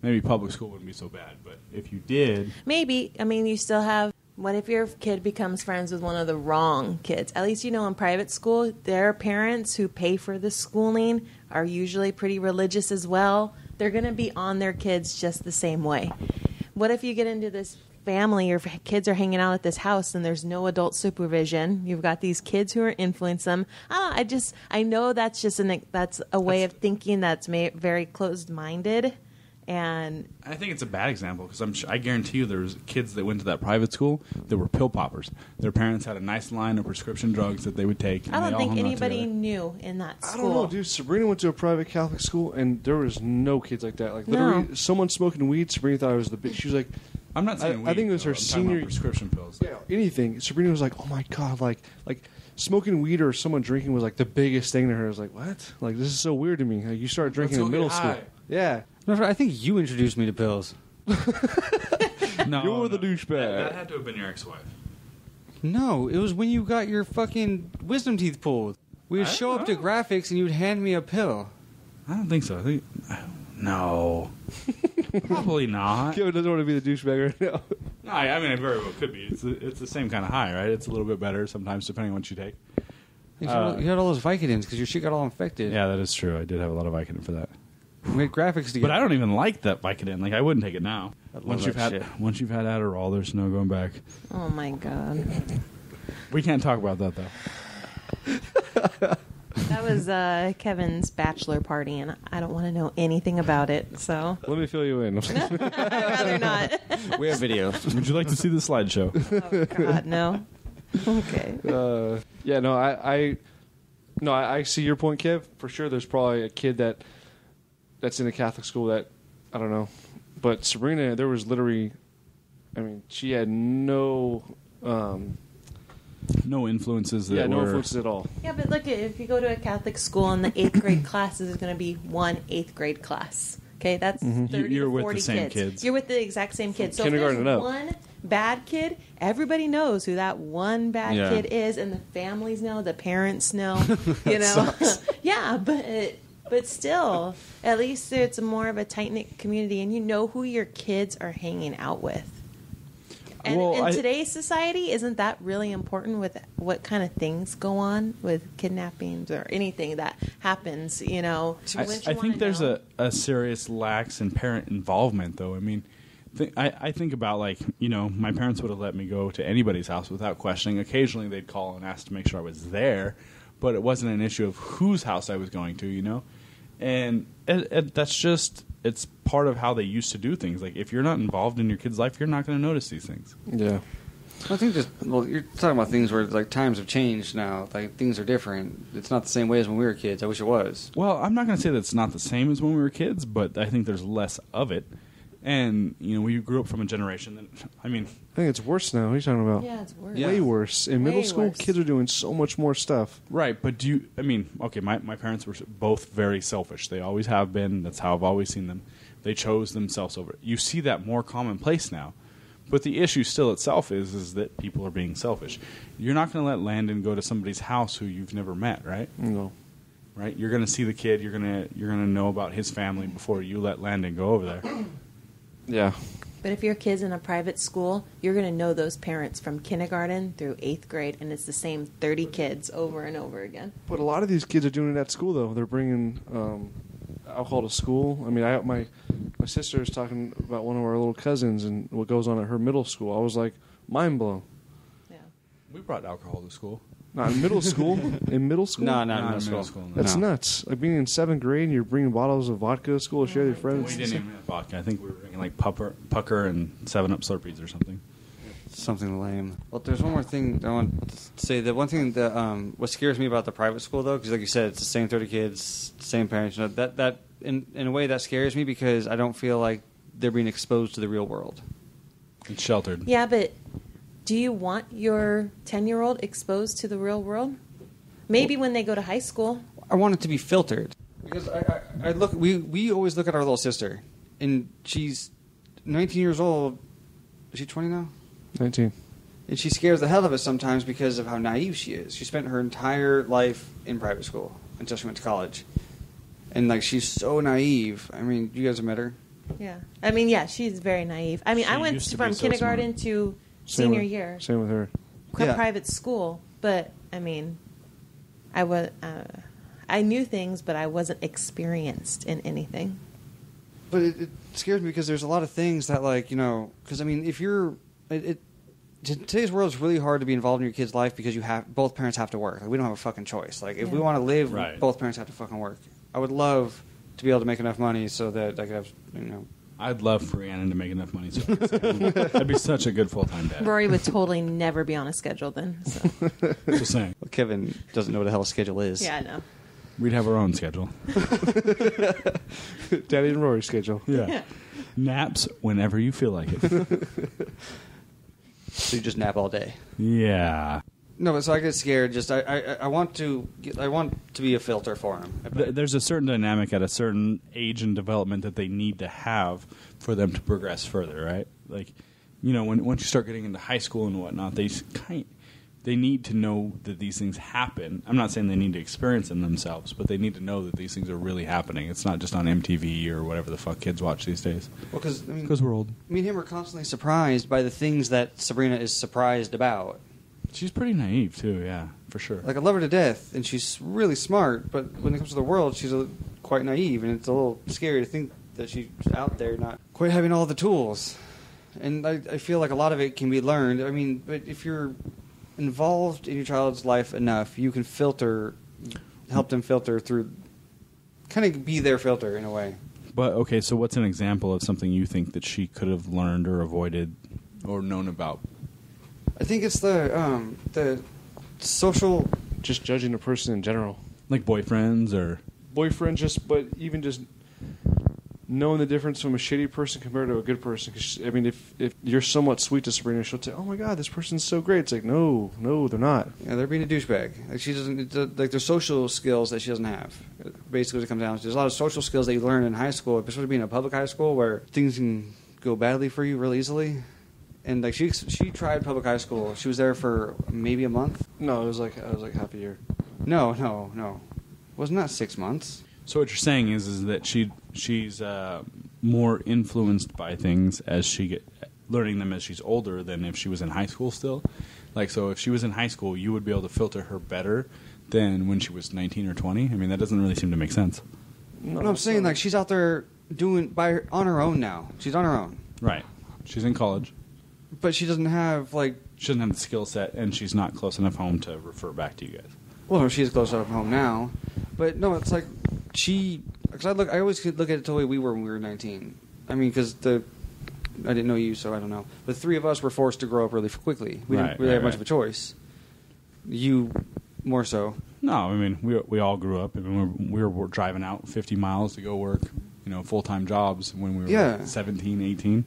maybe public school wouldn't be so bad. But if you did... Maybe. You still have... What if your kid becomes friends with one of the wrong kids? At least, in private school, their parents who pay for the schooling are usually pretty religious as well. They're going to be on their kids just the same way. What if you get into this family, your kids are hanging out at this house and there's no adult supervision? You've got these kids who are influencing them. I know that's just that's a way of thinking that's very closed-minded. And I think it's a bad example because I guarantee you there was kids that went to that private school that were pill poppers. Their parents had a nice line of prescription drugs that they would take. I don't think anybody knew in that school. I don't know, dude. Sabrina went to a private Catholic school, and there was no kids like that. Like, No. literally, someone smoking weed, Sabrina thought it was the big. She was like, I'm not saying I think it was her I'm talking about senior prescription pills. yeah, anything. Sabrina was like, oh my God, like smoking weed or someone drinking was like the biggest thing to her. I was like, what? Like, this is so weird to me. Like, you started drinking Let's in go middle get school. high. Yeah. No, I think you introduced me to pills. No, You're the douchebag. That had to have been your ex-wife. No, it was when you got your fucking wisdom teeth pulled. We would I show don't up to know. graphics and you would hand me a pill. I don't think so. No. Probably not. Kevin doesn't want to be the douchebag right now. No, I mean, it very well could be. It's the same kind of high, right? It's a little bit better sometimes, depending on what you take. You had all those Vicodins because your shit got all infected. Yeah, that is true. I did have a lot of Vicodin for that. We had graphics together. But I don't even like that Vicodin. Like, I wouldn't take it now. I love Once you've that had shit. once you've had Adderall, there's no going back. Oh my God. We can't talk about that though. That was Kevin's bachelor party, and I don't want to know anything about it, so Let me fill you in. I'd rather not. We have video. Would you like to see the slideshow? Oh, God, no. Okay. Yeah, no, I see your point, Kev. For sure, there's probably a kid that's in a Catholic school that I don't know, but Sabrina, there was literally, I mean, she had no, No influences. That no were, influences at all. Yeah, but look, if you go to a Catholic school and the 8th grade class is going to be one 8th grade class. Okay, that's 30 You're to with 40 the same kids. kids. You're with the exact same kids. So if kindergarten there's and up. one bad kid, everybody knows who that one bad Yeah. kid is, and the families know, the parents know. You know, yeah, but still, at least it's more of a tight knit community, and you know who your kids are hanging out with. And Well, in today's society, isn't that really important with what kind of things go on with kidnappings or anything that happens, you know? I Wouldn't you think wanna there's know? a serious lax in parent involvement, though. I mean, I think about, like, you know, my parents would have let me go to anybody's house without questioning. Occasionally they'd call and ask to make sure I was there, but it wasn't an issue of whose house I was going to, you know? And that's just, it's part of how they used to do things. Like, if you're not involved in your kid's life, you're not going to notice these things. Yeah. I think you're talking about things where like times have changed now. Like things are different. It's not the same way as when we were kids. I wish it was. Well, I'm not going to say that it's not the same as when we were kids, but I think there's less of it. And, you know, we grew up from a generation that, I mean, I think it's worse now. What are you talking about? Yeah, it's worse. Yeah. Way worse. In middle Way school, worse. kids are doing so much more stuff. right, but okay, my parents were both very selfish. They always have been. That's how I've always seen them. They chose themselves over. You see that more commonplace now. But the issue still itself is that people are being selfish. You're not going to let Landon go to somebody's house who you've never met, right? No. Right? You're going to see the kid. You're going to know about his family before you let Landon go over there. Yeah. But if your kid's in a private school, you're going to know those parents from kindergarten through 8th grade, and it's the same 30 kids over and over again. But a lot of these kids are doing it at school, though. They're bringing alcohol to school. I mean, my sister is talking about one of our little cousins and what goes on at her middle school. I was like, mind blown. Yeah. We brought alcohol to school. Not in middle school. In middle school? No, not Not in in middle middle school. school, That's No. nuts. Like being in 7th grade and you're bringing bottles of vodka to school to share with your friends. We didn't even have vodka. I think we were drinking like Pucker and 7-Up Slurpees or something. Something lame. Well, there's one more thing I want to say. The one thing that what scares me about the private school, though, because like you said, it's the same 30 kids, same parents. You know, that in a way that scares me because I don't feel like they're being exposed to the real world. It's sheltered. Yeah, but do you want your 10-year-old exposed to the real world? Maybe when they go to high school. I want it to be filtered because I look. We always look at our little sister, and she's 19 years old. Is she 20 now? 19. And she scares the hell out of us sometimes because of how naive she is. She spent her entire life in private school until she went to college. And, like, she's so naive. I mean, you guys have met her? Yeah. I mean, yeah, she's very naive. I mean, She I went used to from be so kindergarten to senior year. Same with her. Yeah. Private school. But, I mean, I knew things, but I wasn't experienced in anything. But it scares me because there's a lot of things that, like, you know, because, I mean, if you're... Today's world is really hard to be involved in your kid's life because both parents have to work. Like, we don't have a fucking choice. Like, if we Yeah. want to live, Right. both parents have to fucking work. I would love to be able to make enough money so that I could have, you know, I'd love for Rhiannon to make enough money. So I'd be such a good full-time dad. Rory would totally never be on a schedule then. So. Just saying. Well, Kevin doesn't know what the hell a schedule is. Yeah, I know. We'd have our own schedule. Daddy and Rory's schedule. Yeah. Naps whenever you feel like it. So you just nap all day. Yeah. No, but so I get scared. Just I want to be a filter for him. There's a certain dynamic at a certain age and development that they need to have for them to progress further, right? Like, you know, once you start getting into high school and whatnot, they need to know that these things happen. I'm not saying they need to experience them themselves, but they need to know that these things are really happening. It's not just on MTV or whatever the fuck kids watch these days. Well, because we're old. Me and him are constantly surprised by the things that Sabrina is surprised about. She's pretty naive too, yeah, for sure. Like, I love her to death, and she's really smart, but when it comes to the world, she's quite naive, and it's a little scary to think that she's out there not quite having all the tools. And I feel like a lot of it can be learned. I mean, but if you're involved in your child's life enough, you can help them filter through, kind of be their filter in a way. But, okay, so what's an example of something you think that she could have learned or avoided or known about? I think it's the social... Just judging a person in general. Like boyfriends or... Boyfriend, but even just knowing the difference from a shitty person compared to a good person. 'Cause, I mean, if you're somewhat sweet to Sabrina, she'll say, "Oh my God, this person's so great." It's like, no, they're not. Yeah, they're being a douchebag. Like, she doesn't... Like, there's social skills that she doesn't have. Basically, what it comes down to. There's a lot of social skills that you learn in high school, especially being a public high school, where things can go badly for you really easily. And like she tried public high school. She was there for maybe a month. No, it was like half a year. No. Wasn't that 6 months? So what you're saying is that she's more influenced by things as learning them as she's older than if she was in high school still. Like, so if she was in high school, you would be able to filter her better than when she was 19 or 20. I mean, that doesn't really seem to make sense. No, I'm saying, like, she's out there on her own now. She's on her own. Right. She's in college. But she doesn't have, like... She doesn't have the skill set, and she's not close enough home to refer back to you guys. Well, she's close enough home now. But, no, it's like Because I always could look at it the way we were when we were 19. I mean, because I didn't know you, so I don't know. But the three of us were forced to grow up really quickly. We didn't really have much of a choice. You, more so. No, I mean, we all grew up. I mean, we were driving out 50 miles to go work, full-time jobs when we were 17, 18.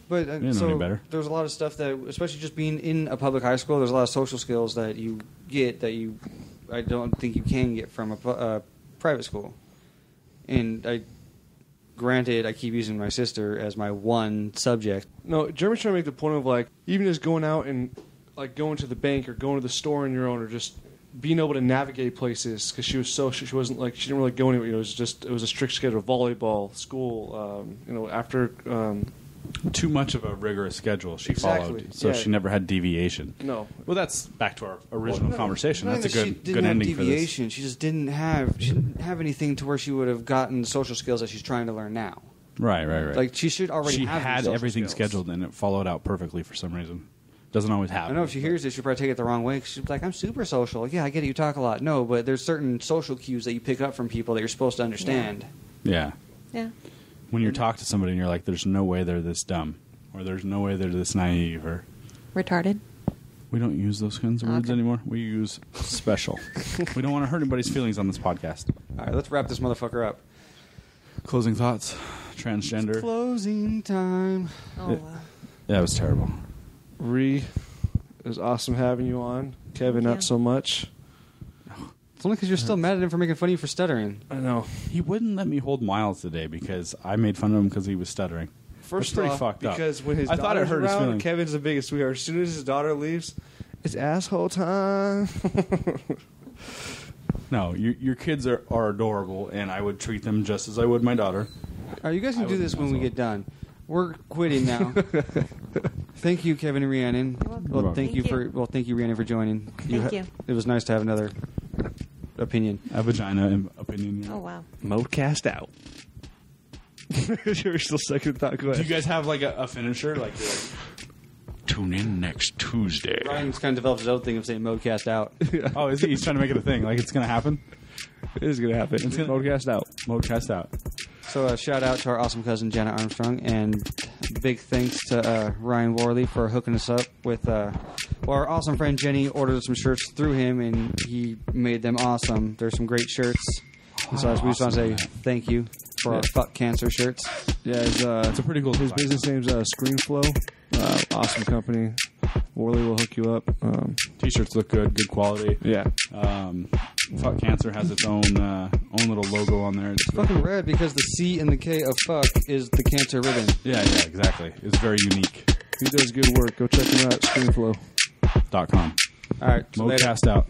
But so there's a lot of stuff that, especially just being in a public high school, there's a lot of social skills that you get that I don't think you can get from a private school. And granted, I keep using my sister as my one subject. No, Jeremy's trying to make the point of, like, even just going out and, like, going to the bank or going to the store on your own, or just being able to navigate places, because she wasn't, like, she didn't really go anywhere. It was a strict schedule: volleyball, school, after. Too much of a rigorous schedule she followed, so she never had deviation. No. Well, that's back to our original conversation. That's a good ending for this. She just didn't have anything to where she would have gotten the social skills that she's trying to learn now. Right. Like, she should already have had these everything skills. scheduled, and it followed out perfectly for some reason. Doesn't always happen. I know if she hears this, she'll probably take it the wrong way. 'Cause she'll be like, "I'm super social." Yeah, I get it. You talk a lot. No, but there's certain social cues that you pick up from people that you're supposed to understand. Yeah. When you talk to somebody and you're like, "There's no way they're this dumb," or "There's no way they're this naive," or retarded. We don't use those kinds of words anymore. We use special. We don't want to hurt anybody's feelings on this podcast. All right, let's wrap this motherfucker up. Closing thoughts. Transgender. It's closing time. Oh, wow. Yeah, it was terrible. Ree, it was awesome having you on. Kevin, not so much. It's only because you're still mad at him for making fun of you for stuttering. I know. He wouldn't let me hold Miles today because I made fun of him because he was stuttering. First pretty off, fucked up. because when his I thought it daughter's hurt his around, feelings. Kevin's the biggest sweetheart. As soon as his daughter leaves, it's asshole time. No, your kids are adorable, and I would treat them just as I would my daughter. All right, you guys can do this when we get done. We're quitting now. Thank you, Kevin and Rhiannon. Well, thank you, Rhiannon, for joining. Thank you. It was nice to have another opinion. A vagina opinion. Yeah. Oh, wow. ModeCast out. You're still second thought. Go Do ahead. you guys have like a finisher? Like, tune in next Tuesday. Ryan's kind of developed his own thing of saying ModeCast out. Oh, is he? He's trying to make it a thing. Like it's going to happen? It is going to happen. It's gonna- ModeCast out. ModeCast out. So shout out to our awesome cousin Jenna Armstrong, and big thanks to Ryan Worley for hooking us up with. Well, our awesome friend Jenny ordered some shirts through him, and he made them awesome. There's some great shirts. And so we just want to say thank you for our Fuck Cancer shirts. Yeah, it's a pretty cool. His business name's ScreenFlow. Awesome company. Worley will hook you up. T-shirts look good quality. Yeah. Fuck Cancer has its own little logo on there. It's fucking rad because the C and the K of fuck is the cancer ribbon. Yeah, exactly. It's very unique. He does good work. Go check him out at ScreenFlow.com. All right. ModeCast out.